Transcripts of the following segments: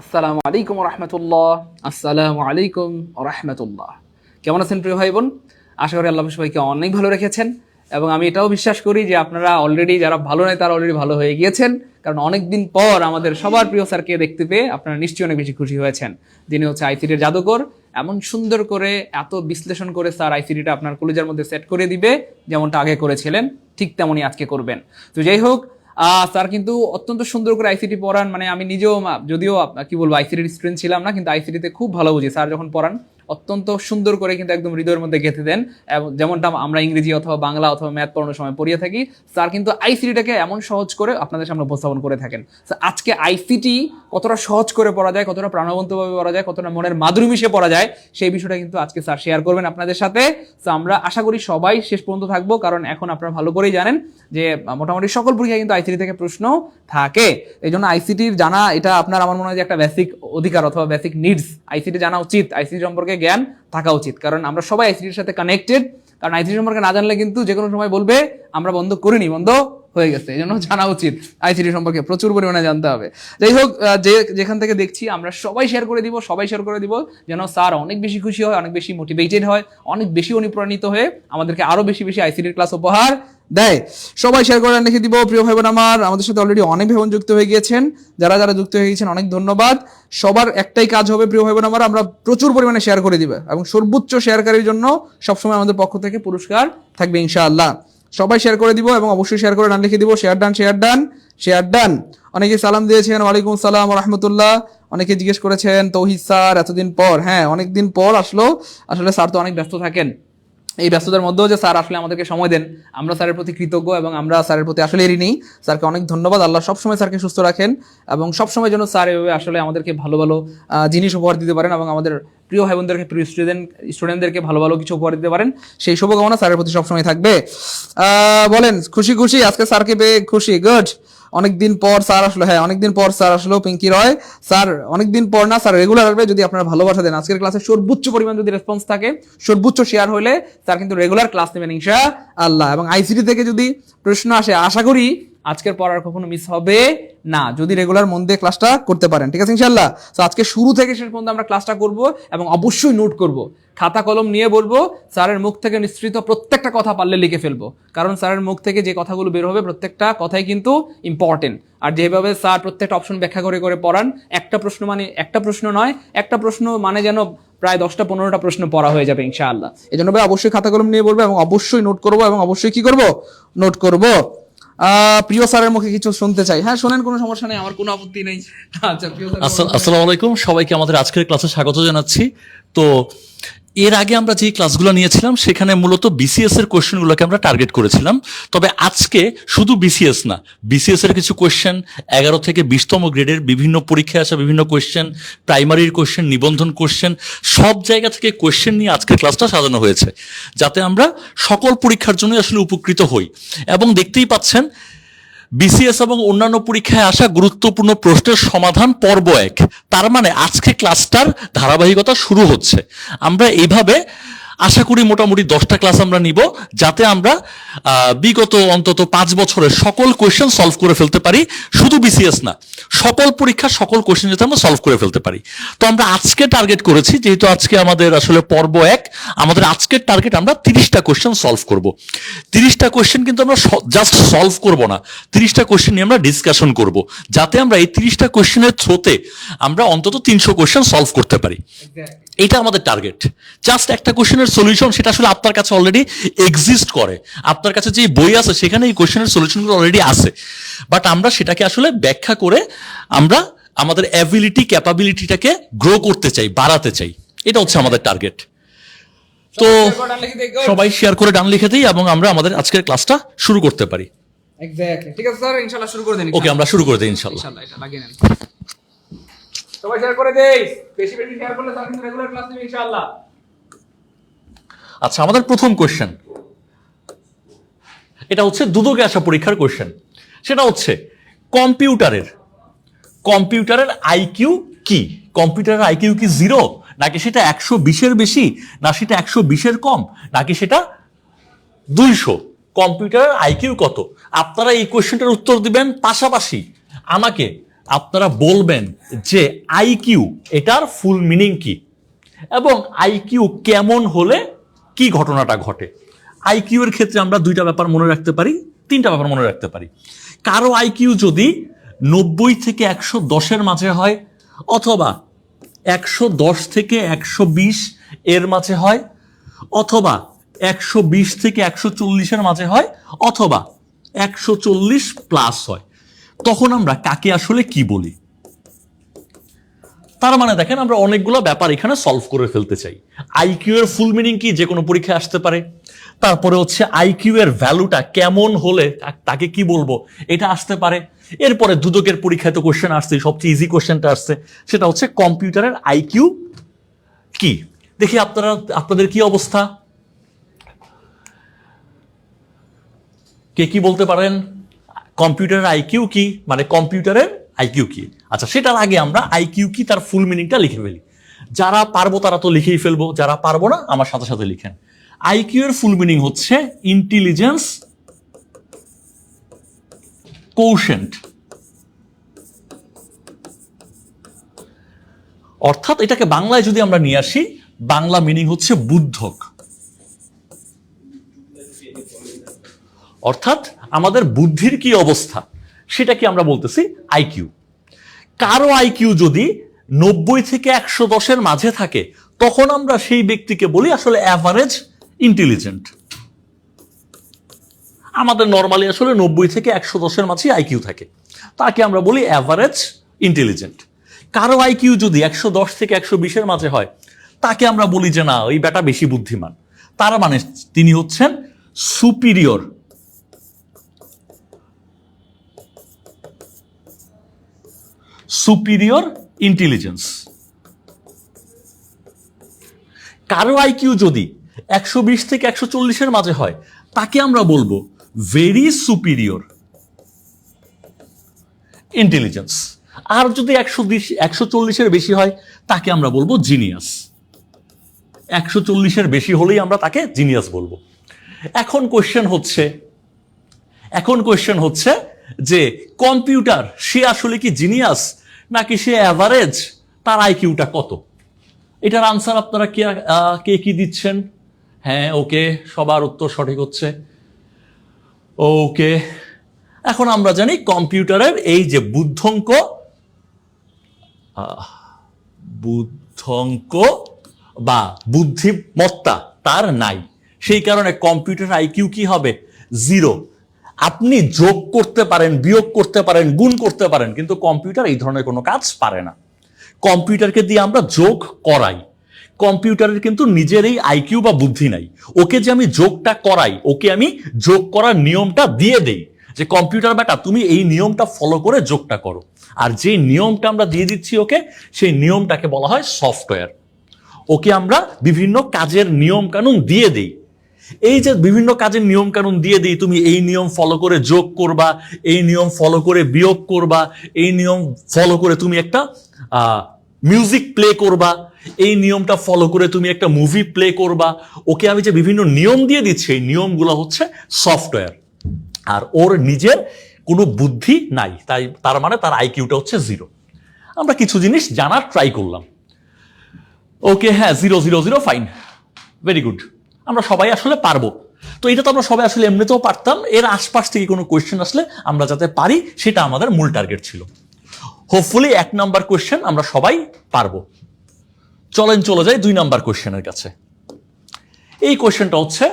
আসসালামু আলাইকুম রহমতুল্লাহ। আসসালামু আলাইকুম রহমতুল্লাহ। কেমন আছেন প্রিয় ভাই বোন? আশা করি আল্লাহ সবাইকে অনেক ভালো রেখেছেন এবং আমি এটাও বিশ্বাস করি যে আপনারা অলরেডি, যারা ভালো নয় তারা অলরেডি ভালো হয়ে গিয়েছেন, কারণ অনেকদিন পর আমাদের সবার প্রিয় স্যারকে দেখতে পেয়ে আপনারা নিশ্চয়ই অনেক বেশি খুশি হয়েছেন। যিনি হচ্ছে আইসিটির জাদুকর। এমন সুন্দর করে এত বিশ্লেষণ করে স্যার আইসিটিটা আপনার কলেজের মধ্যে সেট করে দিবে, যেমনটা আগে করেছিলেন ঠিক তেমনই আজকে করবেন। তো যাই হোক, স্যার কিন্তু অত্যন্ত সুন্দর করে আইসিটি পড়ান। মানে আমি নিজেও, যদিও কি বলবো, আইসিটির স্টুডেন্ট ছিলাম না, কিন্তু আইসিটিতে খুব ভালো বুঝি। স্যার যখন পড়ান অত্যন্ত সুন্দর করে কিন্তু একদম হৃদয়ের মধ্যে গেঁথে দেন, এবং যেমনটা আমরা ইংরেজি অথবা বাংলা অথবা ম্যাথ পড়ানোর সময় পড়িয়ে থাকি, স্যার কিন্তু আইসিটিটাকে এমন সহজ করে আপনাদের সামনে উপস্থাপন করে থাকেন। আজকে আইসিটি কতটা সহজ করে পড়া যায়, কতটা প্রাণবন্তভাবে পড়া যায়, কতটা মনের মাধুরী মিশে পড়া যায়, সেই বিষয়টা কিন্তু আজকে স্যার শেয়ার করবেন আপনাদের সাথে। তো আমরা আশা করি সবাই শেষ পর্যন্ত থাকবো, কারণ এখন আপনারা ভালো করেই জানেন যে মোটামুটি সকল পরীক্ষায় কিন্তু আইসিটি থেকে প্রশ্ন থাকে। এই জন্য আইসিটির জানা, এটা আপনার, আমার মনে হয় যে একটা বেসিক অধিকার অথবা বেসিক নিডস। আইসিটি জানা উচিত, আইসিটি সম্পর্কে জ্ঞান থাকা উচিত, কারণ আমরা সবাই আইসিটির সাথে কানেক্টেড। কারণ আইসিটি সম্পর্কে না জানলে কিন্তু যে কোনো সময় বলবে আমরা বন্ধ করিনি, বন্ধ হয়ে গেছে। এই জন্য জানা উচিত, আইসিটি সম্পর্কে প্রচুর পরিমাণে জানতে হবে। যাই হোক, যেখান থেকে দেখছি আমরা সবাই শেয়ার করে দিব, সবাই শেয়ার করে দিব, যেন স্যার অনেক বেশি খুশি হয়, অনেক বেশি মোটিভেটেড হয়, অনেক বেশি অনুপ্রাণিত হয়ে আমাদেরকে আরো বেশি বেশি আইসিটির ক্লাস উপহার দেয়। সবাই শেয়ার করে লিখে দিব। প্রিয় ভাই বোন আমার, আমাদের সাথে অলরেডি অনেক ভাই বোন যুক্ত হয়ে গিয়েছেন। যারা যারা যুক্ত হয়ে গেছেন অনেক ধন্যবাদ। সবার একটাই কাজ হবে প্রিয় ভাই বোন আমার, আমরা প্রচুর পরিমাণে শেয়ার করে দিবে, এবং সর্বোচ্চ শেয়ারকারীর জন্য সবসময় আমাদের পক্ষ থেকে পুরস্কার থাকবে ইনশাআল্লাহ। সবাই শেয়ার করে দিব এবং অবশ্যই শেয়ার করে ডান লিখে দিব। Share done, share done, share done. অনেকে সালাম দিয়েছেন, ওয়ালাইকুম সালাম রহমতুল্লাহ। অনেকে জিজ্ঞেস করেছেন তৌহিদ স্যার এতদিন পর। হ্যাঁ, অনেকদিন পর আসলো। আসলে স্যার তো অনেক ব্যস্ত থাকেন, এই ব্যস্ততার মধ্যেও যে স্যার আসলে আমাদেরকে সময় দেন, আমরা স্যারের প্রতি কৃতজ্ঞ এবং আমরা স্যারের প্রতি আসলে ঋণী। স্যারকে অনেক ধন্যবাদ। আল্লাহ সবসময় স্যারকে সুস্থ রাখেন এবং সবসময় যেন স্যার এভাবে আসলে আমাদেরকে ভালো ভালো জিনিস উপহার দিতে পারেন এবং আমাদের প্রিয় ভাই বোনদেরকে, প্রিয় স্টুডেন্টদেরকে ভালো ভালো কিছু উপহার দিতে পারেন। সেই শুভকামনা স্যারের প্রতি সবসময় থাকবে। বলেন, খুশি খুশি আজকে স্যারকে পেয়ে খুশি? গুড। অনেকদিন পর স্যার আসলো। হ্যাঁ, অনেকদিন পর স্যার আসলো। পিঙ্কি রয় স্যার অনেকদিন পর না, স্যার রেগুলার আসবে যদি আপনারা ভালোবাসা দেন। আজকের ক্লাসে সর্বোচ্চ পরিমাণ যদি রেসপন্স থাকে, সর্বোচ্চ শেয়ার হলে স্যার কিন্তু রেগুলার ক্লাস নেবেন ইনশাআল্লাহ। এবং আইসিটি থেকে যদি প্রশ্ন আসে, আশা করি আজকের পর আর কখনো মিস হবে না, যদি রেগুলার মন দিয়ে ক্লাসটা করতে পারেন। ঠিক আছে ইনশাআল্লাহ। তো আজকে শুরু থেকে শেষ পর্যন্ত আমরা ক্লাসটা করব এবং অবশ্যই নোট করব, খাতা কলম নিয়ে বলবো। স্যারের মুখ থেকে নিঃসৃত প্রত্যেকটা কথা পারলে লিখে ফেলবো, কারণ স্যারের মুখ থেকে যে কথাগুলো বের হবে প্রত্যেকটা কথাই কিন্তু ইম্পর্টেন্ট। আর যেভাবে স্যার প্রত্যেকটা অপশন ব্যাখ্যা করে করে পড়ান, একটা প্রশ্ন মানে একটা প্রশ্ন নয়, একটা প্রশ্ন মানে যেন প্রায় 10টা-15টা প্রশ্ন পড়া হয়ে যাবে ইনশাআল্লাহ। এই জন্য ভাই অবশ্যই খাতা কলম নিয়ে বলবো এবং অবশ্যই নোট করবো এবং অবশ্যই কি করবো, নোট করবো। প্রিয় স্যারের মুখে কিছু শুনতে চাই। হ্যাঁ, শোনেন, কোনো সমস্যা নেই, আমার কোনো আপত্তি নেই। আচ্ছা, প্রিয় স্যার। আসসালামু আলাইকুম, সবাইকে আমাদের আজকের ক্লাসে স্বাগত জানাচ্ছি। তো এর আগে আমরা যে ক্লাসগুলো নিয়েছিলাম সেখানে মূলত বিসিএস এর কোশ্চেনগুলোকে আমরা টার্গেট করেছিলাম। তবে আজকে শুধু বিসিএস না, বিসিএস এর কিছু কোশ্চেন, 11 থেকে 20তম গ্রেডের বিভিন্ন পরীক্ষায় আসা বিভিন্ন কোশ্চেন, প্রাইমারির কোশ্চেন, নিবন্ধন কোশ্চেন, সব জায়গা থেকে কোশ্চেন নিয়ে আজকের ক্লাসটা সাজানো হয়েছে, যাতে আমরা সকল পরীক্ষার জন্য আসলে উপকৃত হই। এবং দেখতেই পাচ্ছেন বিসিএস এবং অন্যান্য পরীক্ষায় আসা গুরুত্বপূর্ণ প্রশ্নের সমাধান পর্ব 1। তার মানে আজকে ক্লাসটার ধারাবাহিকতা শুরু হচ্ছে। আমরা এইভাবে আশা করি মোটামুটি 10টা ক্লাস আমরা নিব, যাতে আমরা বিগত অন্তত 5 বছরের সকল কোয়েশ্চেন সলভ করে ফেলতে পারি। শুধু বিসিএস না, সকল পরীক্ষার সকল কোয়েশ্চেন যাতে আমরা সলভ করে ফেলতে পারি। তো আমরা আজকে টার্গেট করেছি, যেহেতু আজকে আমাদের আসলে পর্ব 1, আমাদের আজকের টার্গেট আমরা 30টা কোয়েশ্চেন সলভ করব। 30টা কোয়েশ্চেন কিন্তু আমরা জাস্ট সলভ করব না, 30টা কোয়েশ্চেন নিয়ে আমরা ডিসকাশন করব, যাতে আমরা এই 30টা কোয়েশ্চেনের থ্রোতে আমরা অন্তত 300 কোয়েশ্চেন সলভ করতে পারি। এটা আমাদের টার্গেট। জাস্ট একটা কোশ্চেনের সলিউশন, সেটা আসলে আপনার কাছে অলরেডি এক্সিস্ট করে, আপনার কাছে যে বই আছে সেখানে এই কোশ্চেনের সলিউশনগুলো অলরেডি আছে, বাট আমরা সেটাকে আসলে ব্যাখ্যা করে আমরা আমাদের অ্যাবিলিটি, ক্যাপাবিলিটিটাকে গ্রো করতে চাই, বাড়াতে চাই। এটা হচ্ছে আমাদের টার্গেট। তো সবাই শেয়ার করে ডান লিখে দিই এবং আমরা আমাদের আজকের ক্লাসটা শুরু করতে পারি। এক্স্যাক্টলি, ঠিক আছে স্যার, ইনশাআল্লাহ শুরু করে দেন। ওকে, আমরা শুরু করে দিই ইনশাআল্লাহ। এটা লাগিয়ে নেন, সবাই শেয়ার করে দেই। বেশি বেশি শেয়ার করলে স্যার কিন্তু রেগুলার ক্লাস নেবে ইনশাআল্লাহ। আচ্ছা, আমাদের প্রথম কোশ্চেন, এটা হচ্ছে দুদকে আসা পরীক্ষার কোশ্চেন। সেটা হচ্ছে কম্পিউটারের আইকিউ কি? কম্পিউটারের আইকিউ কি 0, নাকি সেটা 120-এর বেশি, না সেটা 120-এর কম, নাকি সেটা 200? কম্পিউটারের আইকিউ কত? আপনারা এই কোশ্চেনটার উত্তর দিবেন, পাশাপাশি আমাকে আপনারা বলবেন যে আইকিউ এটার ফুল মিনিং কি এবং আইকিউ কেমন হলে কি ঘটনাটা ঘটে। আইকিউ এর ক্ষেত্রে আমরা দুইটা ব্যাপার মনে রাখতে পারি, তিনটা ব্যাপার মনে রাখতে পারি। কারো আইকিউ যদি 90 থেকে 110-এর মাঝে হয়, অথবা 110 থেকে 120 এর মাঝে হয়, অথবা 120 থেকে 140-এর মাঝে হয়, অথবা 140 প্লাস হয়, তখন আমরা কাকে আসলে কি বলি। তার মানে দেখেন আমরা অনেকগুলো ব্যাপার এখানে সলভ করে ফেলতে চাই। আইকিউ এর ফুল মিনিং কি, যে কোনো পরীক্ষায় আসতে পারে। তারপরে হচ্ছে আইকিউ এর ভ্যালুটা কেমন হলে তাকে কি বলবো, এটা আসতে পারে। এরপরে দুদকের পরীক্ষায় তো কোশ্চেন আসছে, সবচেয়ে ইজি কোশ্চেনটা আসছে, সেটা হচ্ছে কম্পিউটারের আইকিউ কি। দেখি আপনাদের কি অবস্থা, কে কি বলতে পারেন। কম্পিউটারের আইকিউ কি, মানে কম্পিউটারের আইকিউ কি। আচ্ছা, সেটার আগে আমরা আইকিউ কি তার ফুল মিনিংটা লিখে ফেলি। যারা পারবো তারা তো লিখেই ফেলবো, যারা পারবো না আমার সাথে সাথে লিখেন। আইকিউ এর ফুল মিনিং হচ্ছে ইন্টেলিজেন্স কোশেন্ট, অর্থাৎ এটাকে বাংলায় যদি আমরা নিয়ে আসি, বাংলা মিনিং হচ্ছে বুদ্ধক, অর্থাৎ আমাদের বুদ্ধির কি অবস্থা সেটা কি আমরা বলতেছি আইকিউ। কারো আইকিউ যদি 90 থেকে 110-এর মাঝে থাকে, তখন আমরা সেই ব্যক্তিকে বলি আসলে অ্যাভারেজ ইন্টেলিজেন্ট। আমাদের নর্মালি আসলে 90 থেকে 110-এর মাঝে আইকিউ থাকে, তাকে আমরা বলি অ্যাভারেজ ইন্টেলিজেন্ট। কারো আইকিউ যদি 110 থেকে 120-এর মাঝে হয়, তাকে আমরা বলি যে না, ওই বেটা বেশি বুদ্ধিমান, তার মানে তিনি হচ্ছেন সুপিরিয়র সুপিরিয়র ইন্টেলিজেন্স। কারো আইকিউ যদি 120 থেকে 140-এর মাঝে হয়, তাকে আমরা বলবো ভেরি সুপিরিয়র ইন্টেলিজেন্স। আর যদি 140-এর বেশি হয়, তাকে আমরা বলবো জিনিয়াস। 140-এর বেশি হলেই আমরা তাকে জিনিয়াস বলবো। এখন কোয়েশ্চেন হচ্ছে যে কম্পিউটার সে আসলে কি জিনিয়াস নাকি সে অ্যাভারেজ, তার আইকিউটা কত? এটার আনসার আপনারা কে কি দিচ্ছেন? হ্যাঁ, ওকে, সবার উত্তর সঠিক হচ্ছে। ওকে, এখন আমরা জানি কম্পিউটারের এই যে বুদ্ধঙ্ক বা বুদ্ধিমত্তা তার নাই, সেই কারণে কম্পিউটার আইকিউ কি হবে? 0। আপনি যোগ করতে পারেন, বিয়োগ করতে পারেন, গুণ করতে পারেন, কিন্তু কম্পিউটার এই ধরনের কোনো কাজ পারে না। কম্পিউটারকে দিয়ে আমরা যোগ করাই, কম্পিউটারের কিন্তু নিজের এই আইকিউ বা বুদ্ধি নাই। ওকে যে আমি যোগটা করাই, ওকে আমি যোগ করার নিয়মটা দিয়ে দেই যে কম্পিউটার বেটা তুমি এই নিয়মটা ফলো করে যোগটা করো, আর যে নিয়মটা আমরা দিয়ে দিচ্ছি ওকে, সেই নিয়মটাকে বলা হয় সফটওয়্যার। ওকে আমরা বিভিন্ন কাজের নিয়ম কানুন দিয়ে দেই। এই যে বিভিন্ন কাজের নিয়ম কানুন দিয়ে দিই, তুমি এই নিয়ম ফলো করে যোগ করবা, এই নিয়ম ফলো করে বিয়োগ করবা, এই নিয়ম ফলো করে তুমি একটা মিউজিক প্লে করবা, এই নিয়মটা ফলো করে তুমি একটা মুভি প্লে করবা। ওকে আমি যে বিভিন্ন নিয়ম দিয়ে দিচ্ছি, এই নিয়মগুলো হচ্ছে সফটওয়্যার, আর ওর নিজের কোনো বুদ্ধি নাই, তার মানে তার আইকিউটা হচ্ছে 0। আমরা কিছু জিনিস জানার ট্রাই করলাম। ওকে, হ্যাঁ, 0 0 0, ফাইন, ভেরি গুড। আমরা সবাই আসলে পারবো। তো এটা তো আমরা সবাই আসলে এমনিতেও পারতাম, এর আশপাশ থেকে কোনো কোয়েশ্চেন আসলে আমরা যাতে পারি সেটা আমাদের মূল টার্গেট ছিল। হোপফুলি 1 নাম্বার কোয়েশ্চেন আমরা সবাই পারবো। চলে যাই 2 নাম্বার কোয়েশ্চেনের কাছে। এই কোয়েশ্চেনটা হচ্ছে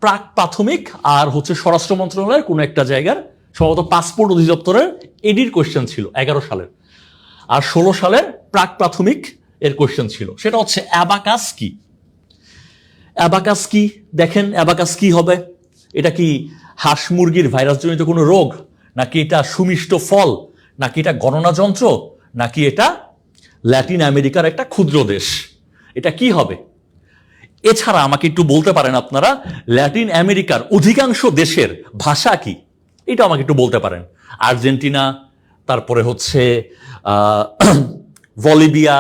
প্রাক প্রাথমিক আর হচ্ছে স্বরাষ্ট্র মন্ত্রণালয়ের কোনো একটা জায়গার, সম্ভবত পাসপোর্ট অধিদপ্তরের এডির কোয়েশ্চেন ছিল 11 সালের, আর 16 সালের প্রাক প্রাথমিক এর কোয়েশ্চেন ছিল। সেটা হচ্ছে অ্যাবাকাস কি। অ্যাবাকাস কি দেখেন, অ্যাবাকাস কি হবে? এটা কি হাঁস মুরগির ভাইরাসজনিত কোনো রোগ, নাকি এটা সুমিষ্ট ফল, নাকি এটা গণনা যন্ত্র, নাকি এটা ল্যাটিন আমেরিকার একটা ক্ষুদ্র দেশ? এটা কি হবে? এছাড়া আমাকে একটু বলতে পারেন আপনারা ল্যাটিন আমেরিকার অধিকাংশ দেশের ভাষা কি, এটা আমাকে একটু বলতে পারেন। আর্জেন্টিনা, তারপরে হচ্ছে বলিভিয়া,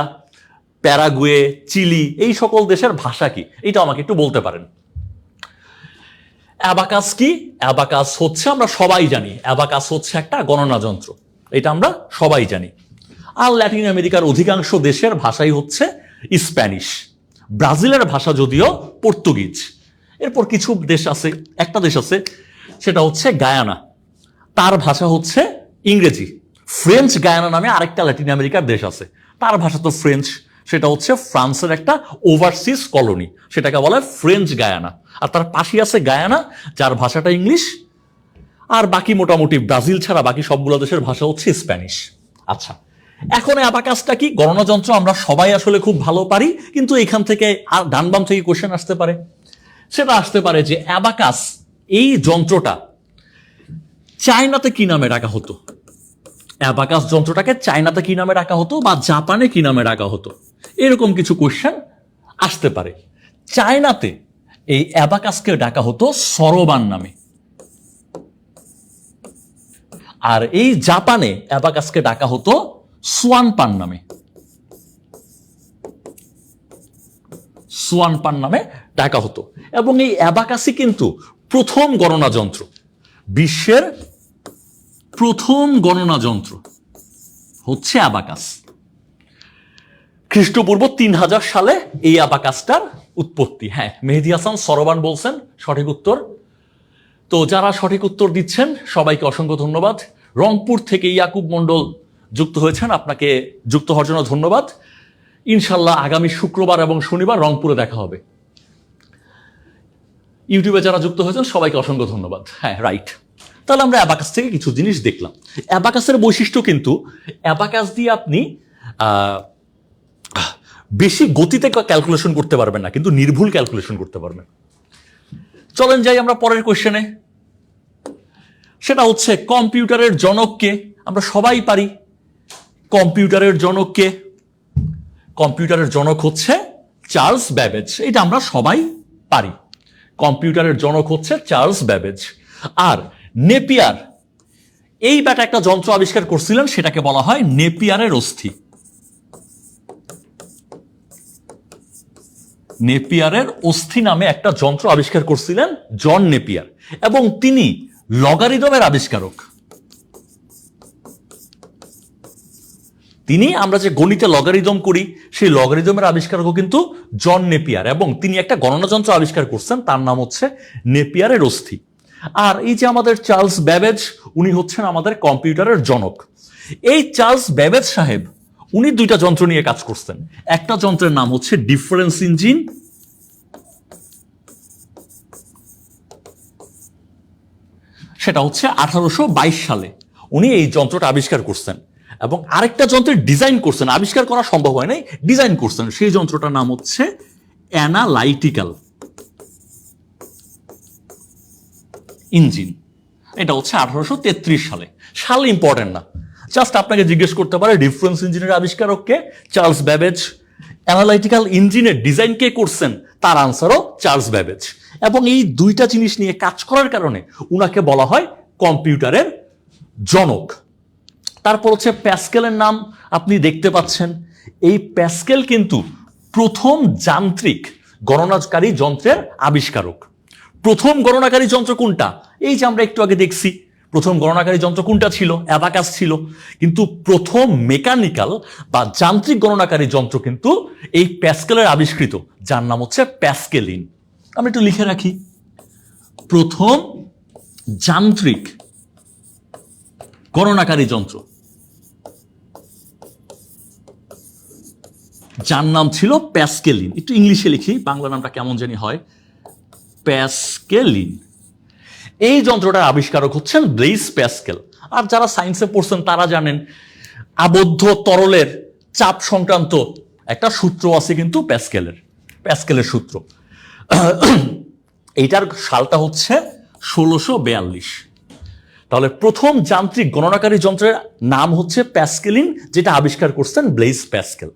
প্যারাগুয়ে, চিলি, এই সকল দেশের ভাষা কি, এটা আমাকে একটু বলতে পারেন। অ্যাবাকাস কি? অ্যাবাকাস হচ্ছে, আমরা সবাই জানি অ্যাবাকাস হচ্ছে একটা গণনা যন্ত্র। এটা আমরা সবাই জানি। আর ল্যাটিন আমেরিকার অধিকাংশ দেশের ভাষাই হচ্ছে স্প্যানিশ। ব্রাজিলের ভাষা যদিও পর্তুগিজ। এরপর কিছু দেশ আছে, একটা দেশ আছে সেটা হচ্ছে গায়ানা, তার ভাষা হচ্ছে ইংরেজি। ফ্রেঞ্চ গায়ানা নামে আরেকটা ল্যাটিন আমেরিকার দেশ আছে, তার ভাষা তো ফ্রেঞ্চ, সেটা হচ্ছে ফ্রান্সের একটা ওভারসিজ কলোনি, সেটাকে বলা হয় ফ্রেঞ্চ গায়ানা। আর তার পাশে আছে গায়ানা, যার ভাষাটা ইংলিশ। আর বাকি মোটামুটি ব্রাজিল ছাড়া বাকি সবগুলো দেশের ভাষা হচ্ছে স্প্যানিশ। আচ্ছা, এখন অ্যাবাকাসটা কি? গণনা যন্ত্র আমরা সবাই আসলে খুব ভালো পারি, কিন্তু এখান থেকে আর ডান বাম থেকে কোশ্চেন আসতে পারে। সেটা আসতে পারে যে অ্যাবাকাস এই যন্ত্রটা চায়নাতে কি নামে ডাকা হতো? অ্যাবাকাস যন্ত্রটাকে চায়নাতে কি নামে ডাকা হতো বা জাপানে কি নামে ডাকা হতো? এরকম কিছু কোশ্চেন আসতে পারে। চায়নাতে এই অ্যাবাকাসকে ডাকা হতো সরোবান নামে, আর এই জাপানে অ্যাবাকাসকে ডাকা হতো সোয়ানপান নামে। সোয়ানপান নামে ডাকা হতো। এবং এই অ্যাবাকাসই কিন্তু প্রথম গণনা যন্ত্র, বিশ্বের প্রথম গণনা যন্ত্র হচ্ছে অ্যাবাকাস। খ্রিস্টপূর্ব 3000 সালে এই অ্যাবাকাসটার উৎপত্তি। হ্যাঁ, মেহেদী হাসান সরবান বলছেন সঠিক উত্তর। তো যারা সঠিক উত্তর দিচ্ছেন সবাইকে অসংখ্য ধন্যবাদ। রংপুর থেকে ইয়াকুব মন্ডল যুক্ত হয়েছেন, আপনাকে যুক্ত হওয়ার জন্য ধন্যবাদ। ইনশাল্লাহ আগামী শুক্রবার এবং শনিবার রংপুরে দেখা হবে। ইউটিউবে যারা যুক্ত হয়েছেন সবাইকে অসংখ্য ধন্যবাদ। হ্যাঁ, রাইট। তাহলে আমরা অ্যাবাকাস থেকে কিছু জিনিস দেখলাম। অ্যাবাকাসের বৈশিষ্ট্য কিন্তু অ্যাবাকাস দিয়ে আপনি বেশি গতিতে ক্যালকুলেশন করতে পারবেন না, কিন্তু নির্ভুল ক্যালকুলেশন করতে পারবেন। চলেন যাই আমরা পরের কোশ্চেনে। সেটা হচ্ছে কম্পিউটারের জনককে। আমরা সবাই পারি কম্পিউটারের জনককে। কম্পিউটারের জনক হচ্ছে চার্লস ব্যাবেজ। এটা আমরা সবাই পারি, কম্পিউটারের জনক হচ্ছে চার্লস ব্যাবেজ। আর নেপিয়ার এই ব্যাটা একটা যন্ত্র আবিষ্কার করছিলেন, সেটাকে বলা হয় নেপিয়ারের অস্থি। নেপিয়ারের অস্থি নামে একটা যন্ত্র আবিষ্কার করছিলেন জন নেপিয়ার, এবং তিনি লগারিদমের আবিষ্কারক। তিনি, আমরা যে গণিতে লগারিদম করি সেই লগারিদমের আবিষ্কারকও কিন্তু জন নেপিয়ার, এবং তিনি একটা গণনা যন্ত্র আবিষ্কার করছেন, তার নাম হচ্ছে নেপিয়ারের অস্থি। আর এই যে আমাদের চার্লস ব্যাবেজ, উনি হচ্ছেন আমাদের কম্পিউটারের জনক। এই চার্লস ব্যাবেজ সাহেব উনি দুইটা যন্ত্র নিয়ে কাজ করছেন। একটা যন্ত্রের নাম হচ্ছে ডিফারেন্স ইঞ্জিন, সেটা হচ্ছে 1822 সালে উনি এই যন্ত্রটা আবিষ্কার করছেন। এবং আরেকটা যন্ত্রের ডিজাইন করছেন, আবিষ্কার করা সম্ভব হয় নাই, ডিজাইন করছেন। সেই যন্ত্রটার নাম হচ্ছে অ্যানালাইটিক্যাল ইঞ্জিন। এটা হচ্ছে 1833 সালে। সাল ইম্পর্টেন্ট না, জাস্ট আপনাকে জিজ্ঞেস করতে পারে ডিফারেন্স ইঞ্জিনের আবিষ্কারক কে? Charles Babbage. অ্যানালাইটিক্যাল ইঞ্জিনের ডিজাইন কে করছেন? তার আনসারও চার্লস ব্যাবেজ। এবং এই দুইটা জিনিস নিয়ে কাজ করার কারণে উনাকে বলা হয় কম্পিউটারের জনক। তারপর হচ্ছে প্যাসকেলের নাম আপনি দেখতে পাচ্ছেন। এই প্যাসকেল কিন্তু প্রথম যান্ত্রিক গণনাকারী যন্ত্রের আবিষ্কারক। প্রথম গণনাকারী যন্ত্র কোনটা? এই যে আমরা একটু আগে দেখছি, প্রথম গণনাকারী যন্ত্র কোনটা ছিল? অ্যাবাকাস ছিল। কিন্তু প্রথম মেকানিক্যাল বা যান্ত্রিক গণনাকারী যন্ত্র কিন্তু এই প্যাসকেলের আবিষ্কৃত, যার নাম হচ্ছে প্যাসকেলিন। আমরা একটু লিখে রাখি, প্রথম যান্ত্রিক গণনাকারী যন্ত্র যার নাম ছিল প্যাসকেলিন। একটু ইংলিশে লিখি, বাংলা নামটা কেমন জানি হয়, প্যাসকেলিন। এই যন্ত্রটার আবিষ্কারক হচ্ছেন ব্লেইস প্যাসকেল। আর যারা সায়েন্সে পড়ছেন তারা জানেন আবদ্ধ তরলের চাপ সংক্রান্ত একটা সূত্র আছে কিন্তু প্যাসকেলের সূত্র। এইটার সালটা হচ্ছে 1642। তাহলে প্রথম যান্ত্রিক গণনাকারী যন্ত্রের নাম হচ্ছে প্যাসকেলিন, যেটা আবিষ্কার করছেন ব্লেইস প্যাসকেল।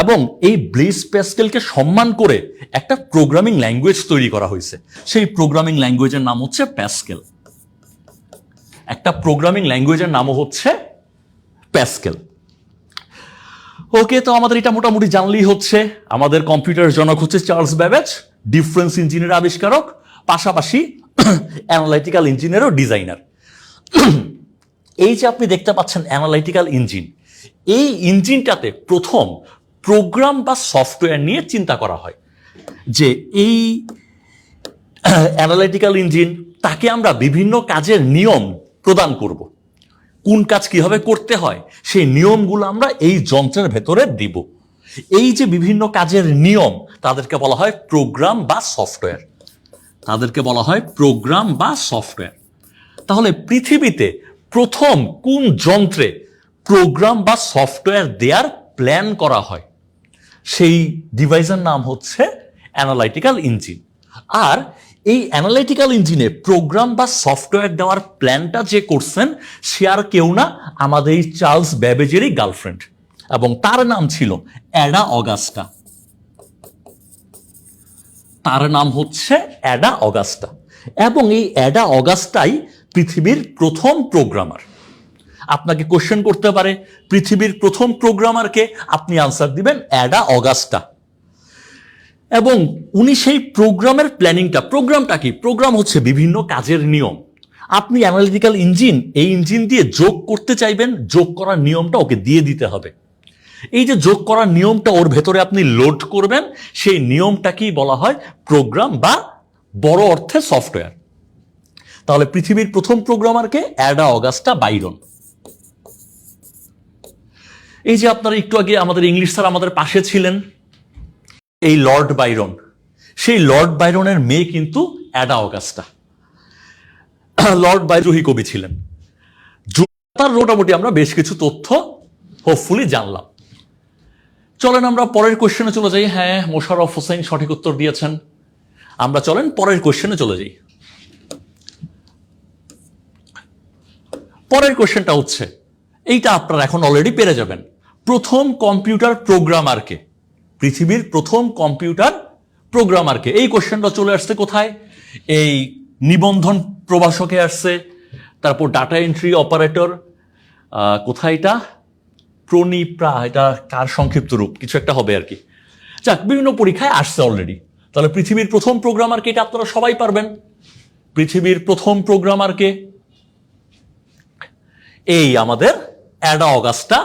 এবং এই ব্লেইস প্যাসকেলকে সম্মান করে একটা প্রোগ্রামিং ল্যাঙ্গুয়েজ তৈরি করা হয়েছে। সেই প্রোগ্রামিং ল্যাঙ্গুয়েজের নাম হচ্ছে প্যাসকেল। একটা প্রোগ্রামিং ল্যাঙ্গুয়েজের নামও হচ্ছে প্যাসকেল। ওকে, তো আমাদের এটা মোটামুটি জানলেই হচ্ছে। আমাদের কম্পিউটারের জনক হচ্ছে চার্লস ব্যাবেজ, ডিফারেন্স ইঞ্জিনের আবিষ্কারক, পাশাপাশি অ্যানালাইটিক্যাল ইঞ্জিনেরও ডিজাইনার। এই যে আপনি দেখতে পাচ্ছেন অ্যানালাইটিক্যাল ইঞ্জিন, এই ইঞ্জিনটাতে প্রথম প্রোগ্রাম বা সফটওয়্যার নিয়ে চিন্তা করা হয় যে এই অ্যানালাইটিক্যাল ইঞ্জিন, তাকে আমরা বিভিন্ন কাজের নিয়ম প্রদান করব। কোন কাজ কিভাবে করতে হয় সেই নিয়মগুলো আমরা এই যন্ত্রের ভেতরে দিব। এই যে বিভিন্ন কাজের নিয়ম, তাদেরকে বলা হয় প্রোগ্রাম বা সফটওয়্যার। তাদেরকে বলা হয় প্রোগ্রাম বা সফটওয়্যার। তাহলে পৃথিবীতে প্রথম কোন যন্ত্রে প্রোগ্রাম বা সফটওয়্যার দেওয়ার প্ল্যান করা হয়, সেই ডিভাইসের নাম হচ্ছে অ্যানালাইটিক্যাল ইঞ্জিন। আর এই অ্যানালাইটিক্যাল ইঞ্জিনে প্রোগ্রাম বা সফটওয়্যার দেওয়ার প্ল্যানটা যে করছেন, সে আর কেউ না, আমাদের এই চার্লস ব্যাবেজেরই গার্লফ্রেন্ড, এবং তার নাম ছিল অ্যাডা অগাস্টা। তার নাম হচ্ছে অ্যাডা অগাস্টা, এবং এই অ্যাডা অগাস্টাই পৃথিবীর প্রথম প্রোগ্রামার। আপনাকে কোশ্চেন করতে পারে পৃথিবীর প্রথম প্রোগ্রামারকে, আপনি আনসার দিবেন অ্যাডা অগাস্টা। এবং উনি সেই প্রোগ্রামের প্ল্যানিংটা, প্রোগ্রামটা কি? প্রোগ্রাম হচ্ছে বিভিন্ন কাজের নিয়ম। আপনি অ্যানালিটিক্যাল ইঞ্জিন, এই ইঞ্জিন দিয়ে যোগ করতে চাইবেন, যোগ করার নিয়মটা ওকে দিয়ে দিতে হবে। এই যে যোগ করার নিয়মটা ওর ভেতরে আপনি লোড করবেন, সেই নিয়মটাকেই বলা হয় প্রোগ্রাম বা বড় অর্থে সফটওয়্যার। তাহলে পৃথিবীর প্রথম প্রোগ্রামারকে অ্যাডা অগাস্টা বাইরন। এই যে আপনারা একটু আগে আমাদের ইংলিশ স্যার আমাদের পাশে ছিলেন, এই লর্ড বাইরন, সেই লর্ড বাইরনের মেয়ে কিন্তু অ্যাডা অগাস্টা। লর্ড বাইরোহী কবি ছিলেন। তার মোটামুটি আমরা বেশ কিছু তথ্য হোপফুলি জানলাম। চলেন আমরা পরের কোশ্চেনে চলে যাই। হ্যাঁ, মোশাররফ হোসেন সঠিক উত্তর দিয়েছেন। আমরা চলেন পরের কোশ্চেনে চলে যাই। পরের কোশ্চেনটা হচ্ছে, এইটা আপনারা এখন অলরেডি পেরে যাবেন, প্রথম কম্পিউটার প্রোগ্রামারকে, পৃথিবীর প্রথম কম্পিউটার প্রোগ্রামারকে। এই কোশ্চেনটা চলে আসছে কোথায়? এই নিবন্ধন প্রভাষকে আসছে, তারপর ডাটা এন্ট্রি অপারেটর, কোথায় এটা, প্রনিপ্রা, এটা কার সংক্ষিপ্ত রূপ কিছু একটা হবে আর কি। যাক, বিভিন্ন পরীক্ষায় আসছে অলরেডি। তাহলে পৃথিবীর প্রথম প্রোগ্রামারকে, এটা আপনারা সবাই পারবেন। পৃথিবীর প্রথম প্রোগ্রামারকে এই আমাদের অ্যাডা অগাস্টা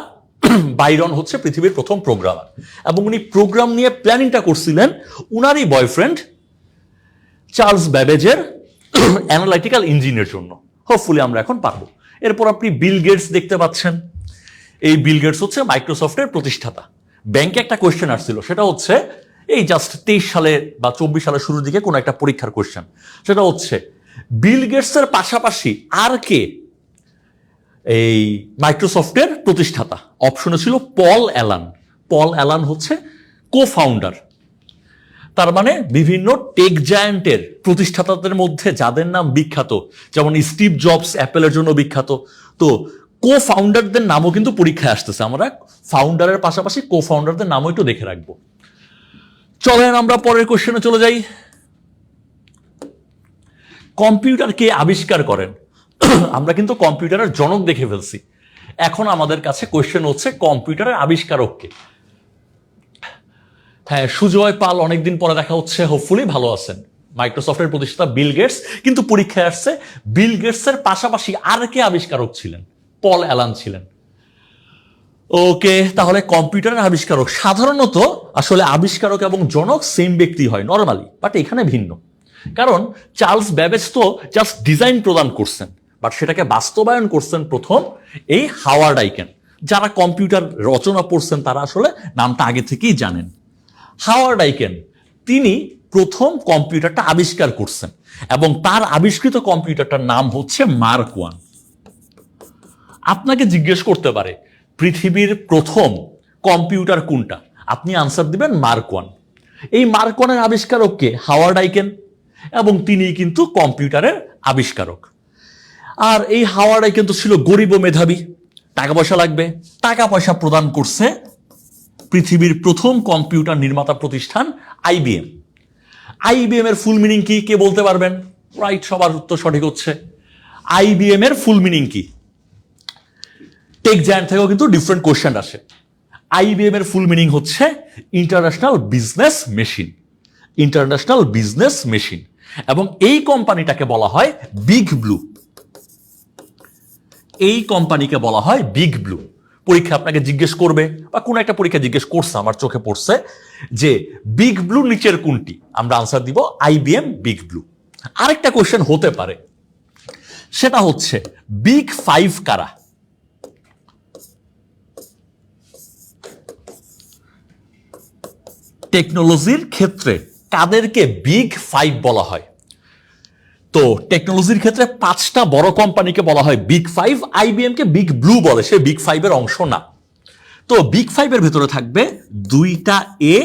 বাইরন হচ্ছে পৃথিবীর প্রথম প্রোগ্রামার, এবং উনি প্রোগ্রাম নিয়ে প্ল্যানিংটা করছিলেন উনারই বয়ফ্রেন্ড চার্লস ব্যাবেজের অ্যানালাইটিক্যাল ইঞ্জিনের জন্য। হোপফুলি আমরা এখন পারবো। এরপর আপনি বিল গেটস দেখতে পাচ্ছেন। এই বিল গেটস হচ্ছে মাইক্রোসফটের প্রতিষ্ঠাতা। ব্যাংকে একটা কোয়েশ্চেন আসছিল, সেটা হচ্ছে এই জাস্ট 23 সালে বা 24 সালের শুরুর দিকে কোনো একটা পরীক্ষার কোয়েশ্চেন। সেটা হচ্ছে বিল গেটসের পাশাপাশি আর কে এই মাইক্রোসফটের প্রতিষ্ঠাতা? অপশনে ছিল পল অ্যালান। পল অ্যালান হচ্ছে কো ফাউন্ডার। তার মানে বিভিন্ন টেক জায়ান্টের প্রতিষ্ঠাতাদের মধ্যে যাদের নাম বিখ্যাত, যেমন স্টিভ জবস অ্যাপেলের জন্য বিখ্যাত, তো কো ফাউন্ডারদের নামও কিন্তু পরীক্ষায় আসতেছে। আমরা ফাউন্ডারের পাশাপাশি কো ফাউন্ডারদের নামও একটু দেখে রাখবো। চলেন আমরা পরের কোশ্চেনে চলে যাই। কম্পিউটার কে আবিষ্কার করেন? আমরা কিন্তু কম্পিউটারের জনক দেখে ফেলছি। এখন আমাদের কাছে কোশ্চেন হচ্ছে কম্পিউটারের আবিষ্কারক কে? হ্যাঁ, সুজয় পাল, অনেকদিন পরে দেখা হচ্ছে, হোপফুলি ভালো আছেন। মাইক্রোসফটের প্রতিষ্ঠাতা বিল গেটস, কিন্তু পরীক্ষায় আসছে বিল গেটসের পাশাপাশি আর কে আবিষ্কারক ছিলেন? পল অ্যালান ছিলেন। ওকে, তাহলে কম্পিউটারের আবিষ্কারক, সাধারণত আসলে আবিষ্কারক এবং জনক সেম ব্যক্তি হয় নরমালি, বাট এখানে ভিন্ন। কারণ চার্লস ব্যাবেজ তো জাস্ট ডিজাইন প্রদান করছেন, বাট সেটাকে বাস্তবায়ন করছেন প্রথম এই হাওয়ার্ড আইকেন। যারা কম্পিউটার রচনা পড়ছেন তারা আসলে নামটা আগে থেকেই জানেন। হাওয়ার্ড আইকেন, তিনি প্রথম কম্পিউটারটা আবিষ্কার করছেন, এবং তার আবিষ্কৃত কম্পিউটারটার নাম হচ্ছে মার্ক ওয়ান। আপনাকে জিজ্ঞেস করতে পারে পৃথিবীর প্রথম কম্পিউটার কোনটা, আপনি আনসার দিবেন মার্ক ওয়ান। এই মার্ক ওয়ানের আবিষ্কারক কে? হাওয়ার্ড আইকেন, এবং তিনি কিন্তু কম্পিউটারের আবিষ্কারক। আর এই হাওয়ার্ড আইকেন তো ছিল গরিব ও মেধাবী, টাকা পয়সা লাগবে, টাকা পয়সা প্রদান করছে পৃথিবীর প্রথম কম্পিউটার নির্মাতা প্রতিষ্ঠান আইবিএম। আইবিএম এর ফুল মিনিং কি, কে বলতে পারবেন? রাইট, সবার উত্তর সঠিক হচ্ছে। আইবিএম এর ফুল মিনিং কি? টেক জায়ান্ট থেকেও কিন্তু ডিফারেন্ট কোশ্চেন আসে। আইবিএম এর ফুল মিনিং হচ্ছে international business machine. International business machine. এবং এই কোম্পানিটাকে বলা হয় বিগ ব্লু। এই কোম্পানিকে বলা হয় বিগ ব্লু। পরীক্ষা আপনাকে জিজ্ঞেস করবে বা কোন একটা পরীক্ষা জিজ্ঞেস করছে, আমার চোখে পড়ছে যে বিগ ব্লু নিচের কোনটি, আমরা আনসার দিব IBM বিগ ব্লু। আরেকটা কোশ্চেন হতে পারে, সেটা হচ্ছে বিগ 5 কারা? টেকনোলজির ক্ষেত্রে কাদেরকে বিগ 5 বলা হয়? তো টেকনোলজির ক্ষেত্রে 5টা বড় কোম্পানিকে বলা হয় বিগ 5, IBM কে বিগ ব্লু বলে, সে বিগ 5 এর অংশ না। তো বিগ 5 এর ভেতরে থাকবে 2টা A,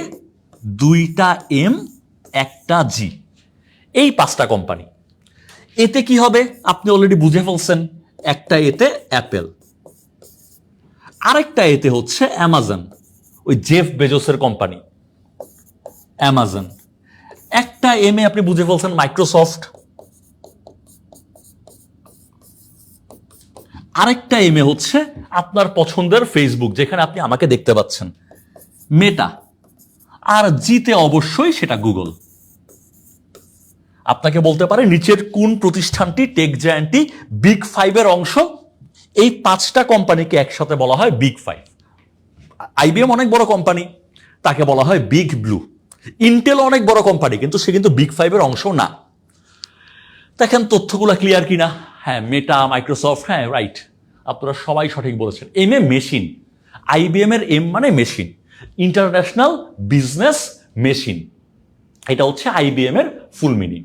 2টা M, 1টা G, এই 5টা কোম্পানি। এতে কি হবে আপনি অলরেডি বুঝে ফেলছেন। একটা এতে অ্যাপেল, আরেকটা এতে হচ্ছে অ্যামাজন, ওই জেফ বেজোসের কোম্পানি অ্যামাজন। একটা এম এ আপনি বুঝে ফেলছেন মাইক্রোসফট, আরেকটা এম এ হচ্ছে আপনার পছন্দের ফেসবুক, যেখানে আপনি আমাকে দেখতে পাচ্ছেন, মেটা। আর জিতে অবশ্যই সেটা গুগল। আপনাকে বলতে পারে নিচের কোন প্রতিষ্ঠানটি, টেক জায়ান্টটি বিগ 5 এর অংশ? এই 5টা কোম্পানিকে একসাথে বলা হয় বিগ 5। IBM অনেক বড় কোম্পানি, তাকে বলা হয় বিগ ব্লু। ইন্টেল অনেক বড় কোম্পানি, কিন্তু সে কিন্তু বিগ 5 এর অংশ না। দেখেন তথ্যগুলো ক্লিয়ার কিনা? হ্যাঁ, মেটা, মাইক্রোসফট, হ্যাঁ রাইট, আপনারা সবাই সঠিক বলেছেন। এম এ মেশিন, IBM এর এম মানে মেশিন, ইন্টারন্যাশনাল বিজনেস মেশিন, এটা হচ্ছে IBM এর ফুল মিনিং।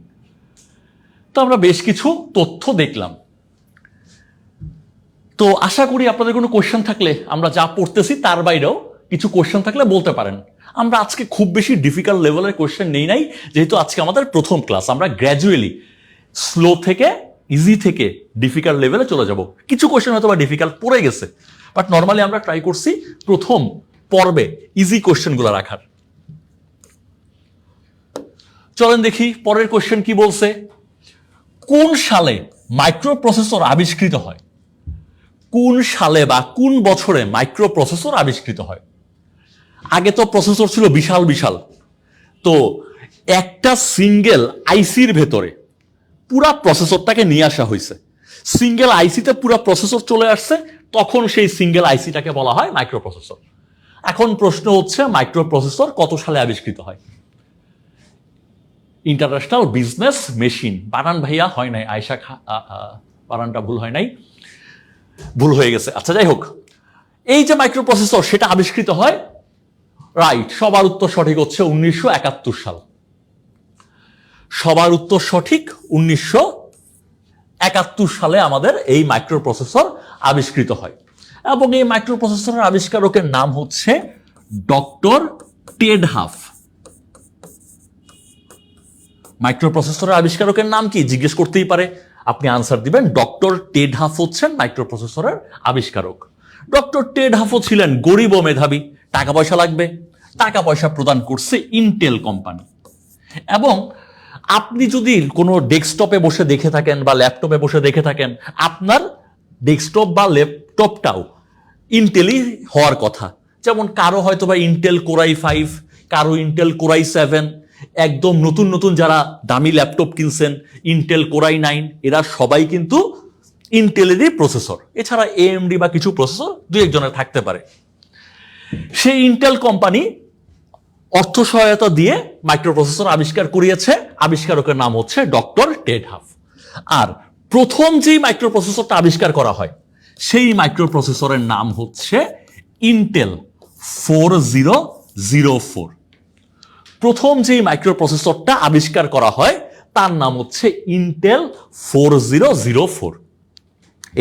তো আমরা বেশ কিছু তথ্য দেখলাম। তো আশা করি আপনাদের কোনো কোশ্চেন থাকলে, আমরা যা পড়তেছি তার বাইরেও কিছু কোশ্চেন থাকলে বলতে পারেন। আমরা আজকে খুব বেশি ডিফিকাল্ট লেভেলের কোশ্চেন নেই নাই, যেহেতু আজকে আমাদের প্রথম ক্লাস। আমরা গ্র্যাজুয়ালি স্লো থেকে, ইজি থেকে ডিফিকাল্ট লেভেলে চলে যাব। কিছু কোশ্চেন হয়তো বা ডিফিকাল্ট পড়ে গেছে, বাট নর্মালি আমরা ট্রাই করছি প্রথম পর্বে ইজি কোশ্চেনগুলো রাখার। চলেন দেখি পরের কোশ্চেন কি বলছে। কোন সালে মাইক্রো প্রসেসর আবিষ্কৃত হয়? কোন সালে বা কোন বছরে মাইক্রো প্রসেসর আবিষ্কৃত হয়? আগে তো প্রসেসর ছিল বিশাল বিশাল, তো একটা সিঙ্গেল আইসির ভেতরে পুরা প্রসেসরটাকে নিয়ে আসা হয়েছে। সিঙ্গেল আইসিতে পুরা প্রসেসর চলে আসছে, তখন সেই সিঙ্গেল আইসিটাকে বলা হয় মাইক্রো প্রসেসর। এখন প্রশ্ন হচ্ছে মাইক্রো প্রসেসর কত সালে আবিষ্কৃত হয়? ইন্টারন্যাশনাল বিজনেস মেশিন, বানান ভাইয়া হয় নাই, আয়শা বানানটা ভুল হয় নাই, ভুল হয়ে গেছে। আচ্ছা যাই হোক, এই যে মাইক্রো প্রসেসর সেটা আবিষ্কৃত হয়, রাইট, সবার উত্তর সঠিক হচ্ছে 1971 সাল। সবার উত্তর সঠিক, 1971 সালে আমাদের এই মাইক্রো প্রসেসর আবিষ্কৃত হয়। এবং এই মাইক্রো প্রসেসরের আবিষ্কারকের নাম হচ্ছে ডক্টর টেড হাফ। মাইক্রো প্রসেসরের আবিষ্কারকের নাম কি জিজ্ঞেস করতেই পারে, আপনি আনসার দিবেন ডক্টর টেড হাফ হচ্ছেন মাইক্রো প্রসেসরের আবিষ্কারক। ডক্টর টেড হাফও ছিলেন গরিব ও মেধাবী, টাকা পয়সা লাগবে, টাকা পয়সা প্রদান করছে ইন্টেল কোম্পানি। এবং আপনি যদি কোনো ডেস্কটপে বসে দেখে থাকেন বা ল্যাপটপে বসে দেখে থাকেন, আপনার ডেস্কটপ বা ল্যাপটপটাও ইন্টেলই হওয়ার কথা। যেমন কারো হয়তো বা ইন্টেল কোরাই 5, কারো ইন্টেল কোরাই 7, একদম নতুন নতুন যারা দামি ল্যাপটপ কিনছেন ইন্টেল কোরাই 9, এরা সবাই কিন্তু ইন্টেলেরই প্রসেসর। এছাড়া AMD বা কিছু প্রসেসর দুই একজনের থাকতে পারে। সেই ইন্টেল কোম্পানি অর্থ সহায়তা দিয়ে মাইক্রো প্রসেসর আবিষ্কার করিয়েছে, আবিষ্কারকের নাম হচ্ছে ডক্টর টেড হাফ। আর প্রথম যেই মাইক্রো প্রসেসরটা আবিষ্কার করা হয় সেই মাইক্রো প্রসেসরের নাম হচ্ছে ইন্টেল 4004। প্রথম যেই মাইক্রো প্রসেসরটা আবিষ্কার করা হয় তার নাম হচ্ছে ইন্টেল 4004।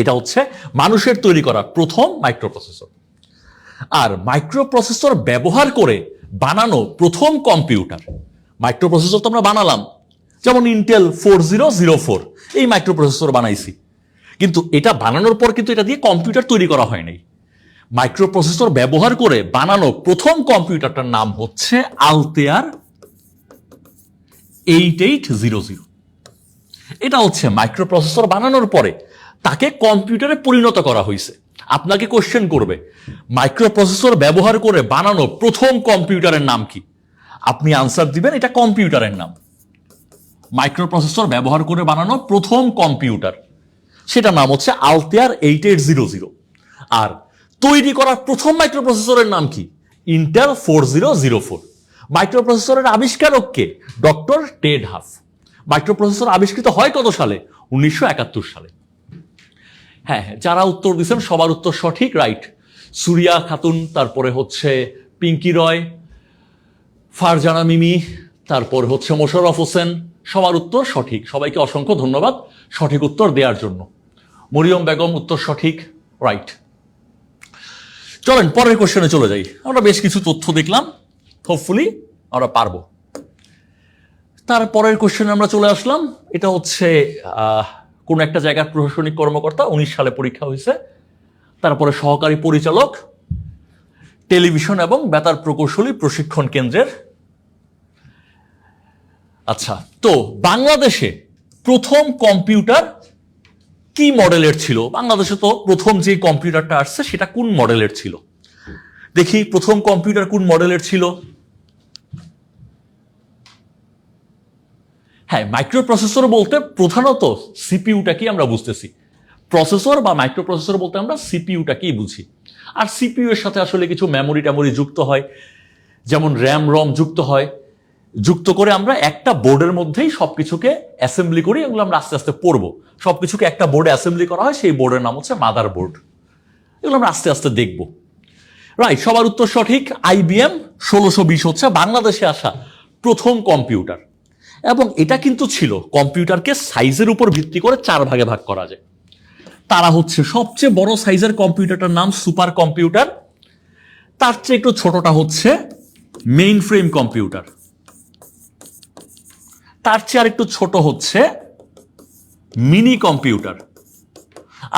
এটা হচ্ছে মানুষের তৈরি করা প্রথম মাইক্রো প্রসেসর। আর মাইক্রো প্রসেসর ব্যবহার করে বানানো প্রথম কম্পিউটার, মাইক্রো প্রসেসর তো আমরা বানালাম, যেমন ইন্টেল 4004 এই মাইক্রো প্রসেসর বানাইছি, কিন্তু এটা বানানোর পর কিন্তু এটা দিয়ে কম্পিউটার তৈরি করা হয় নাই। মাইক্রো প্রসেসর ব্যবহার করে বানানো প্রথম কম্পিউটারটার নাম হচ্ছে আলতেয়ার 8800। এটা হচ্ছে মাইক্রো প্রসেসর বানানোর পরে তাকে কম্পিউটারে পরিণত করা হয়েছে। আপনাকে কোশ্চেন করবে মাইক্রো প্রসেসর ব্যবহার করে বানানো প্রথম কম্পিউটারের নাম কি? আপনি আনসার দিবেন এটা কম্পিউটারের নাম। মাইক্রো প্রসেসর ব্যবহার করে বানানো প্রথম কম্পিউটার, সেটার নাম হচ্ছে আলতেয়ার 8800। আর তৈরি করা প্রথম মাইক্রোপ্রসেসরের নাম কি? ইন্টেল 4004। মাইক্রোপ্রসেসরের আবিষ্কারক কে? Doctor Ted Hoff. মাইক্রোপ্রসেসর আবিষ্কৃত হয় কত সালে? 1971 সালে। হ্যাঁ হ্যাঁ, যারা উত্তর দিচ্ছেন সবার উত্তর সঠিক, রাইট। সুরিয়া খাতুন, তারপরে হচ্ছে পিঙ্কি রয়, ফারজানা মিমি, তারপর হচ্ছে মোশাররফ হোসেন, সবার উত্তর সঠিক। সবাইকে অসংখ্য ধন্যবাদ সঠিক উত্তর দেওয়ার জন্য। মরিয়ম বেগম উত্তর সঠিক, রাইট। চলেন পরের কোশ্চেনে চলে যাই। আমরা বেশ কিছু তথ্য দেখলাম, হোপফুলি আমরা পারবো। তারপরের কোশ্চেনে আমরা চলে আসলাম। এটা হচ্ছে কোন একটা জায়গার প্রশাসনিক কর্মকর্তা, 19 সালে পরীক্ষা হয়েছে। তারপরে সহকারী পরিচালক, টেলিভিশন এবং বেতার প্রকৌশলী প্রশিক্ষণ কেন্দ্রের। আচ্ছা, তো বাংলাদেশে প্রথম কম্পিউটার কি মডেলের ছিল? বাংলাদেশে তো প্রথম যে কম্পিউটারটা আসছে সেটা কোন মডেলের ছিল? দেখি প্রথম কম্পিউটার কোন মডেলের ছিল। হ্যাঁ, মাইক্রোপ্রসেসর বলতে প্রধানত সিপিইউটাকে আমরা বুঝতেছি। প্রসেসর বা মাইক্রোপ্রসেসর বলতে আমরা সিপিইউটাকেই বুঝি। আর সিপিইউ এর সাথে আসলে কিছু মেমোরি ট্যামোরি যুক্ত হয়, যেমন র্যাম রম যুক্ত হয়। যুক্ত করে আমরা একটা বোর্ডের মধ্যেই সবকিছুকে অ্যাসেম্বলি করি, এগুলো আমরা আস্তে আস্তে পড়বো। সবকিছুকে একটা বোর্ডে অ্যাসেম্বলি করা হয়, সেই বোর্ডের নাম হচ্ছে মাদার বোর্ড। এগুলো আমরা আস্তে আস্তে দেখবো, রাইট। সবার উত্তর সঠিক। IBM 1620 হচ্ছে বাংলাদেশে আসা প্রথম কম্পিউটার। এবং এটা কিন্তু ছিল, কম্পিউটারকে সাইজের উপর ভিত্তি করে 4 ভাগে ভাগ করা যায়। তারা হচ্ছে সবচেয়ে বড় সাইজের কম্পিউটারটার নাম সুপার কম্পিউটার, তার চেয়ে একটু ছোটটা হচ্ছে মেইন ফ্রেম কম্পিউটার, তার চেয়ে আর একটু ছোট হচ্ছে মিনি কম্পিউটার,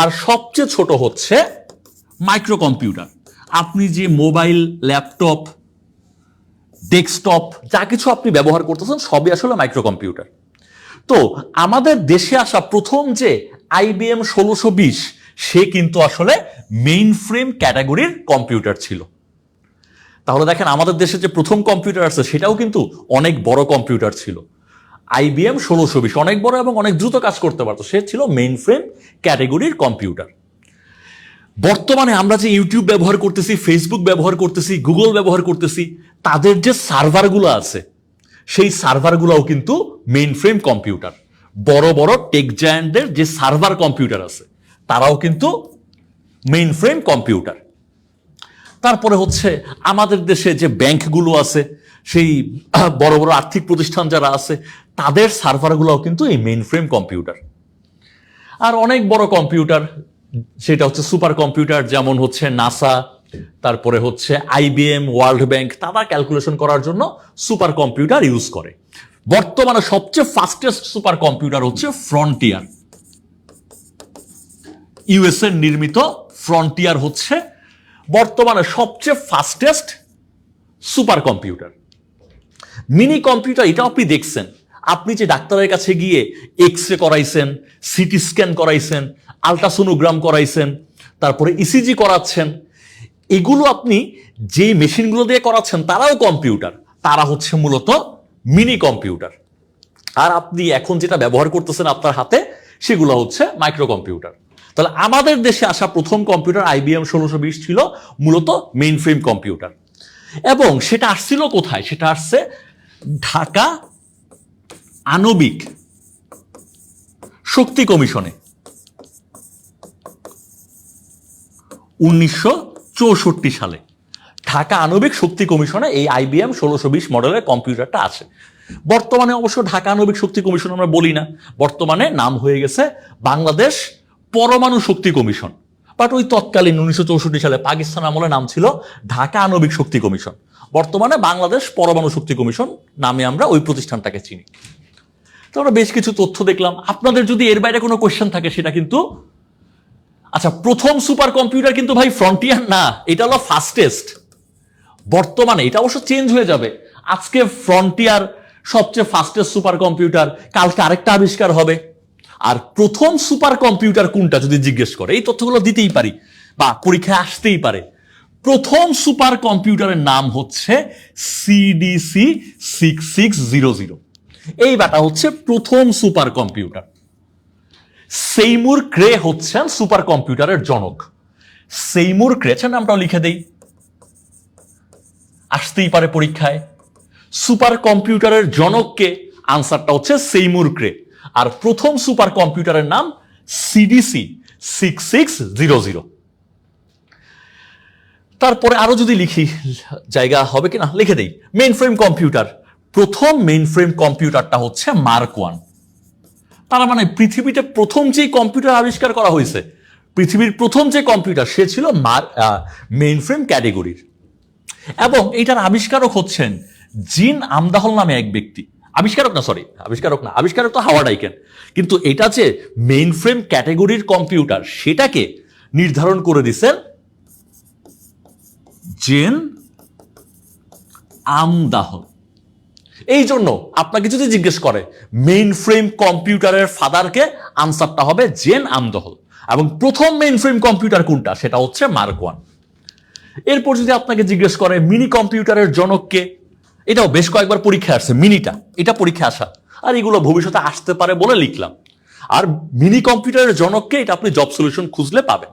আর সবচেয়ে ছোট হচ্ছে মাইক্রো কম্পিউটার। আপনি যে মোবাইল, ল্যাপটপ, ডেস্কটপ যা কিছু আপনি ব্যবহার করতেছেন সবই আসলে মাইক্রো কম্পিউটার। তো আমাদের দেশে আসা প্রথম যে IBM 1620, সে কিন্তু আসলে মেইন ফ্রেম ক্যাটাগরির কম্পিউটার ছিল। তাহলে দেখেন আমাদের দেশে যে প্রথম কম্পিউটার আছে সেটাও কিন্তু অনেক বড় কম্পিউটার ছিল। IBM 1620 অনেক বড় এবং অনেক দ্রুত কাজ করতে পারতো, সে ছিল মেইন ফ্রেম ক্যাটাগরির কম্পিউটার। বর্তমানে আমরা যে ইউটিউব ব্যবহার করতেছি, ফেসবুক ব্যবহার করতেছি, গুগল ব্যবহার করতেছি, তাদের যে সার্ভারগুলো আছে সেই সার্ভারগুলোও কিন্তু মেইন ফ্রেম কম্পিউটার। বড় বড় টেক জায়ান্টদের যে সার্ভার কম্পিউটার আছে তারাও কিন্তু মেইন ফ্রেম কম্পিউটার। তারপরে হচ্ছে আমাদের দেশে যে ব্যাংকগুলো আছে, সেই বড় বড় আর্থিক প্রতিষ্ঠান যারা আছে, তাদের সার্ভারগুলোও কিন্তু এই মেইন ফ্রেম কম্পিউটার। আর অনেক বড় কম্পিউটার, সেটা হচ্ছে সুপার কম্পিউটার, যেমন হচ্ছে নাসা, তারপরে হচ্ছে IBM, ওয়ার্ল্ড ব্যাংক, তারা ক্যালকুলেশন করার জন্য সুপার কম্পিউটার ইউজ করে। বর্তমানে সবচেয়ে ফাস্টেস্ট সুপার কম্পিউটার হচ্ছে ফ্রন্টিয়ার। USA নির্মিত ফ্রন্টিয়ার হচ্ছে বর্তমানে সবচেয়ে fastest super computer. Mini computer, এটা আপনি দেখছেন, আপনি যে ডাক্তারের কাছে গিয়ে এক্স-রে করাইছেন, সিটি স্ক্যান করাইছেন, আলট্রাসোনোগ্রাম করাইছেন, তারপরে ECG করাচ্ছেন, এগুলো আপনি যে মেশিনগুলো দিয়ে করাচ্ছেন তারাও কম্পিউটার, তারা হচ্ছে মূলত মিনি কম্পিউটার। আর আপনি এখন যেটা ব্যবহার করতেছেন আপনার হাতে, সেগুলো হচ্ছে মাইক্রো কম্পিউটার। তাহলে আমাদের দেশে আসা প্রথম কম্পিউটার IBM 1620 ছিল মূলত মেইন ফ্রেম কম্পিউটার। এবং সেটা আসছিল কোথায়? সেটা আসছে ঢাকা আণবিক শক্তি কমিশনে 1964 সালে। ঢাকা আণবিক শক্তি কমিশনে এই IBM 1620 মডেলের কম্পিউটারটা আছে। বর্তমানে অবশ্য ঢাকা আণবিক শক্তি কমিশন আমরা বলি না, বর্তমানে নাম হয়ে গেছে বাংলাদেশ পরমাণু শক্তি কমিশন। বাট ওই তৎকালীন 1964 সালে পাকিস্তান আমলে নাম ছিল ঢাকা আণবিক শক্তি কমিশন। বর্তমানে বাংলাদেশ পরমাণু শক্তি কমিশন নামে আমরা ওই প্রতিষ্ঠানটাকে চিনি। তো আমরা বেশ কিছু তথ্য দেখলাম। আপনাদের যদি এর বাইরে কোনো কোয়েশ্চেন থাকে সেটা কিন্তু, আচ্ছা, প্রথম সুপার কম্পিউটার কিন্তু ভাই ফ্রন্টিয়ার না, এটা হলো ফাস্টেস্ট। বর্তমানে এটা অবশ্য চেঞ্জ হয়ে যাবে। আজকে ফ্রন্টিয়ার সবচেয়ে ফাস্টেস্ট সুপার কম্পিউটার, কালকে আরেকটা আবিষ্কার হবে। আর প্রথম সুপার কম্পিউটার কোনটা যদি জিজ্ঞেস করে, এই তথ্যগুলো দিতেই পারি বা পরীক্ষায় আসতেই পারে। প্রথম সুপার কম্পিউটারের নাম হচ্ছে CDC 6600। এই বাটা হচ্ছে প্রথম সুপার কম্পিউটার। সেইমুর ক্রে হচ্ছেন সুপার কম্পিউটারের জনক। সেইমুর ক্রে, নামটাও লিখে দেই, আসতেই পারে পরীক্ষায়। সুপার কম্পিউটারের জনককে, আনসারটা হচ্ছে সেইমুর ক্রে। আর প্রথম সুপার কম্পিউটারের নাম সিডিসি 6600। তারপরে আরো যদি লিখি, জায়গা হবে কিনা, লিখে দেই মেইন ফ্রেম কম্পিউটার। প্রথম মেইন ফ্রেম কম্পিউটারটা হচ্ছে মার্ক 1। তার মানে পৃথিবীতে প্রথম যে কম্পিউটার আবিষ্কার করা হয়েছে, পৃথিবীর প্রথম যে কম্পিউটার, সে ছিল মেইন ফ্রেম ক্যাটেগরির। এবং এটার আবিষ্কারক হচ্ছেন জিন আমদাহল নামে এক ব্যক্তি। আবিষ্কারক তো হাওয়ার্ড আইকেন। কিন্তু এটা যে মেইন ফ্রেম ক্যাটেগরির কম্পিউটার, সেটাকে নির্ধারণ করে দিচ্ছেন জেন আমদাহল। এই জন্য আপনাকে যদি জিজ্ঞেস করে মেইন ফ্রেম কম্পিউটারের ফাদারকে, আনসারটা হবে জেন আমদাহল। এবং প্রথম মেইন ফ্রেম কম্পিউটার কোনটা, সেটা হচ্ছে মার্ক 1। এরপর যদি আপনাকে জিজ্ঞেস করে মিনি কম্পিউটারের জনককে, এটাও বেশ কয়েকবার পরীক্ষা আসছে, মিনিটা, এটা পরীক্ষা আসা, আর এগুলো ভবিষ্যতে আসতে পারে বলে লিখলাম। আর মিনি কম্পিউটারের জনককে, এটা আপনি জব সলিউশন খুঁজলে পাবেন।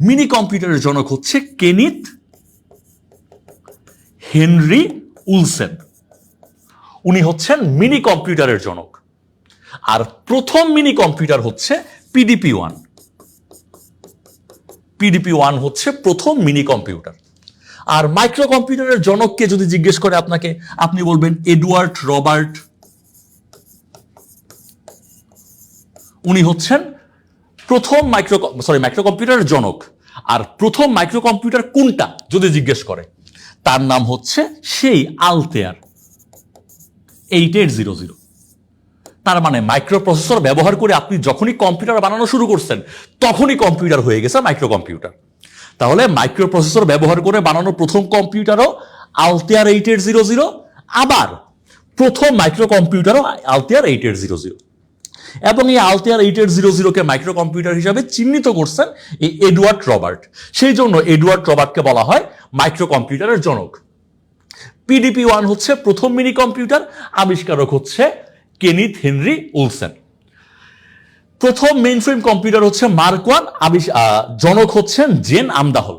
মিনি কম্পিউটারের জনক হচ্ছে কেনিথ হেনরি উলসেন। উনি হচ্ছেন মিনি কম্পিউটারের জনক। আর প্রথম মিনি কম্পিউটার হচ্ছে পিডিপি 1। পিডিপি 1 হচ্ছে প্রথম মিনি কম্পিউটার। আর মাইক্রো কম্পিউটারের জনককে যদি জিজ্ঞেস করে আপনাকে, আপনি বলবেন এডওয়ার্ড রবার্ট। উনি হচ্ছেন প্রথম মাইক্রো কম্পিউটারের জনক। আর প্রথম মাইক্রো কম্পিউটার কোনটা যদি জিজ্ঞেস করে, তার নাম হচ্ছে সেই আলতেয়ার 8800। তার মানে মাইক্রো প্রসেসর ব্যবহার করে আপনি যখনই কম্পিউটার বানানো শুরু করছেন, তখনই কম্পিউটার হয়ে গেছে মাইক্রো কম্পিউটার। তাহলে মাইক্রো প্রসেসর ব্যবহার করে বানানো প্রথম কম্পিউটারও আলতেয়ার 8800, আবার প্রথম মাইক্রো কম্পিউটারও আলতেয়ার 8800। এবং এই আলতেয়ার 8800কে মাইক্রো কম্পিউটার হিসাবে চিহ্নিত করছেন এই এডওয়ার্ড রবার্ট। সেই জন্য এডওয়ার্ড রবার্টকে বলা হয় মাইক্রো কম্পিউটারের জনক। পিডিপি 1 হচ্ছে প্রথম মিনি কম্পিউটার, আবিষ্কারক হচ্ছে কেনিথ হেনরি উলসেন। প্রথম মেইন ফ্রেম কম্পিউটার হচ্ছে মার্ক 1, জনক হচ্ছেন জেন আমদাহল।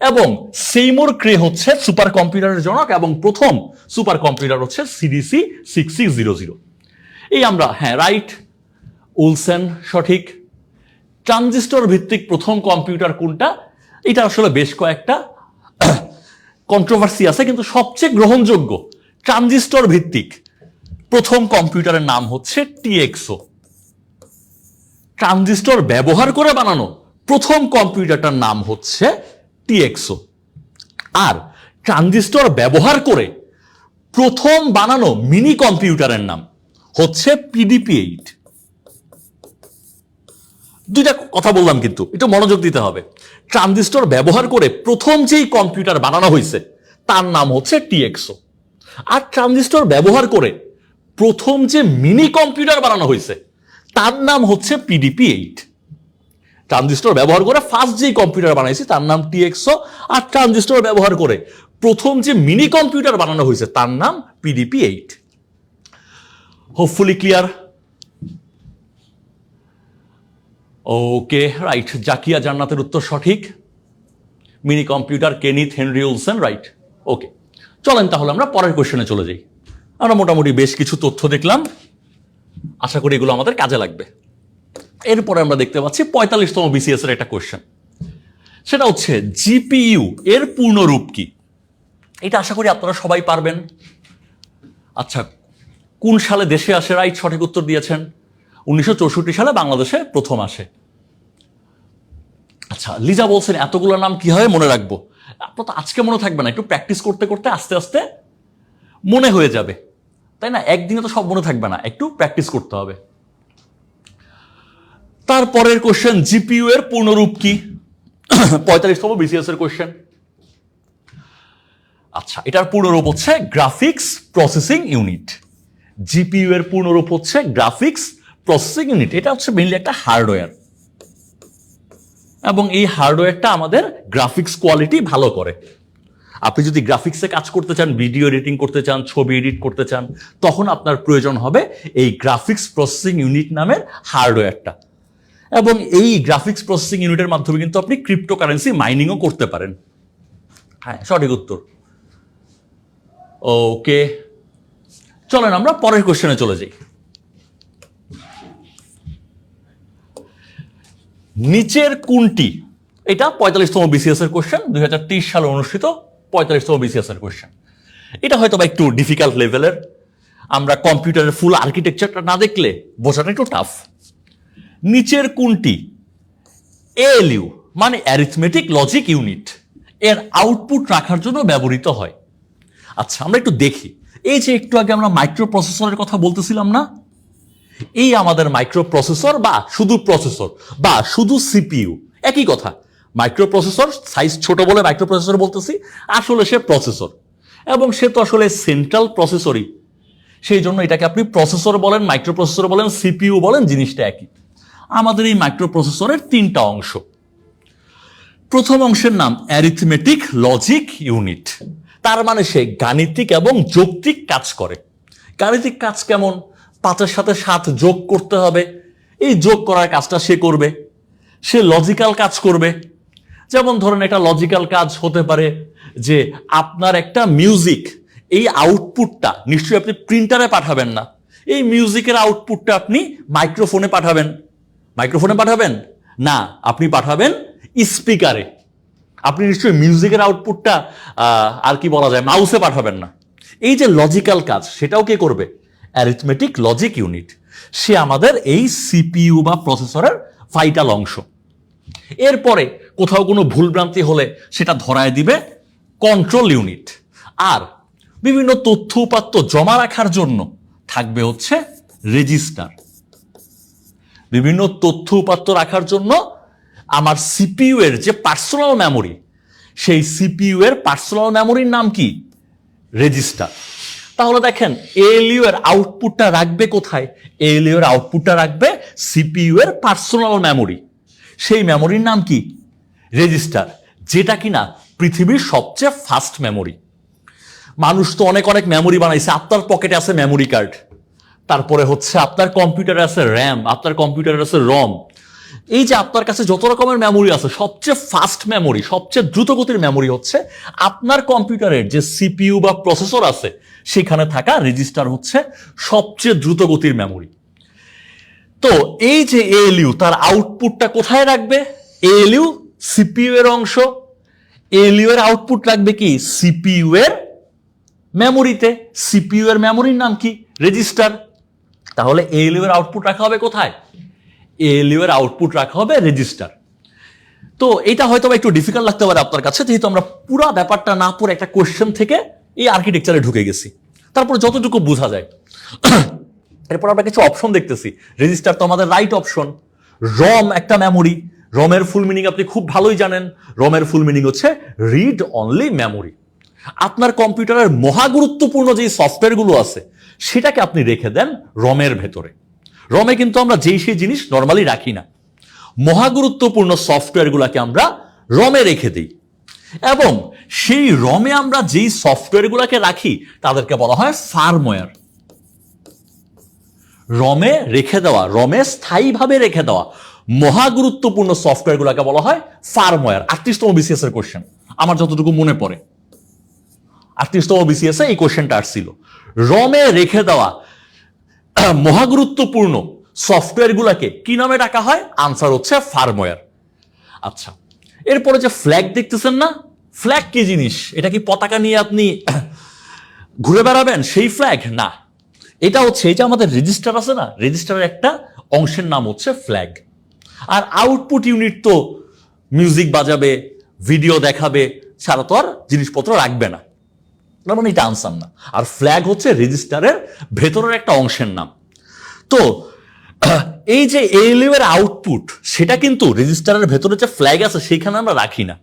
এবং সেইমুর ক্রে হচ্ছে সুপার কম্পিউটারের জনক, এবং প্রথম সুপার কম্পিউটার হচ্ছে সিডিসি 6600। এই আমরা, হ্যাঁ রাইট, উলসেন সঠিক। ট্রানজিস্টর ভিত্তিক প্রথম কম্পিউটার কোনটা, এটা আসলে বেশ কয়েকটা কন্ট্রোভার্সি আছে, কিন্তু সবচেয়ে গ্রহণযোগ্য ট্রানজিস্টর ভিত্তিক প্রথম কম্পিউটারের নাম হচ্ছে টিএক্সও। ট্রানজিস্টর ব্যবহার করে বানানো প্রথম কম্পিউটারটার নাম হচ্ছে টিএক্সও। আর ট্রানজিস্টর ব্যবহার করে প্রথম বানানো মিনি কম্পিউটারের নাম হচ্ছে পিডিপি 8। দুইটা কথা বললাম, কিন্তু একটু মনোযোগ দিতে হবে। ট্রানজিস্টর ব্যবহার করে প্রথম যেই কম্পিউটার বানানো হয়েছে, তার নাম হচ্ছে টিএক্সও। আর ট্রানজিস্টর ব্যবহার করে প্রথম যে মিনি কম্পিউটার বানানো হয়েছে, তার নাম হচ্ছে পিডিপি 8। ট্রানজিস্টর ব্যবহার করে ফার্স্ট যে কম্পিউটার বানাইছে, তার নাম টিএক্সও। আর ট্রানজিস্টর ব্যবহার করে প্রথম যে মিনি কম্পিউটার বানানো হয়েছে, তার নাম PDP 8। Hopefully clear? Okay, right, Zakia জান্নাতের উত্তর সঠিক। Mini computer Kenneth Henry Olsen, right. Okay, চলেন তাহলে আমরা পরের কোশ্চেনে চলে যাই। আমরা মোটামুটি বেশ কিছু তথ্য দেখলাম, আশা করি এগুলো আমাদের কাজে লাগবে। এরপরে আমরা দেখতে পাচ্ছি 45তম বিসিএস এর একটা কোশ্চেন, সেটা হচ্ছে জিপিইউ এর পূর্ণরূপ কি। এটা আশা করি আপনারা সবাই পারবেন। আচ্ছা, কোন সালে দেশে আসে? রাইট, সঠিক উত্তর দিয়েছেন। 1964 সালে বাংলাদেশে প্রথম আসে। আচ্ছা, লিজা বলছেন এতগুলো নাম কিভাবে মনে রাখবো? আপনার তো আজকে মনে থাকবে না, একটু প্র্যাকটিস করতে করতে আস্তে আস্তে মনে হয়ে যাবে, তাই না? একদিনে তো সব মনে থাকবে না, একটু প্র্যাকটিস করতে হবে। তারপরের কোশ্চেন, জিপিইউ এর পূর্ণরূপ কি? 45তম বিসিএস এর কোশ্চেন। আচ্ছা, এটার পূর্ণরূপ হচ্ছে গ্রাফিক্স প্রসেসিং ইউনিট। জিপিইউ এর পূর্ণরূপ হচ্ছে গ্রাফিক্স প্রসেসিং ইউনিট। এটা হচ্ছে মেইনলি একটা হার্ডওয়্যার, এবং এই হার্ডওয়্যারটা আমাদের গ্রাফিক্স কোয়ালিটি ভালো করে। আপনি যদি গ্রাফিক্সে কাজ করতে চান, ভিডিও এডিটিং করতে চান, ছবি এডিট করতে চান, তখন আপনার প্রয়োজন হবে এই গ্রাফিক্স প্রসেসিং ইউনিট নামের হার্ডওয়্যারটা। এবং এই গ্রাফিক্স প্রসেসিং ইউনিটের মাধ্যমে কিন্তু আপনি ক্রিপ্টোকারেন্সি মাইনিংও করতে পারেন। হ্যাঁ, সঠিক উত্তর। ওকে, চলেন আমরা পরের কোশ্চেনে চলে যাই। নিচের কোনটি, এটা 45তম বিসিএস এর কোশ্চেন, 2023 সালে অনুষ্ঠিত 45তম বিসিএস এর কোশ্চেন। এটা হয়তো বা একটু ডিফিকাল্ট লেভেলের, আমরা কম্পিউটারের ফুল আর্কিটেকচারটা না দেখলে বোঝাটা একটু টাফ। নিচের কোনটি এএলইউ মানে অ্যারিথমেটিক লজিক ইউনিট এর আউটপুট রাখার জন্য ব্যবহৃত হয়? আচ্ছা, আমরা একটু দেখি। এই যে একটু আগে আমরা মাইক্রো প্রসেসরের কথা বলতেছিলাম না, এই আমাদের মাইক্রো প্রসেসর বা শুধু প্রসেসর বা শুধু সিপিইউ একই কথা। মাইক্রো প্রসেসর সাইজ ছোট বলে মাইক্রো প্রসেসর বলতেছি, আসলে সে প্রসেসর, এবং সে তো আসলে সেন্ট্রাল প্রসেসরই, সেই জন্য এটাকে আপনি প্রসেসর বলেন, মাইক্রো প্রসেসর বলেন, সিপিইউ বলেন, জিনিসটা একই। আমাদের এই মাইক্রো প্রসেসরের 3টা অংশ। প্রথম অংশের নাম অ্যারিথমেটিক লজিক ইউনিট, তার মানে সে গাণিতিক এবং যৌক্তিক কাজ করে। গাণিতিক কাজ কেমন? 5-এর সাথে 7 যোগ করতে হবে, এই যোগ করার কাজটা সে করবে। সে লজিক্যাল কাজ করবে, যেমন ধরেন একটা লজিক্যাল কাজ হতে পারে যে আপনার একটা মিউজিক, এই আউটপুটটা নিশ্চয়ই আপনি প্রিন্টারে পাঠাবেন না, এই মিউজিকের আউটপুটটা আপনি মাইক্রোফোনে পাঠাবেন। মাইক্রোফোনে পাঠাবেন না, আপনি পাঠাবেন স্পিকারে। আপনি নিশ্চয়ই মিউজিকের আউটপুটটা আর কি বলা যায়, মাউসে পাঠাবেন না। এই যে লজিক্যাল কাজ, সেটাও কে করবে? Arithmetic logic unit. সে আমাদের এই সিপিইউ বা প্রসেসরের ভাইটাল অংশ। এরপরে কোথাও কোনো ভুলভ্রান্তি হলে সেটা ধরায় দিবে কন্ট্রোল ইউনিট। আর বিভিন্ন তথ্য উপাত্ত জমা রাখার জন্য থাকবে হচ্ছে রেজিস্টার। বিভিন্ন তথ্য উপাত্ত রাখার জন্য আমার সিপিইউ এর যে পার্সোনাল মেমোরি, সেই সিপিইউ এর পার্সোনাল মেমোরির নাম কি? রেজিস্টার। তাহলে দেখেন এএলইউ এর আউটপুটটা রাখবে কোথায়? এএলইউ এর আউটপুটটা রাখবে সিপিইউ এর পার্সোনাল মেমোরি, সেই মেমোরির নাম কি? রেজিস্টার, যেটা কিনা পৃথিবীর সবচেয়ে ফাস্ট মেমোরি। মানুষ তো অনেক অনেক মেমোরি বানাইছে, আপনার পকেটে আছে মেমোরি কার্ড, তারপরে হচ্ছে আপনার কম্পিউটারে আছে র্যাম, আপনার কম্পিউটারে আছে রম। এই যে আপনার কাছে যত রকমের মেমোরি আছে, সবচেয়ে ফাস্ট মেমোরি, সবচেয়ে দ্রুতগতির মেমোরি হচ্ছে আপনার কম্পিউটারের যে সিপিইউ বা প্রসেসর আছে, সেখানে থাকা রেজিস্টার হচ্ছে সবচেয়ে দ্রুতগতির মেমোরি। তো এই যে এএলইউ, তার আউটপুটটা কোথায় রাখবে? এএলইউ সিপিইউ এর অংশ, এএলইউ এর আউটপুট রাখবে কি? সিপিইউ এর মেমোরিতে। সিপিইউ এর মেমোরির নাম কি? রেজিস্টার। তাহলে এএলইউ এর আউটপুট রাখা হবে কোথায়? এএলইউ এর আউটপুট রাখা হবে রেজিস্টার। তো এটা হয়তো একটু ডিফিকাল্ট লাগতে পারে আপনার কাছে, যেহেতু আমরা পুরো ব্যাপারটা না পড়ে একটা কোশ্চেন থেকে এই আর্কিটেকচারে ঢুকে গেছি। তারপর যতটুকু বোঝা যায়, এরপর আমরা কিছু অপশন দেখতেছি। রেজিস্টার তো আমাদের রাইট অপশন। রম একটা মেমোরি, রমের ফুল মিনিং আপনি খুব ভালোই জানেন। রমের ফুল মিনিং হচ্ছে রিড অনলি মেমোরি। আপনার কম্পিউটারের মহাগুরুত্বপূর্ণ যে সফটওয়্যারগুলো আছে, সেটাকে আপনি রেখে দেন রমের ভেতরে। রমে কিন্তু আমরা যেই সেই জিনিস নর্মালি রাখি না, মহাগুরুত্বপূর্ণ সফটওয়্যারগুলোকে আমরা রমে রেখে দিই। এবং সেই রমে আমরা যেই সফটওয়্যারগুলোকে রাখি তাদেরকে বলা হয় ফার্মওয়্যার। রমে রেখে দেওয়া, রমে স্থায়ীভাবে রেখে দেওয়া মহাগুরুত্বপূর্ণ সফটওয়্যারগুলোকে বলা হয় ফার্মওয়্যার। 38তম বিসিএস এর কোশ্চেন, আমার যতটুকু মনে পড়ে 38তম বিসিএস এ এই কোশ্চেনটা আসছিল। রমে রেখে দেওয়া মহাগুরুত্বপূর্ণ সফটওয়্যারগুলোকে কি নামে ডাকা হয়? আনসার হচ্ছে ফার্মওয়্যার। আচ্ছা, এরপরে যে ফ্ল্যাগ দেখতেছেন না, ফ্ল্যাগ কি জিনিস? এটা কি পতাকা নিয়ে আপনি ঘুরে বেড়াবেন সেই ফ্ল্যাগ? না, এটা হচ্ছে এই যে আমাদের রেজিস্টার আছে না, রেজিস্টারের একটা অংশের নাম হচ্ছে ফ্ল্যাগ। আর আউটপুট ইউনিট তো মিউজিক বাজাবে, ভিডিও দেখাবে, ছাড়া তো আর জিনিসপত্র রাখবে না, মানে এটা আনসার না। আর ফ্ল্যাগ হচ্ছে রেজিস্টারের ভেতরের একটা অংশের নাম। তো এই যে এএলইউ এর আউটপুট, সেটা কিন্তু রেজিস্টারের ভেতরে যে ফ্ল্যাগ আছে সেখানে আমরা রাখি না।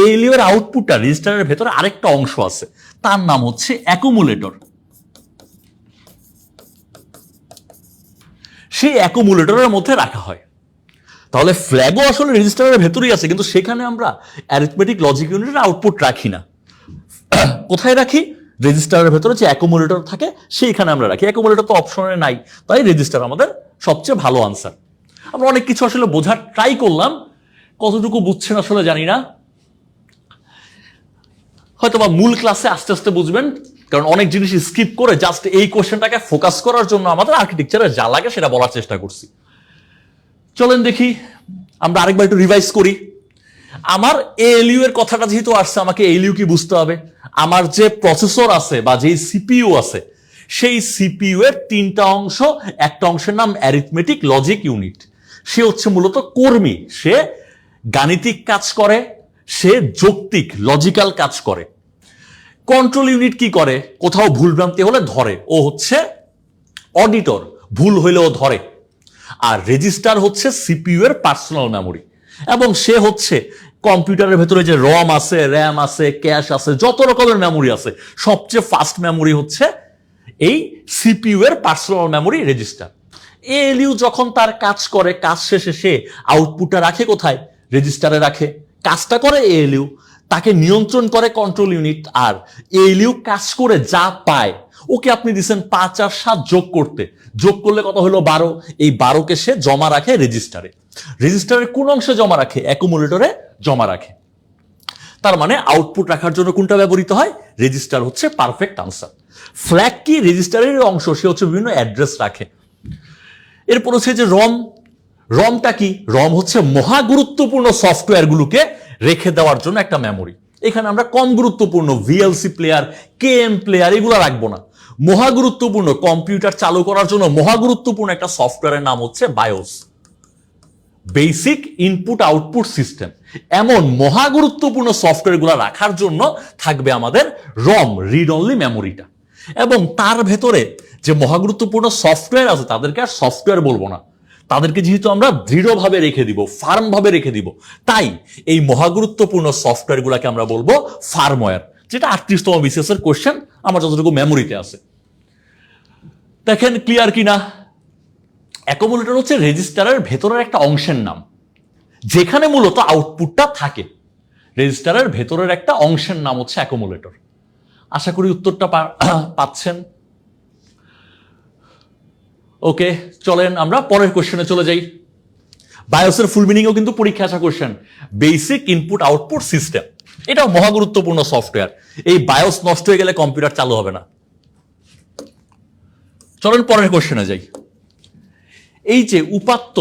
এএলইউ এর আউটপুটটা রেজিস্টারের ভেতরে আরেকটা অংশ আছে, তার নাম হচ্ছে অ্যাকুমুলেটর। সেই অ্যাকুমুলেটরের মধ্যে রাখা হয়। তাহলে ফ্ল্যাগও আসলে রেজিস্টারের ভেতরেই আছে, কিন্তু সেখানে আমরা অ্যারিথমেটিক লজিক ইউনিটের আউটপুট রাখি না। কোথায় রাখি? রেজিস্টারের ভেতরে যে অ্যাকুমুলেটর থাকে সেইখানে আমরা রাখি। অ্যাকুমুলেটর তো অপশনে নাই, তাই রেজিস্টার আমাদের সবচেয়ে ভালো আনসার। আমরা অনেক কিছু আসলে বোঝার ট্রাই করলাম, কতটুকু বুঝছেন আসলে জানি না, হয়তো বা মূল ক্লাসে আস্তে আস্তে বুঝবেন, কারণ অনেক জিনিস স্কিপ করে জাস্ট এই কোশ্চেনটাকে ফোকাস করার জন্য আমাদের আর্কিটেকচারে যা লাগে সেটা বলার চেষ্টা করছি। চলেন দেখি আমরা আরেকবার একটু রিভাইজ করি। আমার এএলইউ এর কথাটা যেহেতু আসছে, আমাকে এএলইউ কি বুঝতে হবে। আমার যে প্রসেসর আছে বা যে সিপিইউ আছে, সেই সিপিইউ এর তিনটা অংশ, একটা অংশের নাম অ্যারিথমেটিক লজিক ইউনিট। সে হচ্ছে মূলত কর্মী, সে গাণিতিক কাজ করে, সে যৌক্তিক লজিক্যাল কাজ করে। কন্ট্রোল ইউনিট কি করে, কোথাও ভুলভ্রান্তি হলে ধরে, ও হচ্ছে অডিটর, ভুল হইলেও ধরে। আর রেজিস্টার হচ্ছে সিপিইউ এর পার্সোনাল মেমোরি, এবং সে হচ্ছে কম্পিউটারের ভেতরে যে রম আছে, র্যাম আছে, ক্যাশ আছে, যত রকমের মেমোরি আছে, সবচেয়ে ফাস্ট মেমোরি হচ্ছে এই সিপিইউ এর পার্সোনাল মেমোরি রেজিস্টার। এএলইউ যখন তার কাজ করে, কাজ শেষে সে আউটপুটটা রাখে কোথায়, রেজিস্টারে রাখে। কাজটা করে এএলইউ, তাকে নিয়ন্ত্রণ করে কন্ট্রোল ইউনিট। আর এএলইউ কাজ করে যা পায়, ওকে আপনি দিচ্ছেন 5 আর 7 যোগ করতে, যোগ করলে কত হলো 12। এই 12কে সে জমা রাখে রেজিস্টারে। রেজিস্টারের কোন অংশে জমা রাখে, অ্যাকুমুলেটরে জমা রাখে। তার মানে আউটপুট রাখার জন্য কোনটা ব্যবহৃত হয়, রেজিস্টার হচ্ছে পারফেক্ট আনসার। ফ্ল্যাগ কি রেজিস্টারের অংশ, সে হচ্ছে বিভিন্ন অ্যাড্রেস রাখে। এরপর হচ্ছে যে রম, রমটা কি, রম হচ্ছে মহা গুরুত্বপূর্ণ সফটওয়্যারগুলোকে রেখে দেওয়ার জন্য একটা মেমোরি। এখানে আমরা কম গুরুত্বপূর্ণ ভিএলসি প্লেয়ার, কেএম প্লেয়ার এগুলো রাখবো না। মহা গুরুত্বপূর্ণ কম্পিউটার চালু করার জন্য মহা গুরুত্বপূর্ণ একটা সফটওয়্যারের নাম হচ্ছে bias, basic input output system. এমন মহা গুরুত্বপূর্ণ সফটওয়্যারগুলো রাখার জন্য থাকবে আমাদের রম, রিড অনলি মেমোরিটা। এবং তার ভেতরে যে মহা গুরুত্বপূর্ণ সফটওয়্যার আছে, তাদেরকে আর সফটওয়্যার বলবো না, তাদেরকে যেহেতু আমরা দৃঢ়ভাবে রেখে দিব, ফার্ম ভাবে রেখে দিব, তাই এই মহাগুরুত্বপূর্ণ সফটওয়্যারগুলোকে আমরা বলবো ফার্মওয়্যার, যেটা 38তম বিসিএস এর কোশ্চেন আমার যতটুকু মেমোরিতে আছে। দেখেন ক্লিয়ার কিনা। অ্যাকুমুলেটর হচ্ছে রেজিস্টারের ভেতরের একটা অংশের নাম, যেখানে মূলত আউটপুটটা থাকে। রেজিস্টারের ভেতরের একটা অংশের নাম হচ্ছে অ্যাকুমুলেটর। আশা করি উত্তরটা পাচ্ছেন। ওকে, চলেন আমরা পরের কোশ্চেনে চলে যাই। বায়োসের ফুল মিনিংও কিন্তু পরীক্ষা আসা question, basic input output system. এটাও মহা গুরুত্বপূর্ণ সফটওয়্যার। এই বায়োস নষ্ট হয়ে গেলে কম্পিউটার চালু হবে না। চলেন পরের কোশ্চেনে যাই। এই যে উপাত্ত,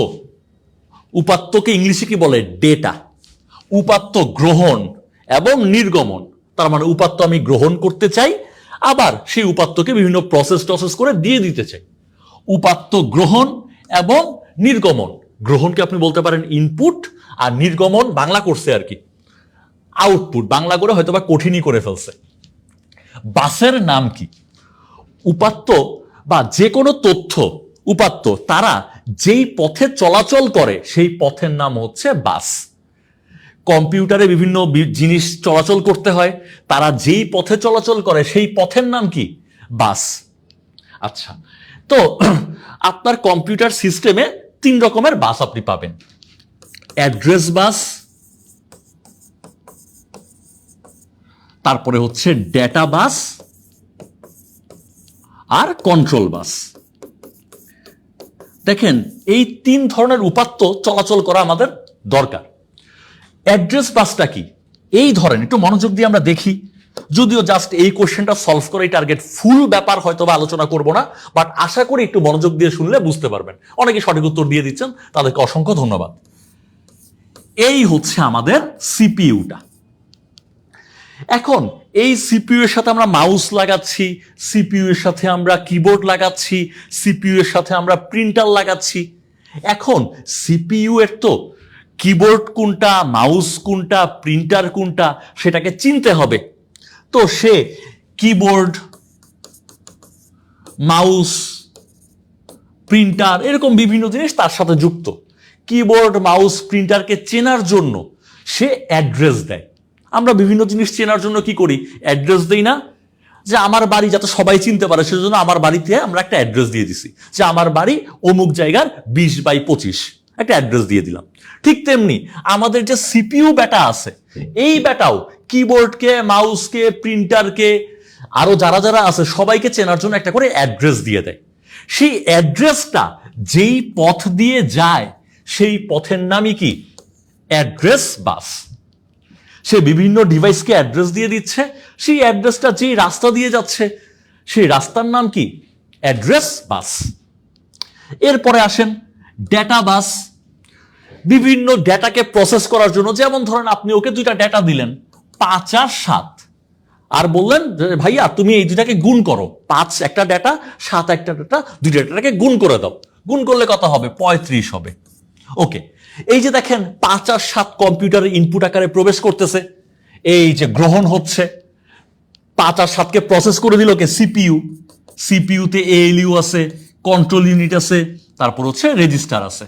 উপাত্তকে ইংলিশে কি বলে, ডেটা। উপাত্ত গ্রহণ এবং নির্গমন, তার মানে উপাত্ত আমি গ্রহণ করতে চাই, আবার সেই উপাত্তকে বিভিন্ন প্রসেস করে দিয়ে দিতে চাই। উপাত্ত গ্রহণ এবং নির্গমন, গ্রহণকে আপনি বলতে পারেন ইনপুট, আর নির্গমন বাংলা করছে আর কি আউটপুট, বাংলা করে হয়তো বা কঠিনই করে ফেলছে। বাসের নাম কি, উপাত্ত বা যে কোনো তথ্য উপাত্ত তারা যেই পথে চলাচল করে সেই পথের নাম হচ্ছে বাস। কম্পিউটারে বিভিন্ন জিনিস চলাচল করতে হয়, তারা যেই পথে চলাচল করে সেই পথের নাম কি, বাস। আচ্ছা, তো আপনার কম্পিউটার সিস্টেমে 3 রকমের বাস আপনি পাবেন। অ্যাড্রেস বাস, তারপরে হচ্ছে ডেটা বাস, আর কন্ট্রোল বাস। দেখেন এই 3 ধরনের উপাত্ত চলাচল করা আমাদের দরকার। অ্যাড্রেস বাসটা কি, এই ধরেন একটু মনোযোগ দিয়ে আমরা দেখি, যদিও জাস্ট এই কোশ্চেনটা সলভ করাই টার্গেট, ফুল ব্যাপার হয়তো বা আলোচনা করব না, বাট আশা করি একটু মনোযোগ দিয়ে শুনলে বুঝতে পারবেন। অনেকে সঠিক উত্তর দিয়ে দিচ্ছেন, তাদেরকে অসংখ্য ধন্যবাদ। এই হচ্ছে আমাদের সিপিইউটা। এখন এই সিপিইউ এর সাথে আমরা মাউস লাগাচ্ছি, সিপিইউ এর সাথে আমরা কিবোর্ড লাগাচ্ছি, সিপিইউ এর সাথে আমরা প্রিন্টার লাগাচ্ছি। এখন সিপিইউ এর তো কিবোর্ড কোনটা, মাউস কোনটা, প্রিন্টার কোনটা সেটাকে চিনতে হবে। তো সে কিবোর্ড, মাউস, প্রিন্টার এরকম বিভিন্ন জিনিস তার সাথে যুক্ত। কিবোর্ড, মাউস, প্রিন্টারকে চেনার জন্য সে অ্যাড্রেস দেয়। আমরা বিভিন্ন জিনিস চেনার জন্য কি করি, অ্যাড্রেস দেই না? যে আমার বাড়ি যাতে সবাই চিনতে পারে সেজন্য আমার বাড়িতে আমরা একটা অ্যাড্রেস দিয়ে দিছি, যে আমার বাড়ি অমুক জায়গার 20/25, একটা অ্যাড্রেস দিয়ে দিলাম। ঠিক তেমনি আমাদের যে সিপিইউ বেটা আছে, এই বেটাও কিবোর্ডকে, মাউসকে, প্রিন্টারকে, আরো যারা যারা আছে সবাইকে চেনার জন্য একটা করে অ্যাড্রেস দিয়ে দেয়। সেই অ্যাড্রেসটা যেই পথ দিয়ে যায় সেই পথের নামই কি? অ্যাড্রেস বাস। সে বিভিন্ন ডিভাইসকে অ্যাড্রেস দিয়ে দিচ্ছে, সেই অ্যাড্রেসটা যেই রাস্তা দিয়ে যাচ্ছে সেই রাস্তার নাম কি? অ্যাড্রেস বাস। এরপরে আসেন ডেটা বাস। বিভিন্ন ডেটাকে প্রসেস করার জন্য, যেমন ধরেন আপনি ওকে দুইটা ডেটা দিলেন 5 আর 7, আর বললেন ভাইয়া তুমি এই দুটাকে গুণ করো, 5 একটা ডেটা, 7 একটা ডেটা, দুই ডেটাটাকে গুণ করে দাও। গুণ করলে কত হবে? 35 হবে। ওকে, এই যে দেখেন 5 আর 7 কম্পিউটারের ইনপুট আকারে প্রবেশ করতেছে, এই যে গ্রহণ হচ্ছে। 5 আর 7কে প্রসেস করে দিল কে? সিপিইউ। সিপিইউতে এএলইউ আছে, কন্ট্রোল ইউনিট আছে, তারপর হচ্ছে রেজিস্টার আছে।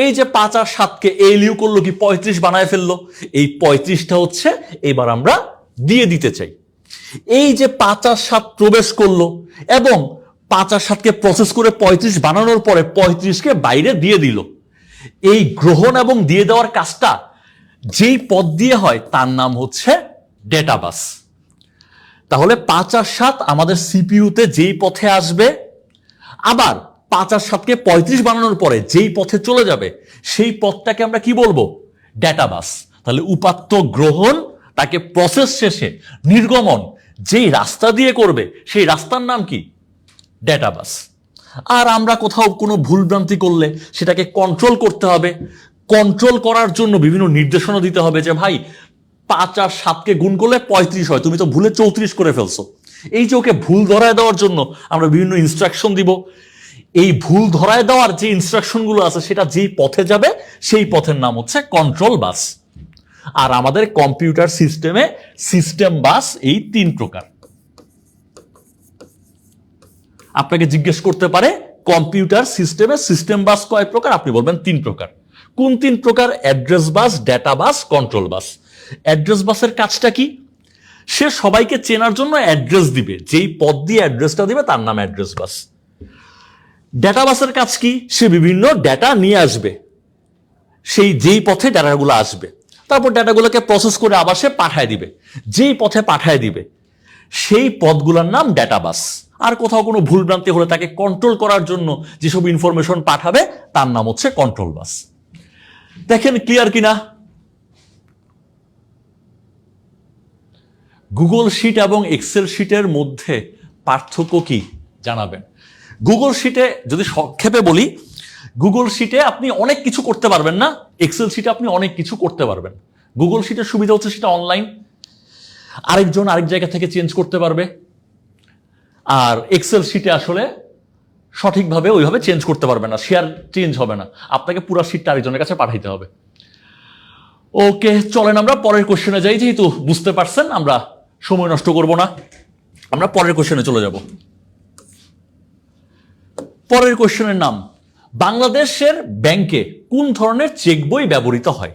এই যে 5 আর 7কে এএলইউ করলো কি? 35 বানায় ফেললো। এই 35টা হচ্ছে এবার আমরা দিয়ে দিতে চাই। এই যে 5 আর 7 প্রবেশ করলো এবং 5 আর 7কে প্রসেস করে 35 বানানোর পরে 35কে বাইরে দিয়ে দিল। এই গ্রহণ এবং দিয়ে দেওয়ার কাজটা যেই পথ দিয়ে হয় তার নাম হচ্ছে ডেটা বাস। তাহলে 5 আর 7 আমাদের সিপিইউতে যেই পথে আসবে, আবার 5 আর 7কে 35 বানানোর পরে যেই পথে চলে যাবে সেই পথটাকে আমরা কি বলবো? ডেটা বাস। তাহলে উপাত্ত গ্রহণ, তাকে প্রসেস শেষে নির্গমন যেই রাস্তা দিয়ে করবে সেই রাস্তার নাম কি? ডেটা বাস। আর আমরা কোথাও কোনো ভুলভ্রান্তি করলে সেটাকে কন্ট্রোল করতে হবে। কন্ট্রোল করার জন্য বিভিন্ন নির্দেশনা দিতে হবে যে ভাই 5 আর 7কে গুণ করলে 35 হয়, তুমি তো ভুলে 34 করে ফেলছো। এই যে ওকে ভুল ধরায় দেওয়ার জন্য আমরা বিভিন্ন ইনস্ট্রাকশন দিব। এই ভুল ধরায় দেওয়ার যে ইনস্ট্রাকশনগুলো আছে সেটা যেই পথে যাবে সেই পথের নাম হচ্ছে কন্ট্রোল বাস। আর আমাদের কম্পিউটার সিস্টেমে সিস্টেম বাস এই 3 প্রকার। আপনাকে জিজ্ঞেস করতে পারে কম্পিউটার সিস্টেমে সিস্টেম বাস কয় প্রকার? আপনি বলবেন 3 প্রকার। কোন 3 প্রকার? অ্যাড্রেস বাস, ডেটা বাস, কন্ট্রোল বাস। অ্যাড্রেস বাসের কাজটা কি? সে সবাইকে চেনার জন্য অ্যাড্রেস দিবে, যেই পথ দিয়ে অ্যাড্রেসটা দিবে তার নাম অ্যাড্রেস বাস। ডেটা বাসের কাজ কি? সে বিভিন্ন ডেটা নিয়ে আসবে, সেই যেই পথে ডেটাগুলো আসবে, তারপর ডেটাগুলোকে প্রসেস করে আবার সে পাঠায় দিবে। যেই পথে পাঠায় দিবে সেই পথগুলোর নাম ডেটা বাস। আর কোথাও কোনো ভুলভ্রান্তি হলে তাকে কন্ট্রোল করার জন্য যেসব ইনফরমেশন পাঠাবে তার নাম হচ্ছে কন্ট্রোল বাস। দেখেন ক্লিয়ার কিনা? গুগল শিট এবং এক্সেল শিটের মধ্যে পার্থক্য কি জানাবেন। গুগল শিটে যদি সংক্ষেপে বলি, গুগল শিটে আপনি অনেক কিছু করতে পারবেন না, এক্সেল শিটে আপনি অনেক কিছু করতে পারবেন। গুগল শিটের সুবিধা হচ্ছে সেটা অনলাইন, আরেকজন আরেক জায়গা থেকে চেঞ্জ করতে পারবে। আর এক্সেল শিটে আসলে সঠিকভাবে ওইভাবে চেঞ্জ করতে পারবে না, শেয়ার চেঞ্জ হবে না, আপনাকে পুরো শিটটা আরেকজনের কাছে পাঠাইতে হবে। ওকে, চলেন আমরা পরের কোশ্চেনে যাই। যেহেতু বুঝতে পারছেন আমরা সময় নষ্ট করব না, আমরা পরের কোশ্চেনে চলে যাব। পরের কোশ্চেনের নাম, বাংলাদেশের ব্যাংকে কোন ধরনের চেক বই ব্যবহৃত হয়?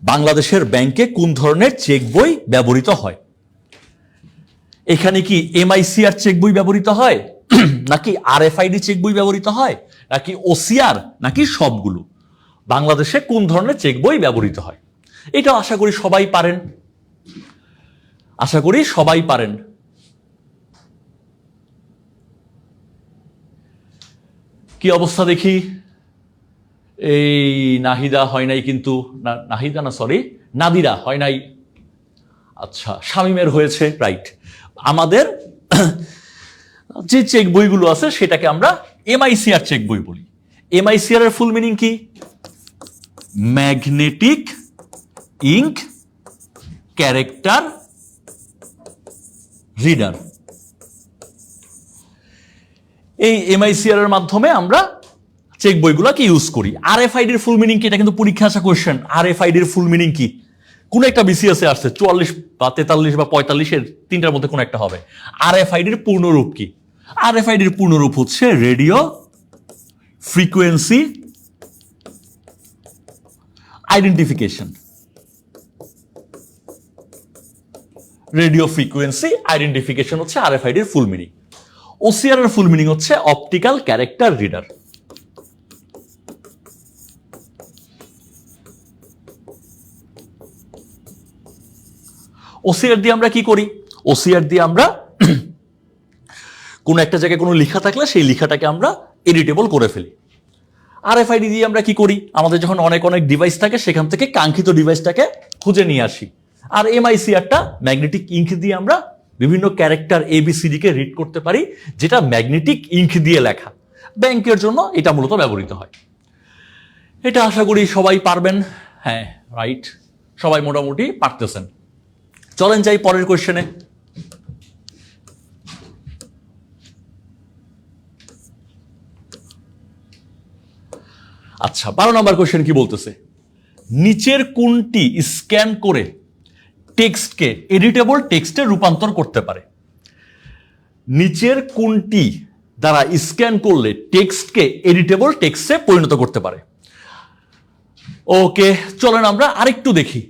বাংলাদেশের ব্যাংকে কোন ধরনের চেক বই ব্যবহৃত হয়? এখানে কি এমআইসিআর চেক বই ব্যবহৃত হয়, নাকি আরএফআইডি চেক বই ব্যবহৃত হয়, নাকি ওসিআর, নাকি সবগুলো? বাংলাদেশে কোন ধরনের চেক বই ব্যবহৃত হয়? এটা আশা করি সবাই পারেন, আশা করি সবাই পারেন। কি অবস্থা দেখি? এই নাহিদা হয় নাই, কিন্তু নাহিদা না, সরি, নাদিরা হয় নাই। আচ্ছা, শামীমের হয়েছে, রাইট। আমাদের যে চেক বইগুলো আছে সেটাকে আমরা এমআইসিআর চেক বই বলি। এমআইসিআর এর ফুল মিনিং কি? Magnetic ink character reader. এই এমআইসিআর এর মাধ্যমে আমরা চেক বইগুলোকে ইউজ করি। আরএফআইডি এর ফুল মিনিং কি? এটা কিন্তু পরীক্ষা আসা কোশ্চেন। আরএফআইডি এর ফুল মিনিং কি? কোন একটা বিসিএস এ আসছে, 44 বা 43 বা 45 এর তিনটার মধ্যে কোন একটা হবে। আরএফআইডি এর পূর্ণরূপ কি? আরএফআইডি এর পূর্ণরূপ হচ্ছে radio frequency identification. Radio frequency identification হচ্ছে আরএফআইডি এর ফুল মিনিং। ওসিআর এর ফুল মিনিং হচ্ছে অপটিক্যাল ক্যারেক্টার রিডার। ওসিআর দিয়ে আমরা কি করি? ওসিআর দিয়ে আমরা কোন একটা জায়গায় কোনো লেখা থাকলে সেই লেখাটাকে আমরা এডিটেবল করে ফেলি। RFID দিয়ে আমরা কি করি, আমাদের যখন অনেক অনেক ডিভাইস থাকে সেখান থেকে কাঙ্ক্ষিত ডিভাইসটাকে খুঁজে নিয়ে আসি। আর MICRটা ম্যাগনেটিক ইঙ্ক দিয়ে আমরা বিভিন্ন ক্যারেক্টার ABCD কে রিড করতে পারি, যেটা ম্যাগনেটিক ইঙ্ক দিয়ে লেখা। ব্যাংকের জন্য এটা মূলত ব্যবহৃত হয়। এটা আশা করি সবাই পারবেন। হ্যাঁ, রাইট, সবাই মোটামুটি পারতেছেন। চলেন যাই পরের কোয়েশ্চেনে। আচ্ছা, 12 নম্বর কোয়েশ্চেন কি বলতেছে, নিচের কোনটি স্ক্যান করে টেক্সটকে এডিটেবল টেক্সটে রূপান্তর করতে পারে? নিচের কোনটি দ্বারা স্ক্যান করলে টেক্সটকে এডিটেবল টেক্সটে পরিণত করতে পারে? ওকে, চলেন আমরা আরেকটু দেখি,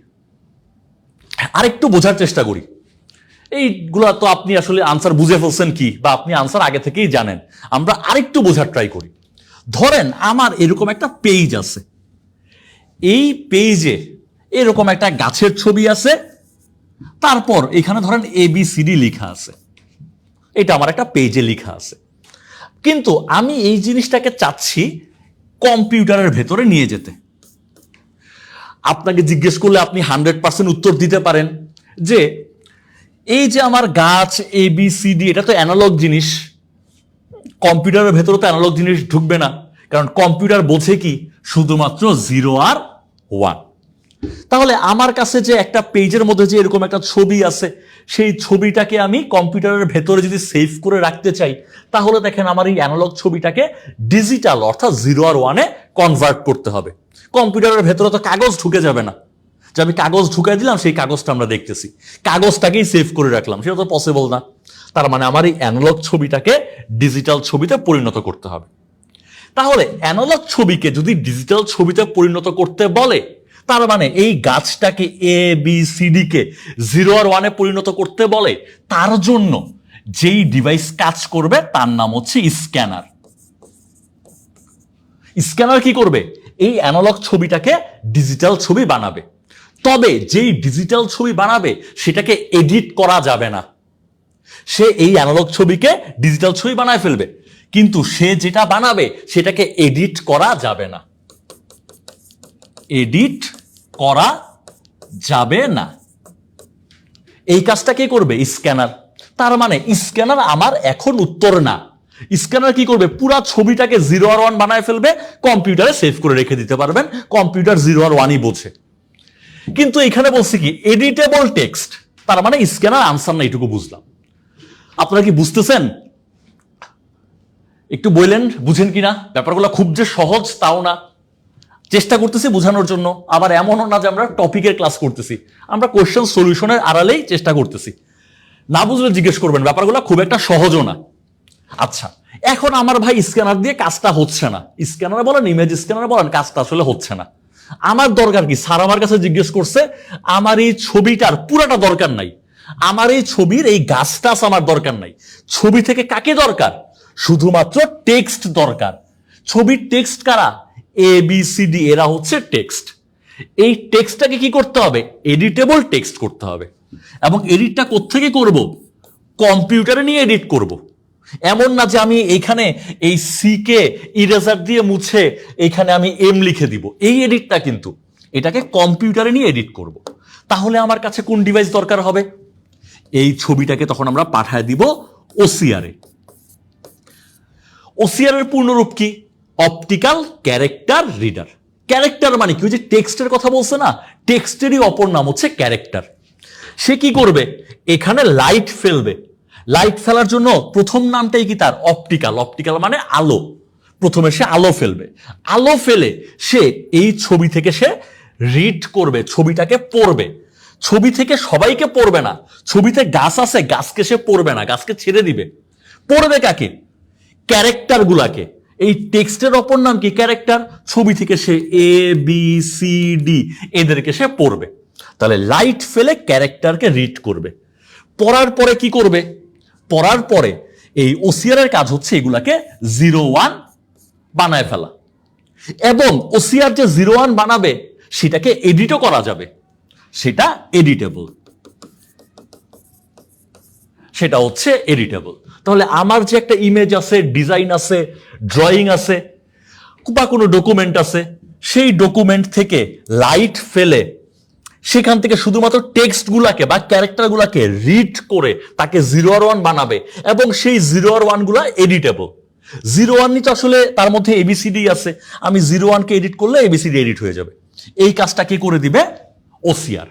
আরেকটু বোঝার চেষ্টা করি। এইগুলা তো আপনি আসলে আনসার বুঝে ফেলছেন কি, বা আপনি আনসার আগে থেকেই জানেন। আমরা আরেকটু বোঝার ট্রাই করি। ধরেন আমার এরকম একটা পেজ আছে, এই পেজে এরকম একটা গাছের ছবি আছে, তারপর এখানে ধরেন ABCD লেখা আছে, এটা আমার একটা পেজে লেখা আছে। কিন্তু আমি এই জিনিসটাকে চাচ্ছি কম্পিউটারের ভেতরে নিয়ে যেতে। আপনাকে জিজ্ঞেস করলে আপনি 100% উত্তর দিতে পারেন যে এই যে আমার গাছ ABCD, এটা তো অ্যানালগ জিনিস, কম্পিউটারের ভেতরে তো অ্যানালগ জিনিস ঢুকবে না, কারণ কম্পিউটার বোঝে কি শুধুমাত্র 0 আর 1। তাহলে আমার কাছে যে একটা পেজের মধ্যে যে এরকম একটা ছবি আছে, সেই ছবিটাকে আমি কম্পিউটারের ভেতরে যদি সেভ করে রাখতে চাই, তাহলে দেখেন আমার এই অ্যানালগ ছবিটাকে ডিজিটাল অর্থাৎ 0 আর 1-এ কনভার্ট করতে হবে। কম্পিউটারের ভেতরে তো কাগজ ঢুকে যাবে না, যে আমি কাগজ ঢুকাই দিলাম সেই কাগজটা আমরা দেখতেছি, কাগজটাকেই সেভ করে রাখলাম, সেটা তো পসিবল না। তার মানে আমার এই অ্যানালগ ছবিটাকে ডিজিটাল ছবিতে পরিণত করতে হবে। তাহলে অ্যানালগ ছবিকে যদি ডিজিটাল ছবিতে পরিণত করতে বলে, তার মানে এই গাছটাকে ABCD কে 0 আর 1-এ পরিণত করতে বলে, তার জন্য যেই ডিভাইস কাজ করবে তার নাম হচ্ছে স্ক্যানার। স্ক্যানার কি করবে? এই অ্যানালগ ছবিটাকে ডিজিটাল ছবি বানাবে। তবে যেই ডিজিটাল ছবি বানাবে সেটাকে এডিট করা যাবে না। সে এই অ্যানালগ ছবিকে ডিজিটাল ছবি বানায় ফেলবে, কিন্তু সে যেটা বানাবে সেটাকে এডিট করা যাবে না। এডিট করা যাবে না, এই কাজটা কে করবে? স্ক্যানার। তার মানে স্ক্যানার আমার এখন উত্তর না। স্ক্যানার কি করবে? পুরা ছবিটাকে 0 আর 1 বানায় ফেলবে, কম্পিউটারে সেভ করে রেখে দিতে পারবেন, কম্পিউটার 0 আর 1-ই বোঝে। কিন্তু এখানে বলছি কি এডিটেবল টেক্সট, তার মানে স্ক্যানার আনসার না, এইটুকু বুঝলাম। আপনারা কি বুঝতেছেন? একটু বললেন বুঝেন কিনা? ব্যাপারগুলো খুব যে সহজ তাও না, চেষ্টা করতেছি বোঝানোর জন্য। আবার এমনও না যে আমরা টপিকের ক্লাস করতেছি, আমরা কোশ্চেন সলিউশনের আড়ালেই চেষ্টা করতেছি। না বুঝলে জিজ্ঞেস করবেন, ব্যাপারগুলো খুব একটা সহজও না। আচ্ছা, এখন আমার ভাই স্ক্যানার দিয়ে কাজটা হচ্ছে না, স্ক্যানার বলেন ইমেজ স্ক্যানার বলেন, কাজটা আসলে হচ্ছে না। আমার দরকার কি? স্যার আমার কাছে জিজ্ঞেস করছে আমার এই ছবিটার পুরাটা দরকার নাই, আমার এই ছবির এই গাছটা আমার দরকার নাই। ছবি থেকে কাকে দরকার? শুধুমাত্র টেক্সট দরকার। ছবির টেক্সট কারা? ABCD, এরা হচ্ছে টেক্সট। এই টেক্সটটাকে কি করতে হবে? এডিটেবল টেক্সট করতে হবে। এবং এডিটটা কোত্থেকে করব? কম্পিউটারে নিয়ে এডিট করব। এমন না যে আমি এইখানে এই সি কে ইরেজার দিয়ে মুছে এইখানে আমি M লিখে দিব, এই এডিটটা কিন্তু এটাকে কম্পিউটারে নিয়ে এডিট করব। তাহলে আমার কাছে কোন ডিভাইস দরকার হবে? এই ছবিটাকে তখন আমরা পাঠায় দিব OCR এ। OCR এর পূর্ণরূপ কি? Optical character reader. ক্যারেক্টার মানে কি? ওই যে টেক্সটের কথা বলছে না, টেক্সটেরই অপর নাম হচ্ছে ক্যারেক্টার। সে কি করবে? এখানে লাইট ফেলবে। লাইট ফেলার জন্য প্রথম নামটাই কি তার? অপটিক্যাল। অপটিক্যাল মানে আলো। প্রথমে সে আলো ফেলবে, আলো ফেলে সে এই ছবি থেকে সে রিড করবে, ছবিটাকে পড়বে। ছবি থেকে সবাইকে পড়বে না, ছবিতে গাছ আছে গাছকে সে পড়বে না, গাছকে ছেড়ে দিবে। পড়বে কাকে? ক্যারেক্টার গুলাকে। এই টেক্সটের অপর নাম কি? ক্যারেক্টার। ছবি থেকে সে ABCD এদেরকে সে পড়বে। তাহলে লাইট ফেলে ক্যারেক্টারকে রিড করবে। পড়ার পরে কি করবে? পড়ার পরে এই OCR এর কাজ হচ্ছে এগুলাকে 0 1 বানায় ফেলা। এবং OCR যে 0 1 বানাবে সেটাকে এডিটও করা যাবে, সেটা এডিটেবল, সেটা হচ্ছে এডিটেবল। তাহলে আমার যে একটা ইমেজ আছে, ডিজাইন আছে, ড্রয়িং আছে, বা কোনো ডকুমেন্ট আছে, সেই ডকুমেন্ট থেকে লাইট ফেলে সেখান থেকে শুধুমাত্র টেক্সট গুলাকে বা ক্যারেক্টার গুলাকে রিড করে তাকে 0 আর 1 বানাবে, এবং সেই 0 আর 1 গুলা এডিটেবল। 0 1 নিচে আসলে তার মধ্যে এবিসিডি আছে, আমি 0 1 কে এডিট করলে এবিসিডি এডিট হয়ে যাবে। এই কাজটা কি করে দিবে? OCR,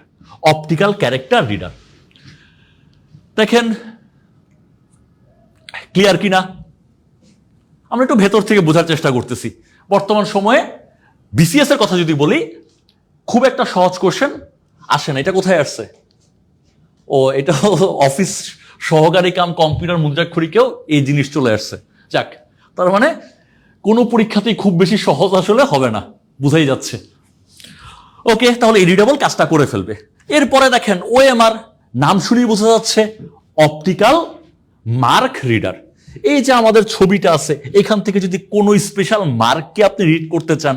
optical character reader. দেখেন ক্লিয়ার কিনা? আমরা একটু ভেতর থেকে বোঝার চেষ্টা করতেছি। বর্তমান সময়ে বিসিএস এর কথা যদি বলি, খুব একটা সহজ কোশ্চেন আসে না। এটা কোথায় আসছে? ও, এটা অফিস সহকারী কাম কম্পিউটার মুদ্রাক্ষরিকেও এই জিনিস চলে আসছে। যাক, তার মানে কোনো পরীক্ষাতেই খুব বেশি সহজ আসলে হবে না, বুঝাই যাচ্ছে। ওকে, তাহলে এডিটেবল কাজটা করে ফেলবে। এরপরে দেখেন ওএমআর, নাম শুনেই বোঝা যাচ্ছে অপটিক্যাল মার্ক রিডার। এই যে আমাদের ছবিটা আছে, এখান থেকে যদি কোনো স্পেশাল মার্ককে আপনি রিড করতে চান,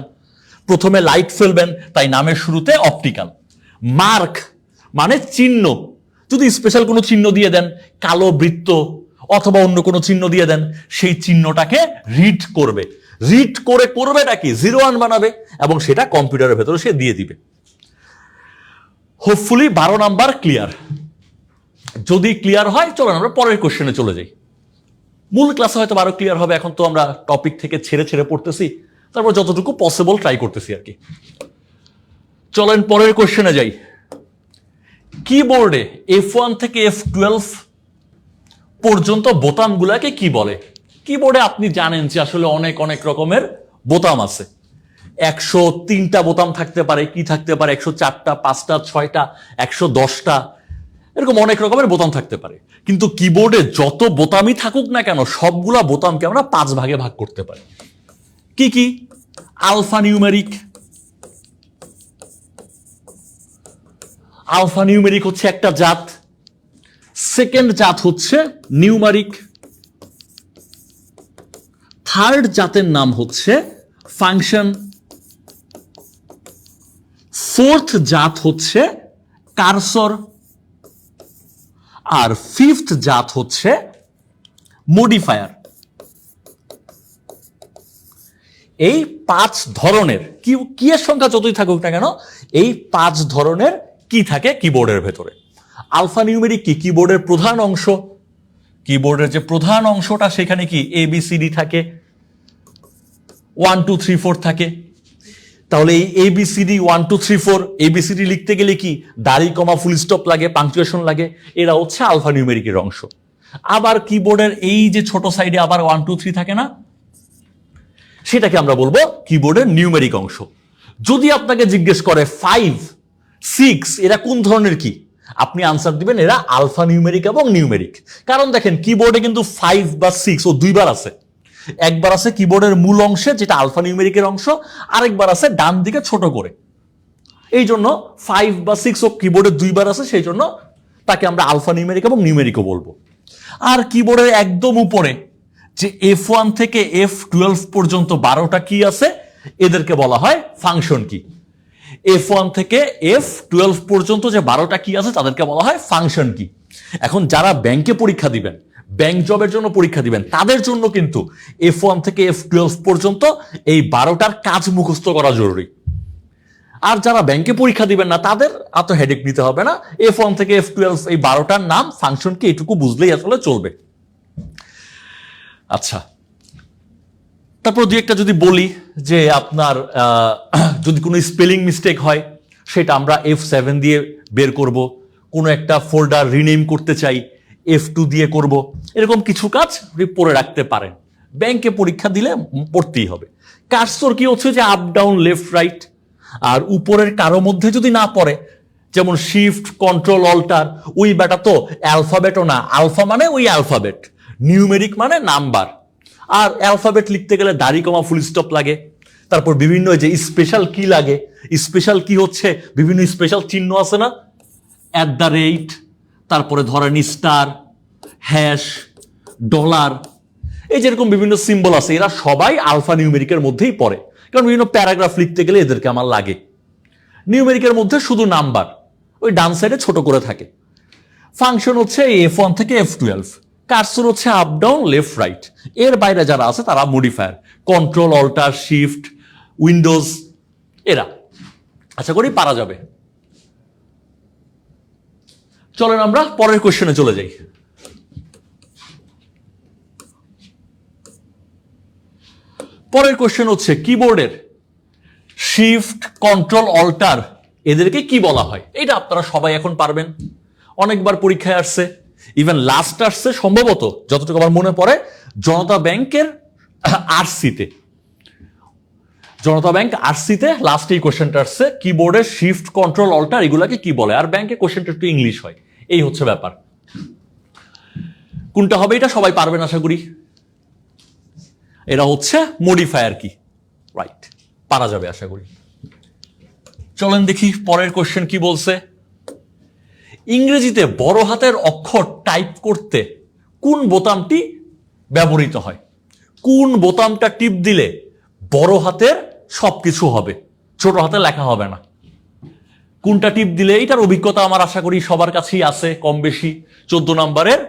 প্রথমে লাইট ফেলবেন, তাই নামের শুরুতে অপটিক্যাল। মার্ক মানে চিহ্ন, যদি স্পেশাল কোনো চিহ্ন দিয়ে দেন, কালো বৃত্ত অথবা অন্য কোনো চিহ্ন দিয়ে দেন, সেই চিহ্নটাকে রিড করবে। রিড করে করবেটা কি? 0 1 বানাবে, এবং সেটা কম্পিউটারের ভেতরে সে দিয়ে দিবে। Hopefully 12 number clear. যদি ক্লিয়ার হয়, চলুন আমরা পরের কোশ্চেনে চলে যাই। মূল ক্লাসে হয়তো 12 ক্লিয়ার হবে, এখন তো আমরা টপিক থেকে ছেড়ে ছেড়ে পড়তেছি, তারপর যতটুকু পসিবল ট্রাই করতেছি আর কি। চলেন পরের কোশ্চেনে যাই। কিবোর্ডে F1 থেকে F12 পর্যন্ত বোতামগুলাকে কি বলে? কিবোর্ডে আপনি জানেন যে আসলে অনেক অনেক রকমের বোতাম আছে। 103টা বোতাম থাকতে পারে, কি থাকতে পারে 104টা, 5টা, 6টা, 110টা, এরকম অনেক রকমের বোতাম থাকতে পারে। কিন্তু কিবোর্ডে যত বোতামই থাকুক না কেন, সবগুলা বোতামকে আমরা 5 ভাগে ভাগ করতে পারি। কি কি? Alpha numeric. আলফা নিউমেরিক হচ্ছে একটা জাত। সেকেন্ড জাত হচ্ছে নিউমারিক। থার্ড জাতের নাম হচ্ছে ফাংশন। ফোর্থ জাত হচ্ছে কারসর। আর ফিফথ জাত হচ্ছে মডিফায়ার। এই 5 ধরনের কি এর সংখ্যা যতই থাকুক না কেন, এই 5 ধরনের কি থাকে কিবোর্ডের ভেতরে। আলফা নিউমেরিক কি? কিবোর্ডের প্রধান অংশ। কিবোর্ডের যে প্রধান অংশটা, সেখানে কি ABCD থাকে, 1 2 3 4 থাকে। তাহলে এই ABCD 1 2 3 4 ABCD লিখতে গেলে কি দাড়ি কমা ফুল স্টপ লাগে, পাংচুয়েশন লাগে। এরা হচ্ছে আলফা নিউমেরিকের অংশ। আবার কিবোর্ডের এই যে ছোট সাইডে আবার 1 2 3 থাকে না, সেটাকে আমরা বলবো কিবোর্ডের নিউমেরিক অংশ। যদি আপনাকে জিজ্ঞেস করে 5 6 এরা কোন ধরনের কি, আপনি আনসার দিবেন এরা আলফা নিউমেরিক এবং নিউমেরিক। কারণ দেখেন কিবোর্ডে কিন্তু 5 বা 6 ও দুইবার আছে। একবার আছে কিবোর্ডের মূল অংশে, যেটা আলফা নিউমেরিকের অংশ, আরেকবার আছে ডান দিকে ছোট করে। এই জন্য 5 বা 6 ও কিবোর্ডে দুইবার আছে, সেই জন্য তাকে আমরা আলফা নিউমেরিক এবং নিউমেরিকও বলবো। আর কিবোর্ডের একদম উপরে যে F1 থেকে F12 পর্যন্ত 12টা কি আছে, এদেরকে বলা হয় ফাংশন কি। F1 থেকে F12 পর্যন্ত যে 12টা কি আছে, তাদেরকে বলা হয় ফাংশন কি। এখন যারা ব্যাংকে পরীক্ষা দিবেন, ব্যাংক জবের জন্য পরীক্ষা দিবেন, তাদের জন্য কিন্তু F1 থেকে F12 পর্যন্ত এই 12টার কাজ মুখস্থ করা জরুরি। আর যারা ব্যাংকে পরীক্ষা দিবেন না, তাদের এত হেডেক নিতে হবে না। F1 থেকে F12 এই 12টার নাম, ফাংশন কি, এটুকু বুঝলেই আসলে চলবে। আচ্ছা, তারপর দুই একটা যদি বলি যে আপনার যদি কোনো স্পেলিং মিস্টেক হয়, সেটা আমরা F7 দিয়ে বের করব। কোনো একটা ফোল্ডার রিনেম করতে চাই, F2 দিয়ে করব। এরকম কিছু কাজ আপনি পড়ে রাখতে পারেন, ব্যাংকে পরীক্ষা দিলে পড়তেই হবে। কার্সর কি হচ্ছে যে আপ ডাউন লেফট রাইট। আর উপরের কারো মধ্যে যদি না পড়ে, যেমন শিফট কন্ট্রোল অল্টার, ওই ব্যাটা তো অ্যালফাবেটও না। আলফা মানে ওই অ্যালফাবেট, নিউমেরিক মানে নাম্বার। আর অ্যালফাবেট লিখতে গেলে দাড়ি কমা ফুল স্টপ লাগে। তারপর বিভিন্ন যে স্পেশাল কি লাগে, স্পেশাল কি হচ্ছে বিভিন্ন স্পেশাল চিহ্ন আছে না, @, তারপরে ধরেন স্টার, হ্যাশ, ডলার, এই যেরকম বিভিন্ন সিম্বল আছে, এরা সবাই আলফা নিউমেরিকের মধ্যেই পড়ে। কারণ বিভিন্ন প্যারাগ্রাফ লিখতে গেলে এদেরকে আমার লাগে। নিউমেরিকের মধ্যে শুধু নাম্বার ওই ডান সাইডে ছোট করে থাকে। ফাংশন হচ্ছে F1 থেকে F12। কার্সর হচ্ছে আপ ডাউন লেফট রাইট, এর বাইরে যারা আছে তারা modifier, control alter shift Windows এরা। আশা করি পারা যাবে। চলেন আমরা পরের কোশ্চেনে চলে যাই। পরের কোশ্চেন হচ্ছে কিবোর্ডের শিফট কন্ট্রোল অল্টার এদেরকে কি বলা হয়? এটা আপনারা সবাই এখন পারবেন, অনেকবার পরীক্ষায় আসছে, ইভেন লাস্ট আসছে সম্ভবত যতটুকু আমার মনে পড়ে জনতা ব্যাংকের আরসিতে, জনতা ব্যাংক আরসিতে লাস্ট এই কোশ্চেনটা আসছে, কিবোর্ডের শিফট কন্ট্রোল অল্টার এগুলাকে কি বলে, আর ব্যাংকে কোশ্চেনটা একটু ইংলিশ হয়, এই হচ্ছে ব্যাপার। কোনটা হবে এটা সবাই পারবেন আশা করি। এরা হচ্ছে মডিফায়ার কি, রাইট, পারা যাবে আশা করি। চলেন দেখি পরের কোশ্চেন কি বলছে। ইংরেজিতে বড় হাতের অক্ষর টাইপ করতে কোন বোতামটি ব্যবহৃত হয়? কোন বোতামটা টিপ দিলে বড় হাতের সবকিছু হবে, ছোট হাতে লেখা হবে না? কোনটা টিপ দিলে? এটার অভিজ্ঞতা আমার আশা করি সবার কাছেই আছে কম বেশি। 14 নম্বরের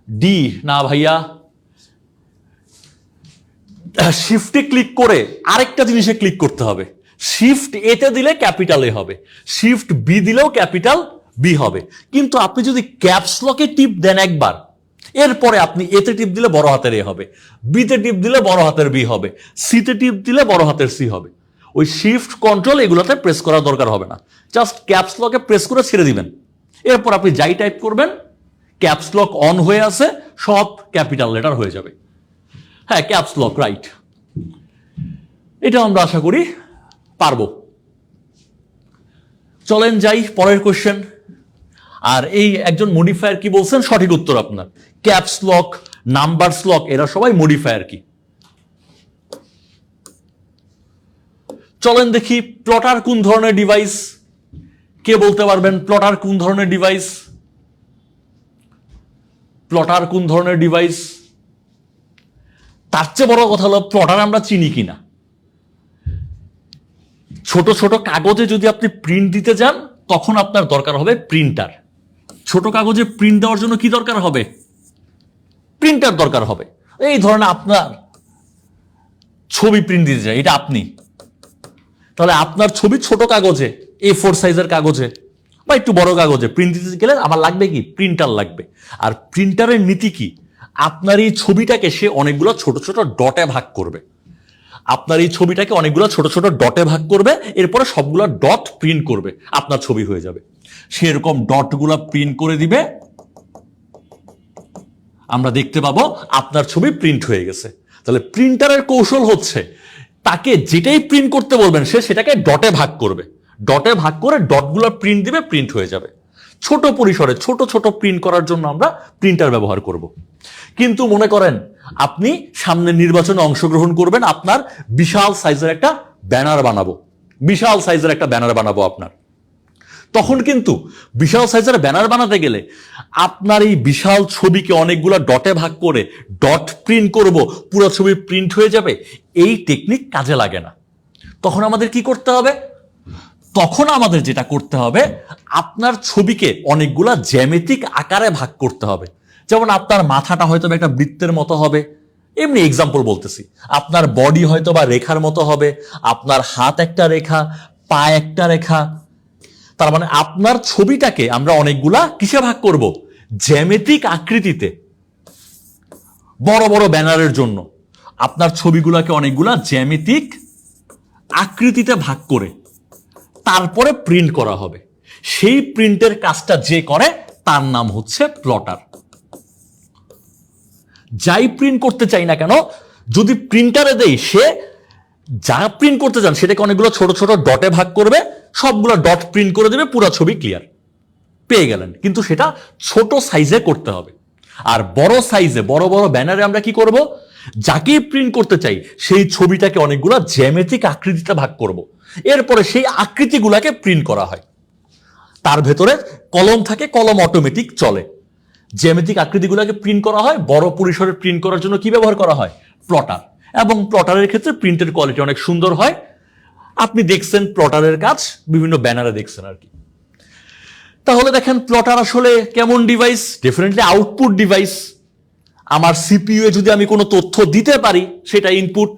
ডি না ভাইয়া, শিফটে ক্লিক করে আরেকটা জিনিসে ক্লিক করতে হবে। শিফট এতে দিলে ক্যাপিটাল এ হবে, শিফট বি দিলেও ক্যাপিটাল বি হবে। কিন্তু আপনি যদি ক্যাপস লকে টিপ দেন একবার, এরপরে আপনি এতে টিপ দিলে বড় হাতের এ হবে, বিতে টিপ দিলে বড় হাতের বি হবে, সিতে টিপ দিলে বড় হাতের সি হবে। ওই শিফট কন্ট্রোল এগুলোতে প্রেস করার দরকার হবে না, জাস্ট ক্যাপস লকে প্রেস করে ছেড়ে দিবেন। এরপর আপনি যাই টাইপ করবেন ক্যাপস লক অন হয়ে আছে, সব ক্যাপিটাল লেটার হয়ে যাবে। হ্যাঁ, ক্যাপস লক, রাইট। এটা আমরা আশা করি পারবো। চলেন যাই পরের কোশ্চেন। আর এই একজন মডিফায়ার কি বলছেন, সঠিক উত্তর আপনার। ক্যাপস লক, নাম্বারস লক এরা সবাই মডিফায়ার কি। চলেন দেখি প্লটার কোন ধরনের ডিভাইস, কে বলতে পারবেন প্লটার কোন ধরনের ডিভাইস? প্লটার কোন ধরনের ডিভাইস? তার চেয়ে বড় কথা হলো প্লটার আমরা চিনি কিনা। ছোট ছোট কাগজে যদি আপনি প্রিন্ট দিতে যান তখন আপনার দরকার হবে প্রিন্টার। ছোট কাগজে প্রিন্ট দেওয়ার জন্য কি দরকার হবে? প্রিন্টার দরকার হবে। এই ধরনের আপনার ছবি প্রিন্ট দিতে যায়, এটা আপনি, তাহলে আপনার ছবি ছোট কাগজে A4 সাইজের কাগজে বা একটু বড় কাগজে প্রিন্ট দিতে গেলে আমার লাগবে কি, প্রিন্টার লাগবে। আর প্রিন্টারের নীতি কি, আপনার এই ছবিটাকে সে অনেকগুলো ছোট ছোট ডটে ভাগ করবে, আপনার এই ছবিটাকে অনেকগুলো ছোট ছোট ডটে ভাগ করবে, এরপরে সবগুলো ডট প্রিন্ট করবে, আপনার ছবি হয়ে যাবে। সেরকম ডটগুলো প্রিন্ট করে দিবে, আমরা দেখতে পাবো আপনার ছবি প্রিন্ট হয়ে গেছে। তাহলে প্রিন্টারের কৌশল হচ্ছে তাকে যেটাই প্রিন্ট করতে বলবেন সে সেটাকে ডটে ভাগ করবে, ডটে ভাগ করে ডটগুলো প্রিন্ট দিবে, প্রিন্ট হয়ে যাবে। ছোট পরিসরে ছোট ছোট প্রিন্ট করার জন্য আমরা প্রিন্টার ব্যবহার করব। কিন্তু মনে করেন আপনি সামনে নির্বাচনে অংশগ্রহণ করবেন, আপনার বিশাল সাইজের একটা ব্যানার বানাবো, বিশাল সাইজের একটা ব্যানার বানাবো আপনার, তখন কিন্তু বিশাল সাইজের ব্যানার বানাতে গেলে আপনার এই বিশাল ছবিকে অনেকগুলো ডটে ভাগ করে ডট প্রিন্ট করব, পুরো ছবি প্রিন্ট হয়ে যাবে, এই টেকনিক কাজে লাগে না। তখন আমাদের কি করতে হবে? তখন আমাদের যেটা করতে হবে, আপনার ছবিকে অনেকগুলা জ্যামিতিক আকারে ভাগ করতে হবে। যেমন আপনার মাথাটা হয়তো একটা বৃত্তের মতো হবে, এমনি এক্সাম্পল বলতেছি, আপনার বডি হয়তো বা রেখার মতো হবে, আপনার হাত একটা রেখা, পা একটা রেখা। তার মানে আপনার ছবিটাকে আমরা অনেকগুলা কিসে ভাগ করব? জ্যামিতিক আকৃতিতে। বড় বড় ব্যানারের জন্য আপনার ছবিগুলোকে অনেকগুলা জ্যামিতিক আকৃতিতে ভাগ করে তারপরে প্রিন্ট করা হবে। সেই প্রিন্টের কাজটা যে করে তার নাম হচ্ছে প্লটার। যাই প্রিন্ট করতে চাই না কেন, যদি প্রিন্টারে দেই, সে যা প্রিন্ট করতে চান সেটাকে অনেকগুলো ছোট ছোট ডটে ভাগ করবে, সবগুলো ডট প্রিন্ট করে দেবে, পুরো ছবি ক্লিয়ার পেয়ে গেলেন। কিন্তু সেটা ছোট সাইজে করতে হবে। আর বড় সাইজে বড় বড় ব্যানারে আমরা কি করব? যাকেই প্রিন্ট করতে চাই সেই ছবিটাকে অনেকগুলো জ্যামিতিক আকৃতিতে ভাগ করব, এরপরে সেই আকৃতিগুলাকে প্রিন্ট করা হয়। তার ভেতরে কলম থাকে, কলম অটোমেটিক চলে, জ্যামিতিক আকৃতিগুলোকে প্রিন্ট করা হয়। বড় পরিসরে প্রিন্ট করার জন্য কি ব্যবহার করা হয়? প্লটার। এবং প্লটারের ক্ষেত্রে প্রিন্টের কোয়ালিটি অনেক সুন্দর হয়। আপনি দেখছেন প্লটারের কাজ বিভিন্ন ব্যানারে দেখছেন আর কি। তাহলে দেখেন প্লটার আসলে কেমন ডিভাইস? Definitely output device. আমার সিপিইউ এ যদি আমি কোনো তথ্য দিতে পারি সেটা ইনপুট,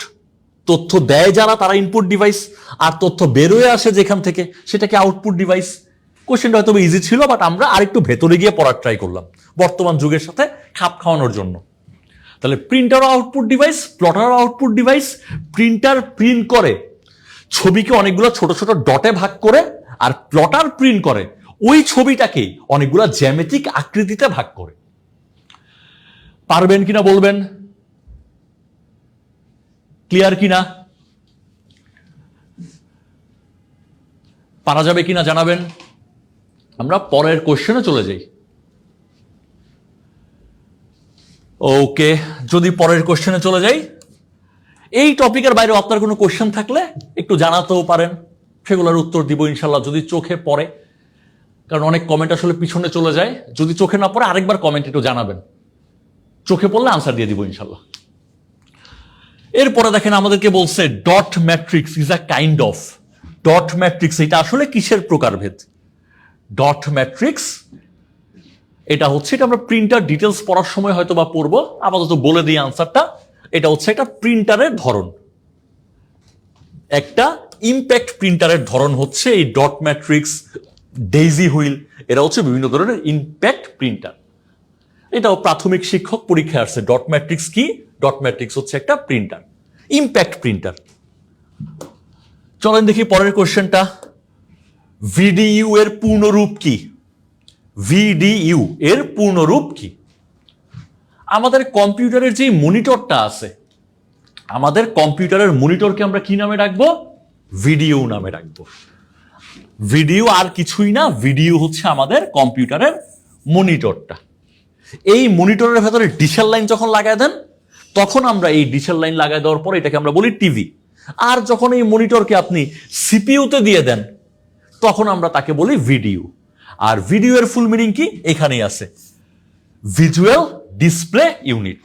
তথ্য দেয় যারা তারা ইনপুট ডিভাইস, আর তথ্য বেরোয় আসে যেখান থেকে সেটাকে আউটপুট ডিভাইস। কোশ্চেনটা হয়তো ইজি ছিল, বাট আমরা আরেকটু ভেতরে গিয়ে পড়ার ট্রাই করলাম বর্তমান যুগের সাথে খাপ খাওয়ানোর জন্য। তাহলে প্রিন্টারও আউটপুট ডিভাইস, প্লটারও আউটপুট ডিভাইস। প্রিন্টার প্রিন্ট করে ছবিকে অনেকগুলো ছোট ছোট ডটে ভাগ করে, আর প্লটার প্রিন্ট করে ওই ছবিটাকে অনেকগুলো জ্যামিতিক আকৃতিতে ভাগ করে। পারবেন কিনা বলবেন, ক্লিয়ার কিনা, পারা যাবে কিনা জানাবেন। আমরা পরের কোশ্চেনে চলে যাই। ওকে, যদি পরের কোশ্চেনে চলে যাই, এই টপিকের বাইরে আপনার কোনো কোশ্চেন থাকলে একটু জানাতেও পারেন, সেগুলোর উত্তর দিব ইনশাল্লাহ যদি চোখে পড়ে, কারণ অনেক কমেন্ট আসলে পিছনে চলে যায়। যদি চোখে না পড়ে আরেকবার কমেন্ট একটু জানাবেন, চোখে পড়লে আনসার দিয়ে দিব ইনশাল্লাহ। এরপরে দেখেন আমাদেরকে বলছে dot matrix is a kind of. Dot matrix এটা আসলে কিসের প্রকারভেদ? ডট ম্যাট্রিক্স এটা হচ্ছে, এটা আমরা প্রিন্টার ডিটেলস পড়ার সময় হয়তো বা পড়বো, আপাতত বলে দিই আনসারটা। এটা হচ্ছে একটা প্রিন্টারের ধরন, একটা ইম্প্যাক্ট প্রিন্টারের ধরন হচ্ছে এই ডট ম্যাট্রিক্স, ডেইজি হুইল, এরা হচ্ছে বিভিন্ন ধরনের ইম্প্যাক্ট প্রিন্টার। এটাও প্রাথমিক শিক্ষক পরীক্ষায় আসছে। ডট ম্যাট্রিক্স কি? ডট ম্যাট্রিক্স হচ্ছে একটা প্রিন্টার, ইম্প্যাক্ট প্রিন্টার। চলেন দেখি পরের কোশ্চেনটা। ভিডিইউ এর পূর্ণরূপ কি? ভিডিইউ এর পূর্ণরূপ কি? আমাদের কম্পিউটারের যে মনিটরটা আছে, আমাদের কম্পিউটারের মনিটরকে আমরা কি নামে ডাকবো? ভিডিও নামে ডাকবো। ভিডিও আর কিছুই না, ভিডিও হচ্ছে আমাদের কম্পিউটারের মনিটরটা। এই মনিটরের ভেতরে ডিশের লাইন যখন লাগায় দেন, তখন আমরা এই ডিশের লাইন লাগায় দেওয়ার পর এটাকে আমরা বলি টিভি। আর যখন এই মনিটরকে আপনি সিপিইউতে দিয়ে দেন, তখন আমরা তাকে বলি ভিডিও। আর ভিডিও এর ফুল মিনিং কি? এখানেই আছে, visual display unit.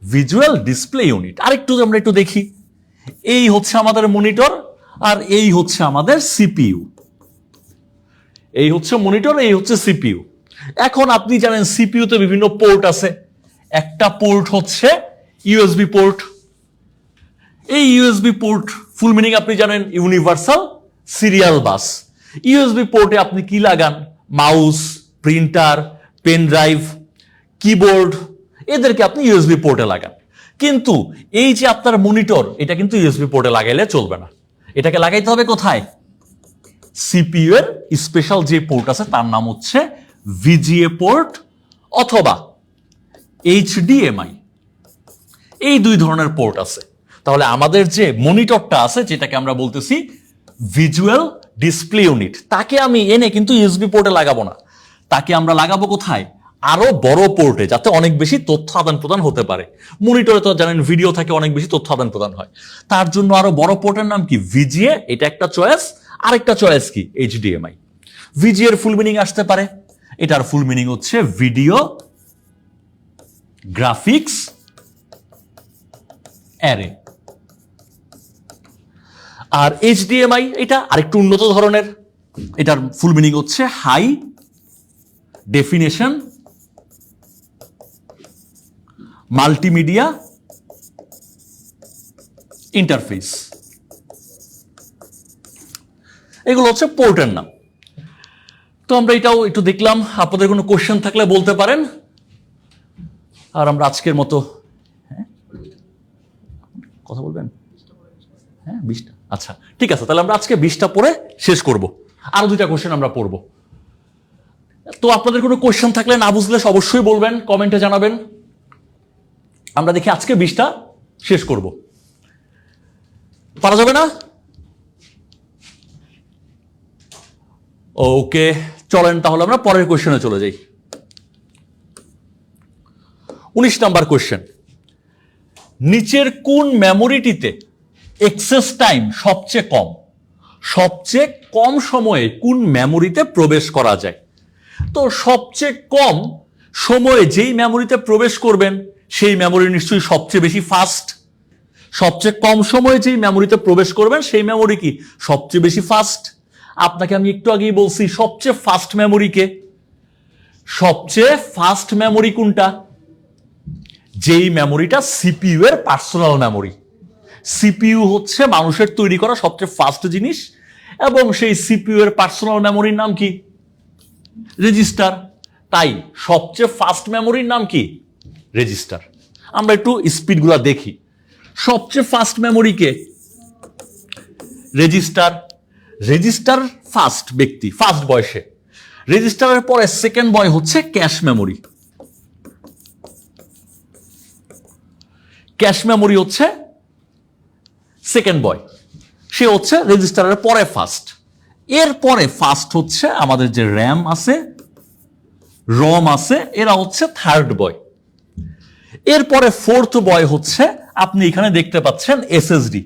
Visual display unit. আরেকটু আমরা একটু দেখি, এই হচ্ছে আমাদের মনিটর, আর এই হচ্ছে আমাদের সিপিইউ। এই হচ্ছে মনিটর, এই হচ্ছে সিপিইউ। এখন আপনি জানেন সিপিইউতে বিভিন্ন পোর্ট আছে। একটা পোর্ট হচ্ছে ইউএসবি পোর্ট। এই ইউএসবি পোর্ট ফুল মিনিং আপনি জানেন, ইউনিভার্সাল সিরিয়াল বাস। ইউএসবি পোর্টে আপনি কি লাগান? Mouse, printer, pen drive, keyboard, এদেরকে আপনি ইউএসবি পোর্টে লাগান। কিন্তু এই যে আপনার মনিটর, এটা কিন্তু ইউএসবি পোর্টে লাগাইলে চলবে না। এটাকে লাগাইতে হবে কোথায়? সিপিইউ এর স্পেশাল যে পোর্ট আছে তার নাম হচ্ছে ভিজিএ পোর্ট অথবা এইচডিএমআই। এই দুই ধরনের পোর্ট আছে। তাহলে আমাদের যে মনিটরটা আছে, যেটাকে আমরা বলতেছি ভিজুয়াল ডিসপ্লে ইউনিট, তাকে আমি এনে কিন্তু ইউএসবি পোর্টে লাগাবো না। তাকে আমরা লাগাবো কোথায়? আরো বড় পোর্টে, যাতে অনেক বেশি তথ্য আদান প্রদান হতে পারে। মনিটরে তো জানেন ভিডিও থাকে, অনেক বেশি তথ্য আদান প্রদান হয়। তার জন্য আরো বড় পোর্টের নাম কি? ভিজিএ, এটা একটা চয়েস। আরেকটা চয়েস কি? এইচডিএমআই। ভিজিএ এর ফুল মিনিং আসতে পারে, এটার ফুল মিনিং হচ্ছে ভিডিও গ্রাফিক্স অ্যারে। আর এইচডিএমআই এটা আরেকটু উন্নত ধরনের, এটার ফুল মিনিং হচ্ছে হাই ডেফিনেশন মাল্টিমিডিয়া ইন্টারফেস। এগুলো হচ্ছে পোর্টের নাম। তো আমরা এটাও একটু দেখলাম, আপনাদের কোনো কোশ্চেন থাকলে বলতে পারেন। আর আমরা আজকের মতো, কথা বলবেন? হ্যাঁ, 20টা। আচ্ছা ঠিক আছে, তাহলে আমরা আজকে 20টা পড়ে শেষ করব। আরো 2টা কোশ্চেন আমরা পড়ব। তো আপনাদের কোনো কোশ্চেন থাকলে, না বুঝলে অবশ্যই বলবেন, কমেন্টে জানাবেন। আমরা দেখি আজকে 20টা শেষ করব। পারা যাবে না? ওকে, চলেন তাহলে আমরা পরের কোশ্চেনে চলে যাই। 19 নাম্বার কোশ্চেন। নিচের কোন মেমোরিটিতে এক্সেস টাইম সবচেয়ে কম? সবচেয়ে কম সময়ে কোন মেমোরিতে প্রবেশ করা যায়? তো সবচেয়ে কম সময়ে যেই মেমোরিতে প্রবেশ করবেন সেই মেমোরি নিশ্চয়ই সবচেয়ে বেশি ফাস্ট। সবচেয়ে কম সময়ে যেই মেমোরিতে প্রবেশ করবেন সেই মেমোরি কি? সবচেয়ে বেশি ফাস্ট। আপনাকে আমি একটু আগেই বলছি সবচেয়ে ফাস্ট মেমোরি কে? সবচেয়ে ফাস্ট মেমোরি কোনটা? যেই মেমোরিটা সিপিইউ এর পার্সোনাল মেমোরি। সিপিইউ হচ্ছে মানুষের তৈরি করা সবচেয়ে ফাস্ট জিনিস, এবং সেই সিপিইউ এর পার্সোনাল মেমোরির নাম কি? রেজিস্টার। তাই সবচেয়ে ফাস্ট মেমোরির নাম কি? রেজিস্টার। আমরা একটু স্পিডগুলো দেখি। সবচেয়ে ফাস্ট মেমোরি কে? রেজিস্টার। রেজিস্টার ফাস্ট ব্যক্তি, ফাস্ট বয়সে। রেজিস্টারের পরে সেকেন্ড বয় হচ্ছে ক্যাশ মেমোরি। ক্যাশ মেমোরি হচ্ছে সেকেন্ড বয়, সে হচ্ছে রেজিস্টারের পরে ফাস্ট। এরপরে ফাস্ট হচ্ছে আমাদের যে র্যাম আছে, রম আছে, এরা হচ্ছে থার্ড বয়। এরপরে ফোর্থ বয় হচ্ছে, আপনি এখানে দেখতে পাচ্ছেন এসএসডি।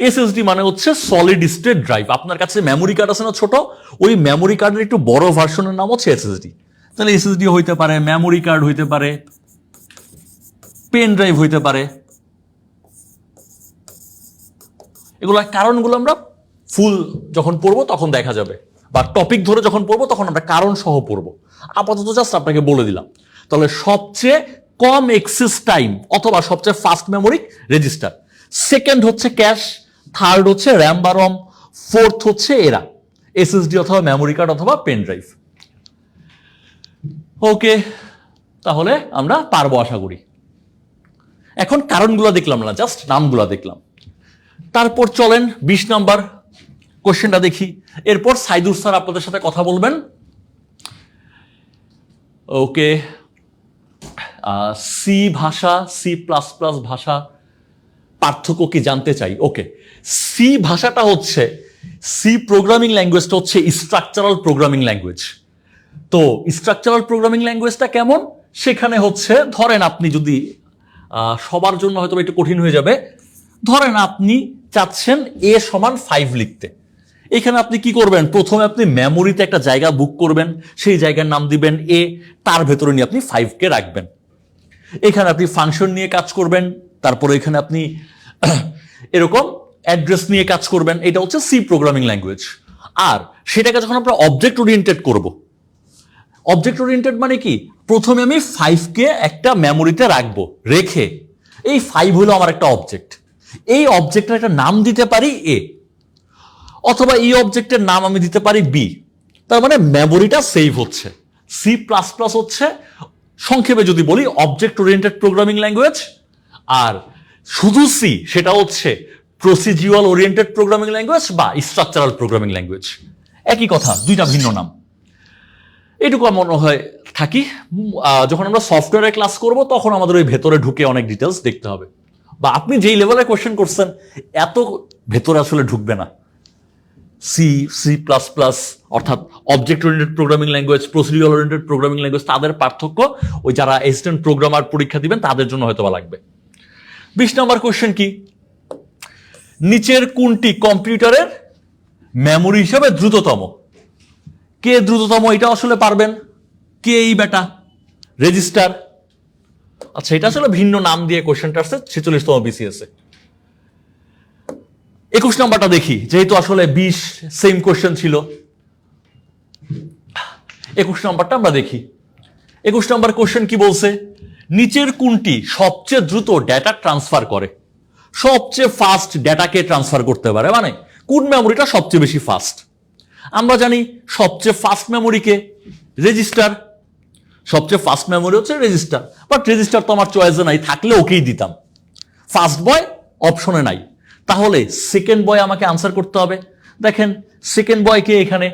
এসএসডি মানে হচ্ছে সলিড স্টেট ড্রাইভ। আপনার কাছে মেমোরি কার্ড আছে না ছোট, ওই মেমোরি কার্ডের একটু বড় ভার্সনের নাম হচ্ছে এসএসডি। তাহলে এসএসডি হইতে পারে, মেমোরি কার্ড হইতে পারে, পেন ড্রাইভ হইতে পারে। এগুলো কারণগুলো আমরা ফুল যখন পড়বো তখন দেখা যাবে, বা টপিক ধরে যখন পড়বো তখন আমরা কারণ সহ পড়বো। আপাতত জাস্ট আপনাকে বলে দিলাম। তাহলে সবচেয়ে কম এক্সেস টাইম অথবা সবচেয়ে ফাস্ট মেমোরি রেজিস্টার, সেকেন্ড হচ্ছে ক্যাশ, থার্ড হচ্ছে র্যাম বা রম, ফোর্থ হচ্ছে এরা এসএসডি অথবা মেমোরি কার্ড অথবা পেন ড্রাইভ। ওকে, তাহলে আমরা পারবো আশা করি। এখন কারণগুলো দেখলাম না, জাস্ট নামগুলো দেখলাম। তারপর চলেন 20 নাম্বার কোশ্চেনটা দেখি। এরপর সাইদুল স্যার আপনাদের সাথে কথা বলবেন। ওকে, সি ভাষা, সি প্লাস প্লাস ভাষা পার্থক্য কি জানতে চাই। ওকে, সি ভাষাটা হচ্ছে, সি প্রোগ্রামিং ল্যাঙ্গুয়েজটা হচ্ছে স্ট্রাকচারাল প্রোগ্রামিং ল্যাঙ্গুয়েজ। তো স্ট্রাকচারাল প্রোগ্রামিং ল্যাঙ্গুয়েজটা কেমন? সেখানে হচ্ছে ধরেন আপনি যদি, সবার জন্য হয়তো একটু কঠিন হয়ে যাবে, ধরেন আপনি চাচ্ছেন এ সমান 5 লিখতে। এখানে আপনি কি করবেন? প্রথমে আপনি মেমোরিতে একটা জায়গা বুক করবেন, সেই জায়গার নাম দিবেন এ, তার ভেতরে নিয়ে আপনি 5 কে রাখবেন। এখানে আপনি ফাংশন নিয়ে কাজ করবেন, তারপরে এখানে আপনি এরকম অ্যাড্রেস নিয়ে কাজ করবেন। এটা হচ্ছে সি প্রোগ্রামিং ল্যাঙ্গুয়েজ। আর সেটাকে যখন আমরা অবজেক্ট ওরিয়েন্টেড করব, অবজেক্ট ওরিয়েন্টেড মানে কি? প্রথমে আমি 5 কে একটা মেমোরিতে রাখবো, রেখে এই 5 হলো আমার একটা অবজেক্ট। এই অবজেক্টের একটা নাম দিতে পারি এ, অথবা এই অবজেক্টের নাম আমি দিতে পারি বি। তার মানে মেমোরিটা সেভ হচ্ছে। সি প্লাস প্লাস হচ্ছে, সংক্ষেপে যদি বলি, অবজেক্ট ওরিয়েন্টেড প্রোগ্রামিং ল্যাঙ্গুয়েজ। আর শুধু সি, সেটা হচ্ছে প্রসিডিউরাল ওরিয়েন্টেড প্রোগ্রামিং ল্যাঙ্গুয়েজ বা স্ট্রাকচারাল প্রোগ্রামিং ল্যাঙ্গুয়েজ। একই কথা, দুইটা ভিন্ন নাম। এটুকু মনে হয় থাকি। যখন আমরা সফটওয়্যারে ক্লাস করব তখন আমাদের ওই ভেতরে ঢুকে অনেক ডিটেলস দেখতে হবে, বা আপনি যেই লেভেলে কোয়েশ্চেন করছেন এত ভেতরে আসলে ঢুকবে না। সি, সি প্লাস প্লাস অর্থাৎ object oriented programming language, procedural oriented programming language, তাদের পার্থক্য ওই যারা অ্যাসিস্ট্যান্ট প্রোগ্রামার পরীক্ষা দিবেন তাদের জন্য হয়তো লাগবে। 20 নম্বর কোয়েশ্চেন কি? নিচের কোনটি কম্পিউটারের মেমোরি হিসেবে দ্রুততম? কে দ্রুততম এটা আসলে পারবেন? কে এই বেটা? রেজিস্টার। আচ্ছা, এটা আসলে ভিন্ন নাম দিয়ে কোয়েশ্চেনটা আসছে 46তম বিসিএস এ। 21 নাম্বারটা দেখি, যেহেতু আসলে 20 সেম কোয়েশ্চেন ছিল। 21 নাম্বারটা আমরা দেখি। 21 নাম্বার কোয়েশ্চেন কি বলছে? নিচের কোনটি সবচেয়ে দ্রুত ডেটা ট্রান্সফার করে? সবচেয়ে ফাস্ট ডেটাকে ট্রান্সফার করতে পারে, মানে কোন মেমোরিটা সবচেয়ে বেশি ফাস্ট? আমরা জানি সবচেয়ে ফাস্ট মেমোরিকে রেজিস্টার। সবচেয়ে ফাস্ট মেমোরি হচ্ছে রেজিস্টার, বাট রেজিস্টার তো আমার চয়েসে নাই, থাকলে ওকেই দিতাম। ফার্স্ট বয় অপশনে নাই, তাহলে সেকেন্ড বয় আমাকে আনসার করতে হবে। দেখেন সেকেন্ড বয়কে এখানে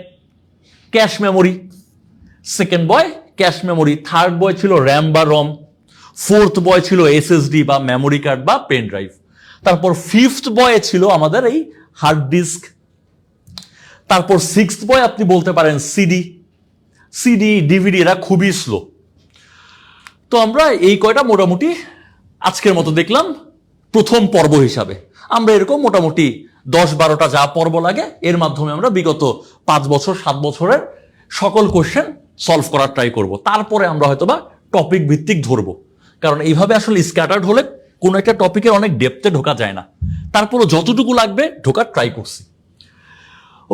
cache memory, second boy cache memory, third বয় ছিল র্যাম বা রম, ফোর্থ বয় ছিল এসএসডি বা মেমোরি কার্ড বা পেন ড্রাইভ, তারপর ফিফথ বয়ে ছিল আমাদের এই হার্ড ডিস্ক, তারপর সিক্সথ বয় আপনি বলতে পারেন সিডি ডিভিডি, এরা খুবই স্লো। তো আমরা এই কয়টা মোটামুটি আজকের মতো দেখলাম প্রথম পর্ব হিসাবে। আমরা এরকম মোটামুটি 10-12টা যা পর্ব লাগে এর মাধ্যমে আমরা বিগত 5 বছর 7 বছরের সকল কোশ্চেন সলভ করার ট্রাই করব। তারপরে আমরা হয়তোবা টপিক ভিত্তিক ধরবো, কারণ এইভাবে আসলে স্ক্যাটার্ড হলে কোনো একটা টপিকের অনেক ডেপথে ঢোকা যায় না। তারপরে যতটুকু লাগবে ঢোকার ট্রাই করছি।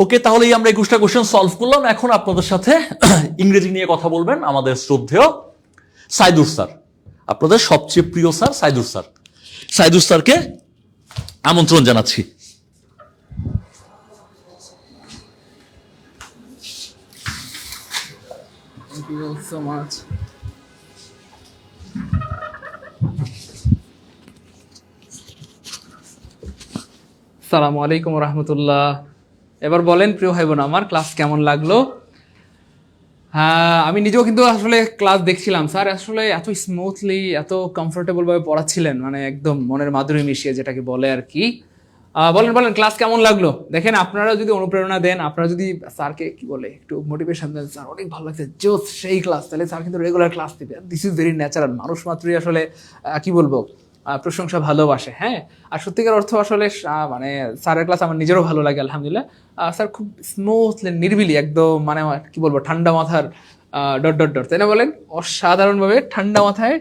ওকে, তাহলেই আমরা 21টা কোশ্চেন সলভ করলাম। এখন আপনাদের সাথে ইংরেজি নিয়ে কথা বলবেন আমাদের শ্রদ্ধেয় সাইদুর স্যার, আপনাদের সবচেয়ে প্রিয় স্যার সাইদুর স্যার। সাইদুর স্যারকে আমন্ত্রণ জানাচ্ছি। Thank you so much. আসসালামু আলাইকুম রহমতুল্লাহ। এবার বলেন প্রিয় ভাই বোন আমার, ক্লাস কেমন লাগলো? হ্যাঁ, আমি নিজেও কিন্তু আসলে ক্লাস দেখছিলাম, স্যার আসলে এত স্মুথলি এত কমফোর্টেবল ভাবে পড়াচ্ছিলেন, মানে একদম মনের মাধুরী মিশিয়ে যেটাকে বলে আর কি। বলেন বলেন ক্লাস কেমন লাগলো? দেখেন, আপনারা যদি অনুপ্রেরণা দেন, আপনারা যদি স্যারকে কি বলে একটু মোটিভেশন দেন, স্যার অনেক ভালো লাগছে, জোস সেই ক্লাস, তাহলে স্যার কিন্তু রেগুলার ক্লাস দিবে। দিস ইজ ভেরি ন্যাচারাল, মানুষ মাত্রই আসলে কি বলবো প্রশংসা ভালোবাসে। হ্যাঁ, আর সত্যিকার অর্থ আসলে মানে স্যারের ক্লাস আমার নিজেরও ভালো লাগে আলহামদুলিল্লাহ। স্যার খুব স্মুথলি নির্বিলি একদম, মানে কি বলবো, ঠান্ডা মাথার ডট ডট ডট, তাই না বলেন? অসাধারণভাবে ঠান্ডা মাথায়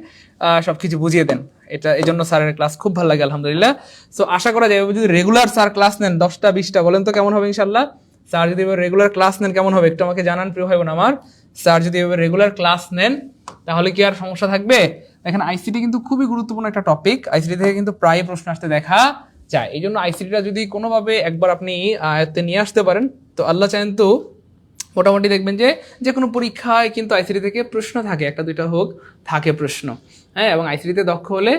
সবকিছু বুঝিয়ে দেন। এটা এই জন্য স্যারের ক্লাস খুব ভালো লাগে আলহামদুলিল্লাহ। সো আশা করা যায় যদি রেগুলার স্যার ক্লাস নেন 10টা 20টা, বলেন তো কেমন হবে ইনশাল্লাহ? স্যার যদি এবার রেগুলার ক্লাস নেন কেমন হবে একটু আমাকে জানান প্রিয় ভাই বোন আমার। স্যার যদি এবার রেগুলার ক্লাস নেন তাহলে কি আর সমস্যা থাকবে? দেখেন, আইসিটি কিন্তু খুবই গুরুত্বপূর্ণ একটা টপিক। আইসিটি থেকে কিন্তু প্রায় প্রশ্ন আসতে দেখা যায়। এই জন্য আইসিটিটা যদি কোনোভাবে একবার আপনি আয়ত্তে নিয়ে আসতে পারেন তো আল্লাহ চান তো মোটামুটি দেখবেন যে কোনো পরীক্ষায় কিন্তু আইসিটি থেকে প্রশ্ন থাকে, একটা দুইটা হোক থাকে প্রশ্ন। হ্যাঁ, এবং আইসিটিতে দক্ষ হলে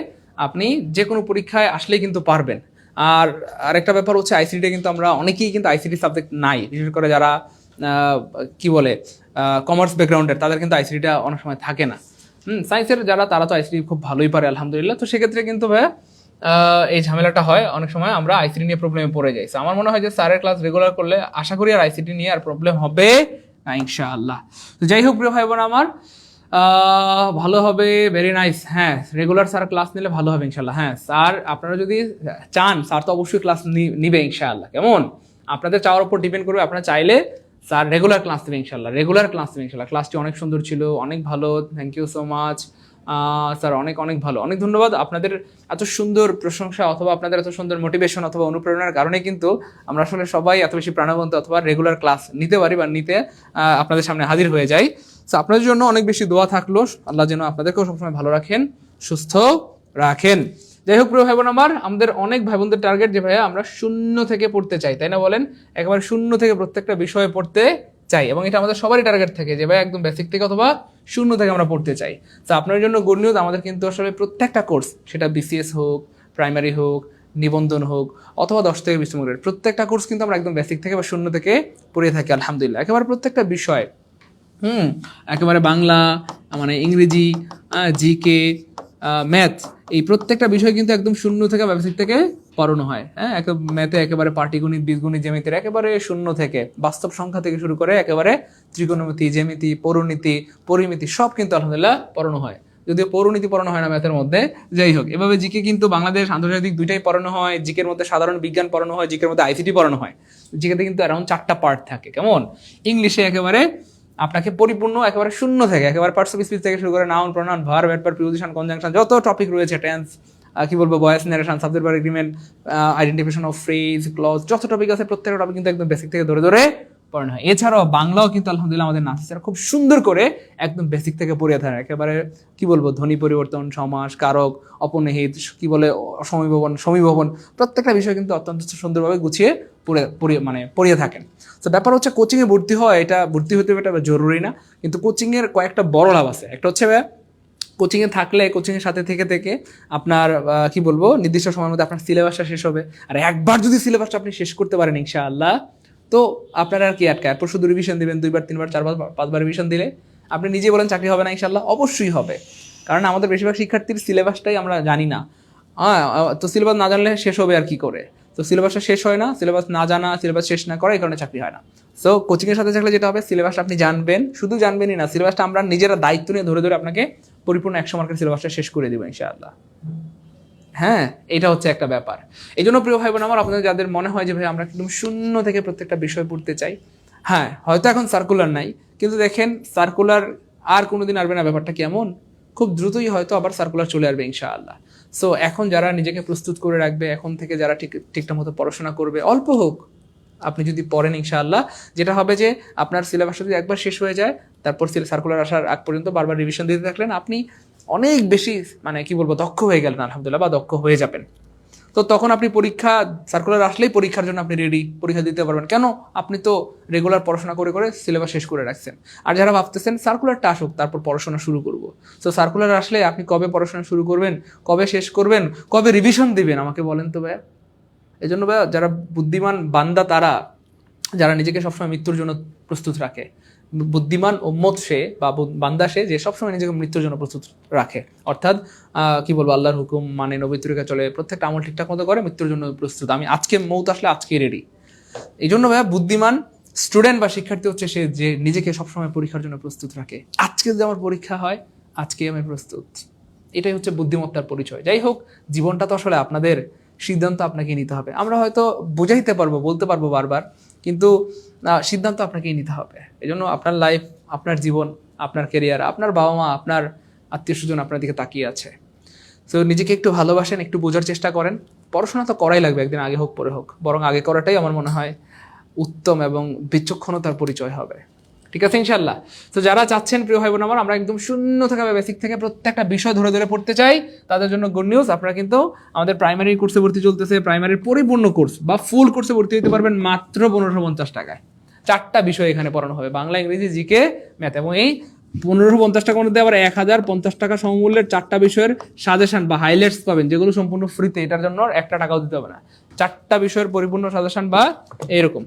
আপনি যে কোনো পরীক্ষায় আসলেই কিন্তু পারবেন। আর আরেকটা ব্যাপার হচ্ছে, আইসিটিতে কিন্তু আমরা অনেকেই কিন্তু আইসিটি সাবজেক্ট নাই, বিশেষ করে যারা কি বলে কমার্স ব্যাকগ্রাউন্ডের, তাদের কিন্তু আইসিটিটা অনেক সময় থাকে না। সায়েন্সের যারা, তারা তো আইসিটি খুব ভালোই পারে আলহামদুলিল্লাহ। তো সেক্ষেত্রে কিন্তু এই ঝামেলাটা হয়, অনেক সময় আমরা আইসিটি নিয়ে প্রবলেমে পড়ে যাই। আমার মনে হয় যে স্যারের ক্লাস রেগুলার করলে আশা করি আর আইসিটি নিয়ে আর প্রবলেম হবে না ইনশাআল্লাহ। তো যাই হোক প্রিয় ভাই বোন আমার, ভালো হবে, ভেরি নাইস। হ্যাঁ, রেগুলার স্যার ক্লাস নিলে ভালো হবে ইনশাআল্লাহ। হ্যাঁ স্যার, আপনারা যদি চান স্যার তো অবশ্যই ক্লাস নিবে ইনশাআল্লাহ। কেমন? আপনাদের চাওয়ার উপর ডিপেন্ড করবে। আপনারা চাইলে স্যার রেগুলার ক্লাস দেবে ইনশাআল্লাহ, রেগুলার ক্লাস দেবে ইনশাআল্লাহ। ক্লাসটি অনেক সুন্দর ছিল, অনেক ভালো, thank you so much sir, অনেক অনেক ভালো, অনেক ধন্যবাদ। আপনাদের এত সুন্দর প্রশংসা অথবা আপনাদের এত সুন্দর মোটিভেশন অথবা অনুপ্রেরণার কারণে কিন্তু আমরা আসলে সবাই এত বেশি প্রাণবন্ত অথবা রেগুলার ক্লাস নিতে পারি বা নিতে আপনাদের সামনে হাজির হয়ে যাই। তো আপনাদের জন্য অনেক বেশি দোয়া থাকলো, আল্লাহ যেন আপনাদেরকেও সবসময় ভালো রাখেন, সুস্থ রাখেন। যাই হোক প্রিয় ভাই বোন আমার, আমাদের অনেক ভাই বোনদের টার্গেট যে ভাইয়া আমরা শূন্য থেকে পড়তে চাই, তাই না বলেন? একেবারে শূন্য থেকে প্রত্যেকটা বিষয়ে পড়তে চাই, এবং এটা আমাদের সবারই টার্গেট থাকে যে ভাই একদম বেসিক থেকে অথবা শূন্য থেকে আমরা পড়তে চাই। তো আপনার জন্য গুড নিউজ, আমাদের কিন্তু আসলে প্রত্যেকটা কোর্স, সেটা বিসিএস হোক, প্রাইমারি হোক, নিবন্ধন হোক অথবা 10 থেকে 20 গ্রেড, প্রত্যেকটা কোর্স কিন্তু আমরা একদম বেসিক থেকে বা শূন্য থেকে পড়ে থাকি আলহামদুলিল্লাহ। একেবারে প্রত্যেকটা বিষয়, একেবারে বাংলা, মানে ইংরেজি, জিকে, ম্যাথ, এই প্রত্যেকটা বিষয় কিন্তু একদম শূন্য থেকে বেসিক থেকে পড়ানো হয়। হ্যাঁ, ম্যাথে একেবারে পাটিগণিত, বীজগণিত, জ্যামিতির একেবারে শূন্য থেকে, বাস্তব সংখ্যা থেকে শুরু করে একেবারে ত্রিকোণমিতি, জ্যামিতি, পৌরনীতি, পরিমিতি সব কিন্তু আলহামদুলিল্লাহ পড়ানো হয়। যদিও পৌরনীতি পড়ানো হয় না ম্যাথের মধ্যে, যাই হোক। এভাবে জিকে কিন্তু বাংলাদেশ আন্তর্জাতিক দুইটাই পড়ানো হয়। জিকের মধ্যে সাধারণ বিজ্ঞান পড়ানো হয়, জিকের মধ্যে আইসিটি পড়ানো হয়। জিকেতে কিন্তু অ্যারাউন্ড 4টা পার্ট থাকে। কেমন? ইংলিশে একেবারে আপনাকে পরিপূর্ণ একেবারে শূন্য থেকে, একেবারে পার্টস অফ স্পিচ থেকে শুরু করে noun, pronoun, verb, adverb, preposition, conjunction, যত টপিক রয়েছে, টেন্স, কি বলবো, voice narration, subject verb agreement, identification of phrase, clause, যত টপিক আছে প্রত্যেকটা টপিক কিন্তু একদম বেসিক থেকে ধরে ধরে পড়ানো হয়। এছাড়াও বাংলাও কিন্তু আলহামদুলিল্লাহ আমাদের নাসির খুব সুন্দর করে একদম বেসিক থেকে পড়িয়ে থাকে। একেবারে কি বলবো, ধ্বনি পরিবর্তন, সমাস, কারক, অপনিহিত, কি বলে, সমীভবন, সমীভবন, প্রত্যেকটা বিষয় কিন্তু অত্যন্ত সুন্দরভাবে গুছিয়ে পড়িয়ে থাকেন। তো ব্যাপার হচ্ছে কোচিংয়ে ভর্তি হয়, এটা ভর্তি হতে এটা জরুরি না, কিন্তু কোচিংয়ের কয়েকটা বড় লাভ আছে। একটা হচ্ছে কোচিংয়ে থাকলে, কোচিংয়ের সাথে থেকে থেকে আপনার কি বলবো, নির্দিষ্ট সময়ের মধ্যে আপনার সিলেবাসটা শেষ হবে। আর একবার যদি সিলেবাসটা আপনি শেষ করতে পারেন ইনশাআল্লাহ, তো আপনারা আর কি আটকায়, এরপর শুধু রিভিশন দিবেন, 2বার 3বার 4বার 5বার রিভিশন দিলে আপনি নিজে বলেন চাকরি হবে না ইনশাআল্লাহ? অবশ্যই হবে, কারণ আমাদের বেশিরভাগ শিক্ষার্থীর সিলেবাসটাই আমরা জানি না। তো সিলেবাস না জানলে শেষ হবে আর কি করে? তো সিলেবাসটা শেষ হয় না, সিলেবাস না জানা, সিলেবাস শেষ না করা, এই কারণে চাকরি হয় না। সো কোচিংয়ের সাথে থাকলে যেটা হবে, সিলেবাসটা আপনি জানবেন, শুধু জানবেনই না, সিলেবাসটা আমরা নিজেরা দায়িত্ব নিয়ে ধরে ধরে আপনাকে পরিপূর্ণ 100 মার্কের সিলেবাসটা শেষ করে দেবো ইনশাআল্লাহ। হ্যাঁ, এটা হচ্ছে একটা ব্যাপার। এই জন্য প্রিয় ভাই বোন আমার, আপনাদের যাদের মনে হয় যে ভাই আমরা একদম শূন্য থেকে প্রত্যেকটা বিষয় পড়তে চাই, হ্যাঁ হয়তো এখন সার্কুলার নাই, কিন্তু দেখেন সার্কুলার আর কোনোদিন আসবে না। ব্যাপারটা কেমন, খুব দ্রুতই হয়তো আবার সার্কুলার চলে আসবে ইনশাআল্লাহ। সো এখন যারা নিজেকে প্রস্তুত করে রাখবে, এখন থেকে যারা ঠিকঠাক মতো পড়াশোনা করবে, অল্প হোক আপনি যদি পড়েন ইনশাআল্লাহ, যেটা হবে যে আপনার সিলেবাস যদি একবার শেষ হয়ে যায়, তারপর সার্কুলার আসার আগ পর্যন্ত বারবার রিভিশন দিতে থাকলেন, আপনি অনেক বেশি মানে কি বলবো দক্ষ হয়ে গেলেন আলহামদুলিল্লাহ, বা দক্ষ হয়ে যাবেন। তো তখন আপনি পরীক্ষা সার্কুলার আসলেই পরীক্ষার জন্য আপনি রেডি, পরীক্ষা দিতে পারবেন। কেন? আপনি তো রেগুলার পড়াশোনা করে করে সিলেবাস শেষ করে রাখছেন। আর যারা ভাবতেছেন সার্কুলারটা আসুক তারপর পড়াশোনা শুরু করব, তো সার্কুলার আসলে আপনি কবে পড়াশোনা শুরু করবেন, কবে শেষ করবেন, কবে রিভিশন দিবেন আমাকে বলেন তো ভাইয়া। এই জন্য ভাইয়া যারা বুদ্ধিমান বান্দা তারা, যারা নিজেকে সবসময় মৃত্যুর জন্য প্রস্তুত রাখে, বুদ্ধিমান উম্মত সে বা বান্দা সে যে সবসময় নিজেকে মৃত্যুর জন্য প্রস্তুত রাখে, অর্থাৎ কি বলবো আল্লাহর হুকুম মানে, নবীর তরিকা চলে, প্রত্যেকটা আমল ঠিকঠাক মতো করে, মৃত্যুর জন্য প্রস্তুত। আমি আজকে মৌত আসলে আজকেই রেডি। এই জন্য ভাইয়া বুদ্ধিমান স্টুডেন্ট বা শিক্ষার্থী হচ্ছে সে যে নিজেকে সবসময় পরীক্ষার জন্য প্রস্তুত রাখে। আজকে যদি আমার পরীক্ষা হয়, আজকেই আমি প্রস্তুত। এটাই হচ্ছে বুদ্ধিমত্তার পরিচয়। যাই হোক, জীবনটা তো আসলে আপনাদের, সিদ্ধান্ত আপনাকে নিতে হবে। আমরা হয়তো বোঝাইতে পারবো, বলতে পারবো বারবার, কিন্তু সিদ্ধান্ত আপনাকেই নিতে হবে। এই জন্য আপনার লাইফ, আপনার জীবন, আপনার কেরিয়ার, আপনার বাবা মা, আপনার আত্মীয় স্বজন আপনার দিকে তাকিয়ে আছে। তো নিজেকে একটু ভালোবাসেন, একটু বোঝার চেষ্টা করেন। পড়াশোনা তো করাই লাগবে, একদিন আগে হোক পরে হোক, বরং আগে করাটাই আমার মনে হয় উত্তম এবং বিচক্ষণতার পরিচয় হবে। ঠিক আছে ইনশাল্লাহ। তো যারা চাচ্ছেন প্রিয় ভাই বোন আমার, আমরা একদম শূন্য থেকে বেসিক থেকে প্রত্যেকটা বিষয় ধরে ধরে পড়তে চাই, তাদের জন্য গুড নিউজ। আপনারা কিন্তু আমাদের প্রাইমারি কোর্সে ভর্তি চলতেছে। প্রাইমারির পরিপূর্ণ কোর্স বা ফুল কোর্সে ভর্তি হতে পারবেন মাত্র 1550 টাকায়। 4টা বিষয় এখানে পড়ানো হবে, বাংলা, ইংরেজি, জিকে, ম্যাথ। এবং এই 1550 টাকার মধ্যে আবার 1050 টাকা সমমূল্যের 4টা বিষয়ের সাজেশন বা হাইলাইটস পাবেন, যেগুলো সম্পূর্ণ ফ্রিতে। এটার জন্য 1 টাকাও দিতে হবে না। 4টা বিষয়ের পরিপূর্ণ সাজেশন বা এরকম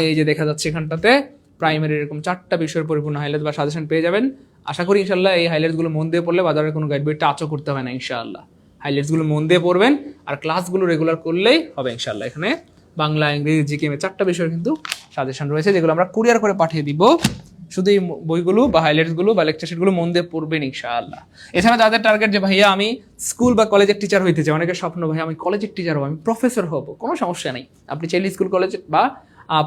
এই যে দেখা যাচ্ছে এখানটাতে প্রাইমারি এরকম 4টা বিষয়ের পরিপূর্ণ হাইলাইট বা সাজেশন পেয়ে যাবেন। আশা করি ইনশাল্লাহ এই হাইলাইটসগুলো মন দিয়ে পড়লে বাজারের কোনো গাইড বই টাচও করতে হয় না ইনশাআল্লাহ। হাইলাইটসগুলো মন দিয়ে পড়বেন আর ক্লাসগুলো রেগুলার করলেই হবে ইনশাআল্লাহ। এখানে বাংলা, ইংরেজি, জিকে, 4টা বিষয়ের কিন্তু সাজেশন রয়েছে, যেগুলো আমরা কুরিয়ার করে পাঠিয়ে দিব। শুধু এই বইগুলো বা হাইলাইটসগুলো বা লেকচার শিটগুলো মন দিয়ে পড়বেন ইনশাআল্লাহ। এছাড়া যাদের টার্গেট যে ভাইয়া আমি স্কুল বা কলেজের টিচার হইতে চাই, অনেকের স্বপ্ন ভাইয়া আমি কলেজের টিচার হবো, আমি প্রফেসর হবো, কোনো সমস্যা নেই। আপনি চাইলে স্কুল কলেজ বা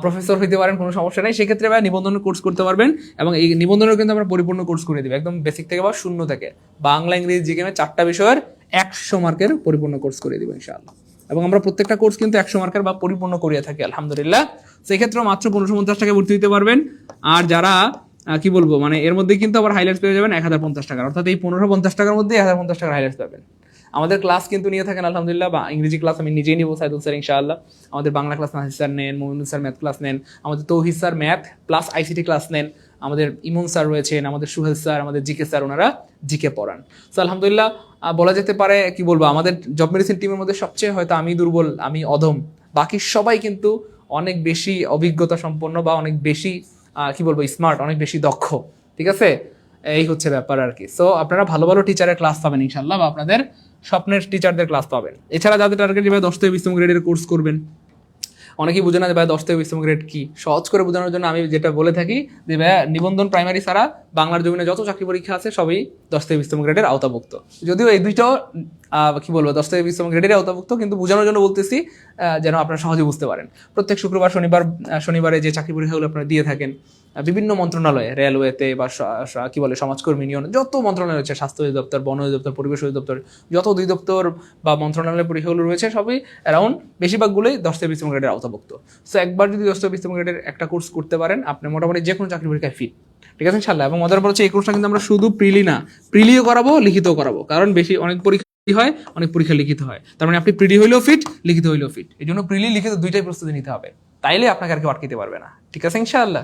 প্রফেসর হইতে পারেন, কোনো সমস্যা নেই। সেক্ষেত্রে ভাই নিবন্ধনের কোর্স করতে পারবেন, এবং এই নিবন্ধনের কিন্তু আমরা পরিপূর্ণ কোর্স করে দিব, একদম বেসিক থেকে বা শূন্য থেকে। বাংলা, ইংরেজি, জিকে, 4টা বিষয়ের 100 মার্কের পরিপূর্ণ কোর্স করে দিব ইনশাআল্লাহ। এবং আমরা প্রত্যেকটা কোর্স কিন্তু 100 মার্কের বা পরিপূর্ণ করিয়ে থাকি আলহামদুলিল্লাহ। সেই ক্ষেত্রে মাত্র 1550 টাকায় ভর্তি হতে পারবেন। আর যারা কি বলবো মানে এর মধ্যে কিন্তু আবার হাইলাইটস পেয়ে যাবেন 1050 টাকার, অর্থাৎ এই 1550 টাকার মধ্যে 1050 টাকার হাইলাইটস পাবেন। আমাদের ক্লাস কিন্তু নিয়ে থাকেন আলহামদুলিল্লাহ, বা ইংরেজি ক্লাস আমি নিজেই নিব, সাইদুল স্যার ইনশাআল্লাহ। আমাদের বাংলা ক্লাস নাসির স্যার নেন, মমিনুল স্যার ম্যাথ ক্লাস নেন, আমাদের Tauhid sir math plus ICT class নেন, আমাদের ইমন স্যার রয়েছেন, আমাদের সুহেল স্যার, আমাদের জিকে স্যার, ওনারা জিকে পড়ান। তো আলহামদুলিল্লাহ বলা যেতে পারে কি বলবো, আমাদের জব মেডিসিন টিমের মধ্যে সবচেয়ে হয়তো আমি দুর্বল, আমি অধম, বাকি সবাই কিন্তু অনেক বেশি অভিজ্ঞতা সম্পন্ন বা অনেক বেশি কি বলবো স্মার্ট, অনেক বেশি দক্ষ। ঠিক আছে, এই হচ্ছে ব্যাপার আর কি। সো আপনারা ভালো ভালো টিচারের ক্লাস পাবেন ইনশাআল্লাহ, বা আপনাদের স্বপ্নের টিচারদের ক্লাস পাবেন। এছাড়া যাদের টার্গেট যে ভাই 10 থেকে 20তম গ্রেডের কোর্স করবেন, অনেকেই বুঝে না যে ভাই 10 থেকে 20তম গ্রেড কি। সহজ করে বোঝানোর জন্য আমি যেটা বলে থাকি যে ভাই নিবন্ধন প্রাইমারি ছাড়া বাংলার জমিনে যত চাকরি পরীক্ষা আছে সবই 10 থেকে 20তম গ্রেডের আওতাভুক্ত। যদিও এই দুইটাও কি বলবো 10 থেকে 20তম গ্রেডের আওতাভুক্ত, কিন্তু বোঝানোর জন্য বলতেছি যেন আপনারা সহজে বুঝতে পারেন। প্রত্যেক শুক্রবার শনিবারে যে চাকরি পরীক্ষাগুলো আপনারা দিয়ে থাকেন বিভিন্ন মন্ত্রণালয়ে, রেলওয়েতে বা কি বলে সমাজকর্মী ইউনিয়ন, যত মন্ত্রণালয় রয়েছে, স্বাস্থ্য অধিদপ্তর, বন অধিদপ্তর, পরিবেশ অধিদপ্তর, যত অধিদপ্তর বা মন্ত্রণালয়ের পরীক্ষাগুলো রয়েছে সবই অ্যারাউন্ড বেশিরভাগগুলোই 10 থেকে 20তম গ্রেডের আওতাভুক্ত। সো একবার যদি 10 থেকে 20তম গ্রেডের একটা কোর্স করতে পারেন, আপনি মোটামুটি যে কোনো চাকরি পরীক্ষায় ফিট। ঠিক আছে ইনশাআল্লাহ। এবং মজার ব্যাপার হচ্ছে এই কোর্সটা কিন্তু আমরা শুধু প্রিলি না, প্রিলিও করাবো, লিখিতও করাবো, কারণ বেশি অনেক পরীক্ষা হয়, অনেক পরীক্ষা লিখিত হয়। তার মানে আপনি প্রিলি হইলেও ফিট, লিখিত হইলেও ফিট। এই জন্য প্রিলি লিখিত দুইটাই প্রস্তুতি নিতে হবে, তাইলে আপনাকে আর কেউ আটকাতে পারবে না। ঠিক আছে ইনশাআল্লাহ।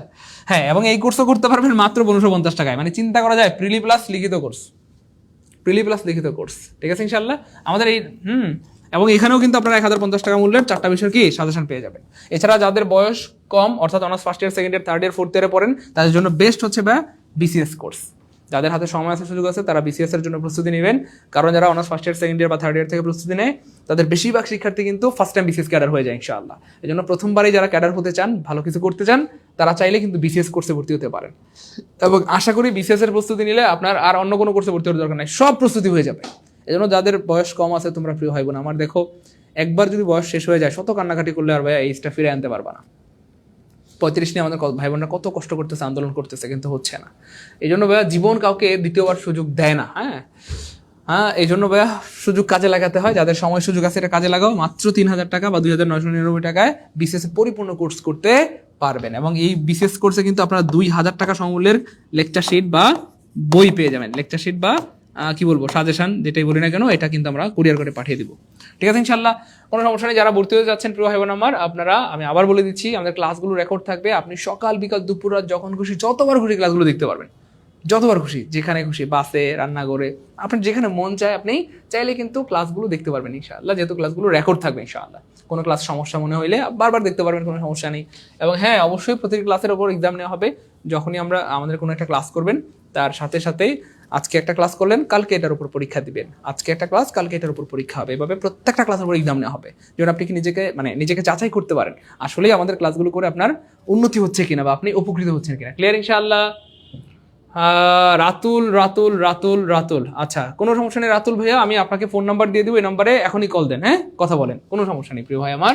হ্যাঁ, এবং এই কোর্সও করতে পারবেন মাত্র 1550 টাকায়। মানে চিন্তা করা যায়, প্রিলি প্লাস লিখিত কোর্স, প্রিলি প্লাস লিখিত কোর্স। ঠিক আছে ইনশাআল্লাহ। আমাদের এই এবং এখানেও কিন্তু আপনারা 1050 টাকা মূল্যের 4টা বিষয়ের কি সাজেশন পেয়ে যাবেন। এছাড়া যাদের বয়স কম, অর্থাৎ honours first year, second year, third year, fourth ইয়ারে পড়েন, তাদের জন্য বেস্ট হচ্ছে BCS কোর্স। যাদের হাতে সময় আছে, সুযোগ আছে, তারা BCS এর জন্য প্রস্তুতি নেবেন। কারণ যারা honours first year, second year বা থার্ড ইয়ার থেকে প্রস্তুতি নেয়, তাদের বেশিরভাগ শিক্ষার্থী কিন্তু ফার্স্ট টাইম BCS ক্যাডার হয়ে যায় ইনশাআল্লাহ। এই জন্য প্রথমবারই যারা ক্যাডার হতে চান, ভালো কিছু করতে চান, তারা চাইলে কিন্তু BCS কোর্সে ভর্তি হতে পারেন। এবং আশা করি BCS এর প্রস্তুতি নিলে আপনার আর অন্য কোনো কোর্সে ভর্তি হওয়ার দরকার নাই, সব প্রস্তুতি হয়ে যাবে। এই জন্য যাদের বয়স কম আছে, তোমরা প্রিয় ভাই বোন আমার, দেখো একবার যদি বয়স শেষ হয়ে যায়, শত কান্নাকাটি করলে আর ভাইয়া এইজটা ফিরে আনতে পারবা না। 35 নিয়ে আমাদের ভাই বোনরা কত কষ্ট করতেছে, আন্দোলন করতেছে, কিন্তু হচ্ছে না। এই জন্য ভাইয়া জীবন কাউকে দ্বিতীয়বার সুযোগ দেয় না। হ্যাঁ, হ্যাঁ, এই জন্য ভাইয়া সুযোগ কাজে লাগাতে হয়, যাদের সময় সুযোগ আছে এটা কাজে লাগাও। মাত্র 3,000 টাকা বা 2,999 টাকায় বিসিএস পরিপূর্ণ কোর্স করতে পারবেন, এবং এই বিসিএস কোর্সে কিন্তু আপনারা 2,000 টাকা সমমূল্যের লেকচার শিট বা বই পেয়ে যাবেন। লেকচার শিট বা কি বলবো, সাজেশন যেটাই বলি না কেন, এটা কিন্তু আমরা কুরিয়ার করে পাঠিয়ে দিব। ঠিক আছে ইনশাল্লাহ, কোনো সমস্যা নেই। যারা ভর্তি হতে যাচ্ছেন প্রিয় ভাই বোন আমার, আপনারা, আমি আবার বলে দিচ্ছি, আমাদের ক্লাসগুলো রেকর্ড থাকবে। আপনি সকাল বিকাল দুপুর রাত যখন খুশি যতবার খুশি ক্লাসগুলো দেখতে পারবেন, যতবার খুশি, যেখানে খুশি, বাসে, রান্নাঘরে, আপনার যেখানে মন চায় আপনি চাইলে কিন্তু ক্লাসগুলো দেখতে পারবেন ইনশাআল্লাহ, যেহেতু ক্লাসগুলো রেকর্ড থাকবে ইনশাআল্লাহ। কোনো ক্লাস সমস্যা মনে হইলে বারবার দেখতে পারবেন, কোনো সমস্যা নেই। এবং হ্যাঁ, অবশ্যই প্রতিটি ক্লাসের ওপর এক্সাম নেওয়া হবে। যখনই আমাদের কোনো একটা ক্লাস করবেন, তার সাথে সাথেই আজকে একটা ক্লাস করলেন, কালকে এটার উপর পরীক্ষা দিবেন, আজকে একটা ক্লাস, কালকে এটার উপর পরীক্ষা হবে, এভাবে প্রত্যেকটা ক্লাসের উপর এক্সাম নেওয়া হবে, যেন আপনি কি নিজেকে যাচাই করতে পারেন আসলেই আমাদের ক্লাসগুলো করে আপনার উন্নতি হচ্ছে কিনা বা আপনি উপকৃত হচ্ছেন কিনা। ক্লিয়ার ইনশাআল্লাহ? রাতুল রাতুল রাতুল রাতুল, আচ্ছা কোনো সমস্যা নেই রাতুল ভাইয়া, আমি আপনাকে ফোন নাম্বার দিয়ে দিব, এই নাম্বারে এখনই কল দেন, হ্যাঁ কথা বলেন, কোনো সমস্যা নেই প্রিয় ভাই আমার।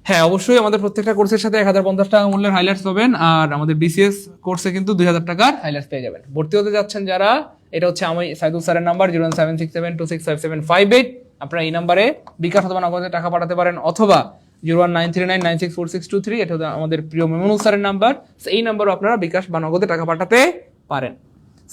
হ্যাঁ, অবশ্যই আমাদের প্রত্যেকটা কোর্সের সাথে 1,050 টাকা মূল্যের হাইলাইটস পাবেন, আর আমাদের বিসিএস কোর্সে কিন্তু 2,000 টাকার হাইলাইটস পেয়ে যাবেন। ভর্তি হতে যাচ্ছেন যারা, এটা হচ্ছে আমি সাইদুল স্যারের নাম্বার 01767265758। আপনারা এই নাম্বারে বিকাশ অথবা নগদে টাকা পাঠাতে পারেন, অথবা 01939964623, এটা আমাদের প্রিয় মামিনুল স্যারের নাম্বার। এই নাম্বারও আপনারা বিকাশ বা নগদে টাকা পাঠাতে পারেন।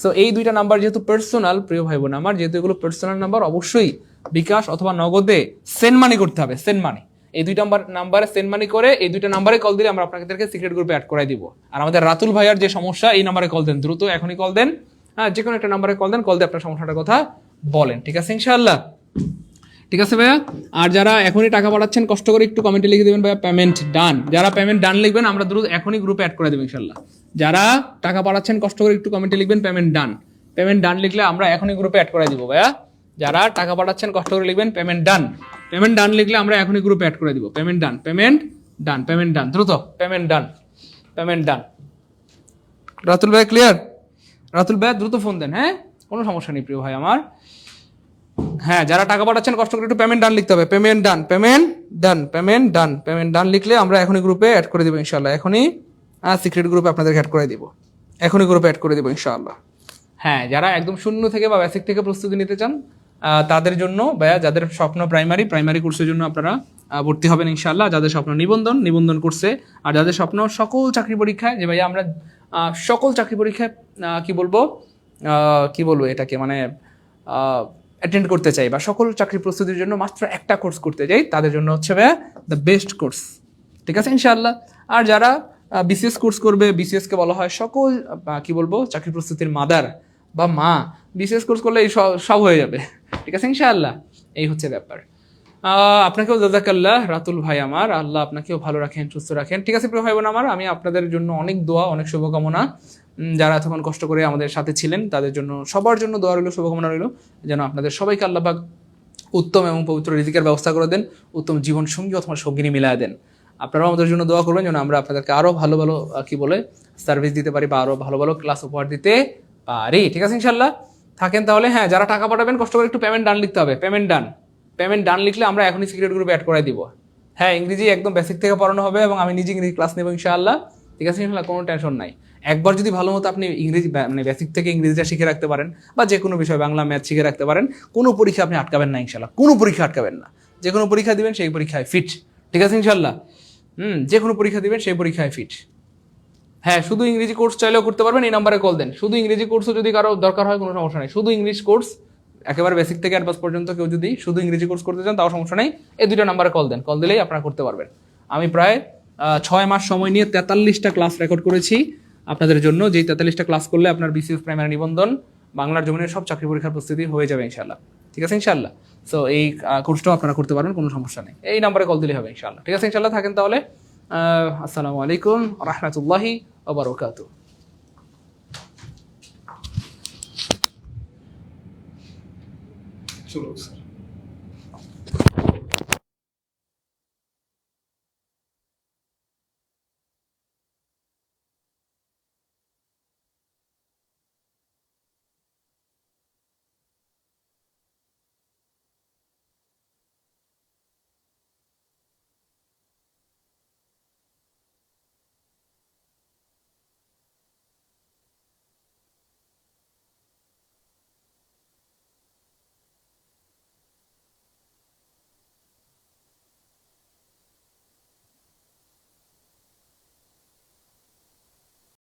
সো এই দুইটা নাম্বার যেহেতু পার্সোনাল প্রিয় ভাই বোন আমার, যেহেতু এগুলো পার্সোনাল নাম্বার, অবশ্যই বিকাশ অথবা নগদে সেন্ড মানি করতে হবে, সেন্ড মানি। এই দুইটা নাম্বারে সেন্ড মানি করে এই দুইটা নাম্বারে কল দিলে আমরা আপনাদেরকে সিক্রেট গ্রুপে অ্যাড করে দিব। আর আমাদের রাতুল ভাইয়ার যে সমস্যা, এই নাম্বারে কল দেন, দ্রুত এখনই কল দেন। হ্যাঁ, যে কোনো একটা নাম্বারে কল দেন, কল দিয়ে আপনার সমস্যাটার কথা বলেন। ঠিক আছে ইনশাআল্লাহ? ঠিক আছে ভাইয়া। আর যারা এখনই টাকা পাঠাচ্ছেন, কষ্ট করে একটু কমেন্টে লিখে দেবেন ভাইয়া পেমেন্ট ডান। যারা পেমেন্ট ডান লিখবেন, আমরা দ্রুত এখনই গ্রুপে অ্যাড করে দেবো ইনশাআল্লাহ। যারা টাকা পাঠাচ্ছেন, কষ্ট করে একটু কমেন্টে লিখবেন পেমেন্ট ডান। পেমেন্ট ডান লিখলে আমরা এখনই গ্রুপে অ্যাড করে দিব ভাইয়া। যারা টাকা পাঠাচ্ছেন, কষ্ট করে লিখবেন পেমেন্ট ডান। পেমেন্ট ডান লিখলে আমরা এখনই গ্রুপে অ্যাড করে দিব। Payment done, payment done, payment done, দ্রুত payment done, payment done. Ratul ভাই ক্লিয়ার? রাতুল ভাই দ্রুত ফোন দেন, হ্যাঁ কোনো সমস্যা নেই প্রিয় ভাই আমার। হ্যাঁ, যারা টাকা পাঠাচ্ছেন, কষ্ট করে একটু পেমেন্ট ডান লিখতে হবে। Payment done, payment done, payment done, payment ডান লিখলে আমরা এখনই গ্রুপে অ্যাড করে দিব ইনশাআল্লাহ। এখনই সিক্রেট গ্রুপে আপনাদের অ্যাড করে দিব, এখনই গ্রুপে অ্যাড করে দিব ইনশাআল্লাহ। হ্যাঁ, যারা একদম শূন্য থেকে বা বেসিক থেকে প্রস্তুতি নিতে চান, তাদের জন্য ভাইয়া, যাদের স্বপ্ন প্রাইমারি কোর্সের জন্য আপনারা ভর্তি হবেন ইনশাআল্লাহ। যাদের স্বপ্ন নিবন্ধন কোর্সে, আর যাদের স্বপ্ন সকল চাকরি পরীক্ষায়, যে ভাইয়া আমরা সকল চাকরি পরীক্ষায় কি বলবো এটাকে, মানে অ্যাটেন্ড করতে চাই, বা সকল চাকরি প্রস্তুতির জন্য মাত্র একটা কোর্স করতে চাই, তাদের জন্য হচ্ছে ভাইয়া দ্য বেস্ট কোর্স। ঠিক আছে ইনশাআল্লাহ? আর যারা বিসিএস কোর্স করবে, বিসিএসকে বলা হয় সকল চাকরি প্রস্তুতির মাদার বা মা, বিসিএস কোর্স করলে এই সব হয়ে যাবে। ঠিক আছে ইনশাআল্লাহ? এই হচ্ছে ব্যাপার। আপনাকেও জাযাকাল্লাহ রাতুল ভাই আমার, আল্লাহ আপনাকেও ভালো রাখেন, সুস্থ রাখেন। ঠিক আছে প্রিয় ভাই বোন আমার, আমি আপনাদের জন্য অনেক দোয়া, অনেক শুভকামনা। যারা এতক্ষণ কষ্ট করে আমাদের সাথে ছিলেন, তাদের জন্য, সবার জন্য দোয়া রইল, শুভকামনা রইল, যেন আপনাদের সবাইকে আল্লাহ পাক উত্তম এবং পবিত্র রিজিকের ব্যবস্থা করে দেন, উত্তম জীবন সঙ্গী অথবা সঙ্গিনী মিলায় দেন। আপনারাও আমাদের জন্য দোয়া করবেন, যেন আমরা আপনাদেরকে আরো ভালো ভালো সার্ভিস দিতে পারি, বা আরো ভালো ভালো ক্লাস উপহার দিতে পারি। ঠিক আছে ইনশাআল্লাহ? থাকেন তাহলে। হ্যাঁ, যারা টাকা পাঠাবেন, কষ্ট করে একটু পেমেন্ট ডান লিখতে হবে। পেমেন্ট ডান, পেমেন্ট ডান লিখলে আমরা এখনই সিক্রেট গ্রুপে অ্যাড করে দিব। হ্যাঁ, ইংরেজি একদম বেসিক থেকে পড়ানো হবে, এবং আমি নিজে ইংরেজি ক্লাস নেব ইনশাআল্লাহ। ঠিক আছে ইনশাআল্লাহ? কোনো টেনশন নাই। একবার যদি ভালো মতো আপনি ইংরেজি বেসিক থেকে ইংরেজিটা শিখে রাখতে পারেন, বা যে কোনো বিষয় বাংলা ম্যাথ শিখে রাখতে পারেন, কোনো পরীক্ষা আপনি আটকাবেন না ইনশাআল্লাহ। কোনো পরীক্ষা আটকাবেন না, যে কোনো পরীক্ষা দিবেন সেই পরীক্ষায় ফিট। ঠিক আছে ইনশাআল্লাহ? যে কোনো পরীক্ষা দিবেন সেই পরীক্ষায় ফিট। হ্যাঁ, শুধু ইংরেজি কোর্স চাইলেও করতে পারবেন, এই নাম্বারে কল দেন। শুধু ইংরেজি কোর্সও যদি কারো দরকার হয়, কোনো সমস্যা নেই। শুধু ইংলিশ কোর্স, একেবারে বেসিক থেকে অ্যাডভান্স পর্যন্ত কেউ যদি শুধু ইংরেজি কোর্স করতে চান, তাও সমস্যা নেই। এই দুইটা নাম্বারে কল দেন, কল দিলেই আপনারা করতে পারবেন। আমি প্রায় 6 মাস সময় নিয়ে 43টা ক্লাস রেকর্ড করেছি আপনাদের জন্য, যেই 43টা ক্লাস করলে আপনার বিসিএস প্রাইমারি নিবন্ধন, বাংলার জমিনের সব চাকরি পরীক্ষার প্রস্তুতি হয়ে যাবে ইনশাআল্লাহ। ঠিক আছে ইনশাআল্লাহ? সো এই কোর্সটাও আপনারা করতে পারবেন, কোনো সমস্যা নেই। এই নাম্বারে কল দিলেই হবে ইনশাআল্লাহ। ঠিক আছে ইনশাআল্লাহ? থাকেন তাহলে। আসসালামু আলাইকুম ওয়া রাহমাতুল্লাহি ওয়া বারাকাতুহু।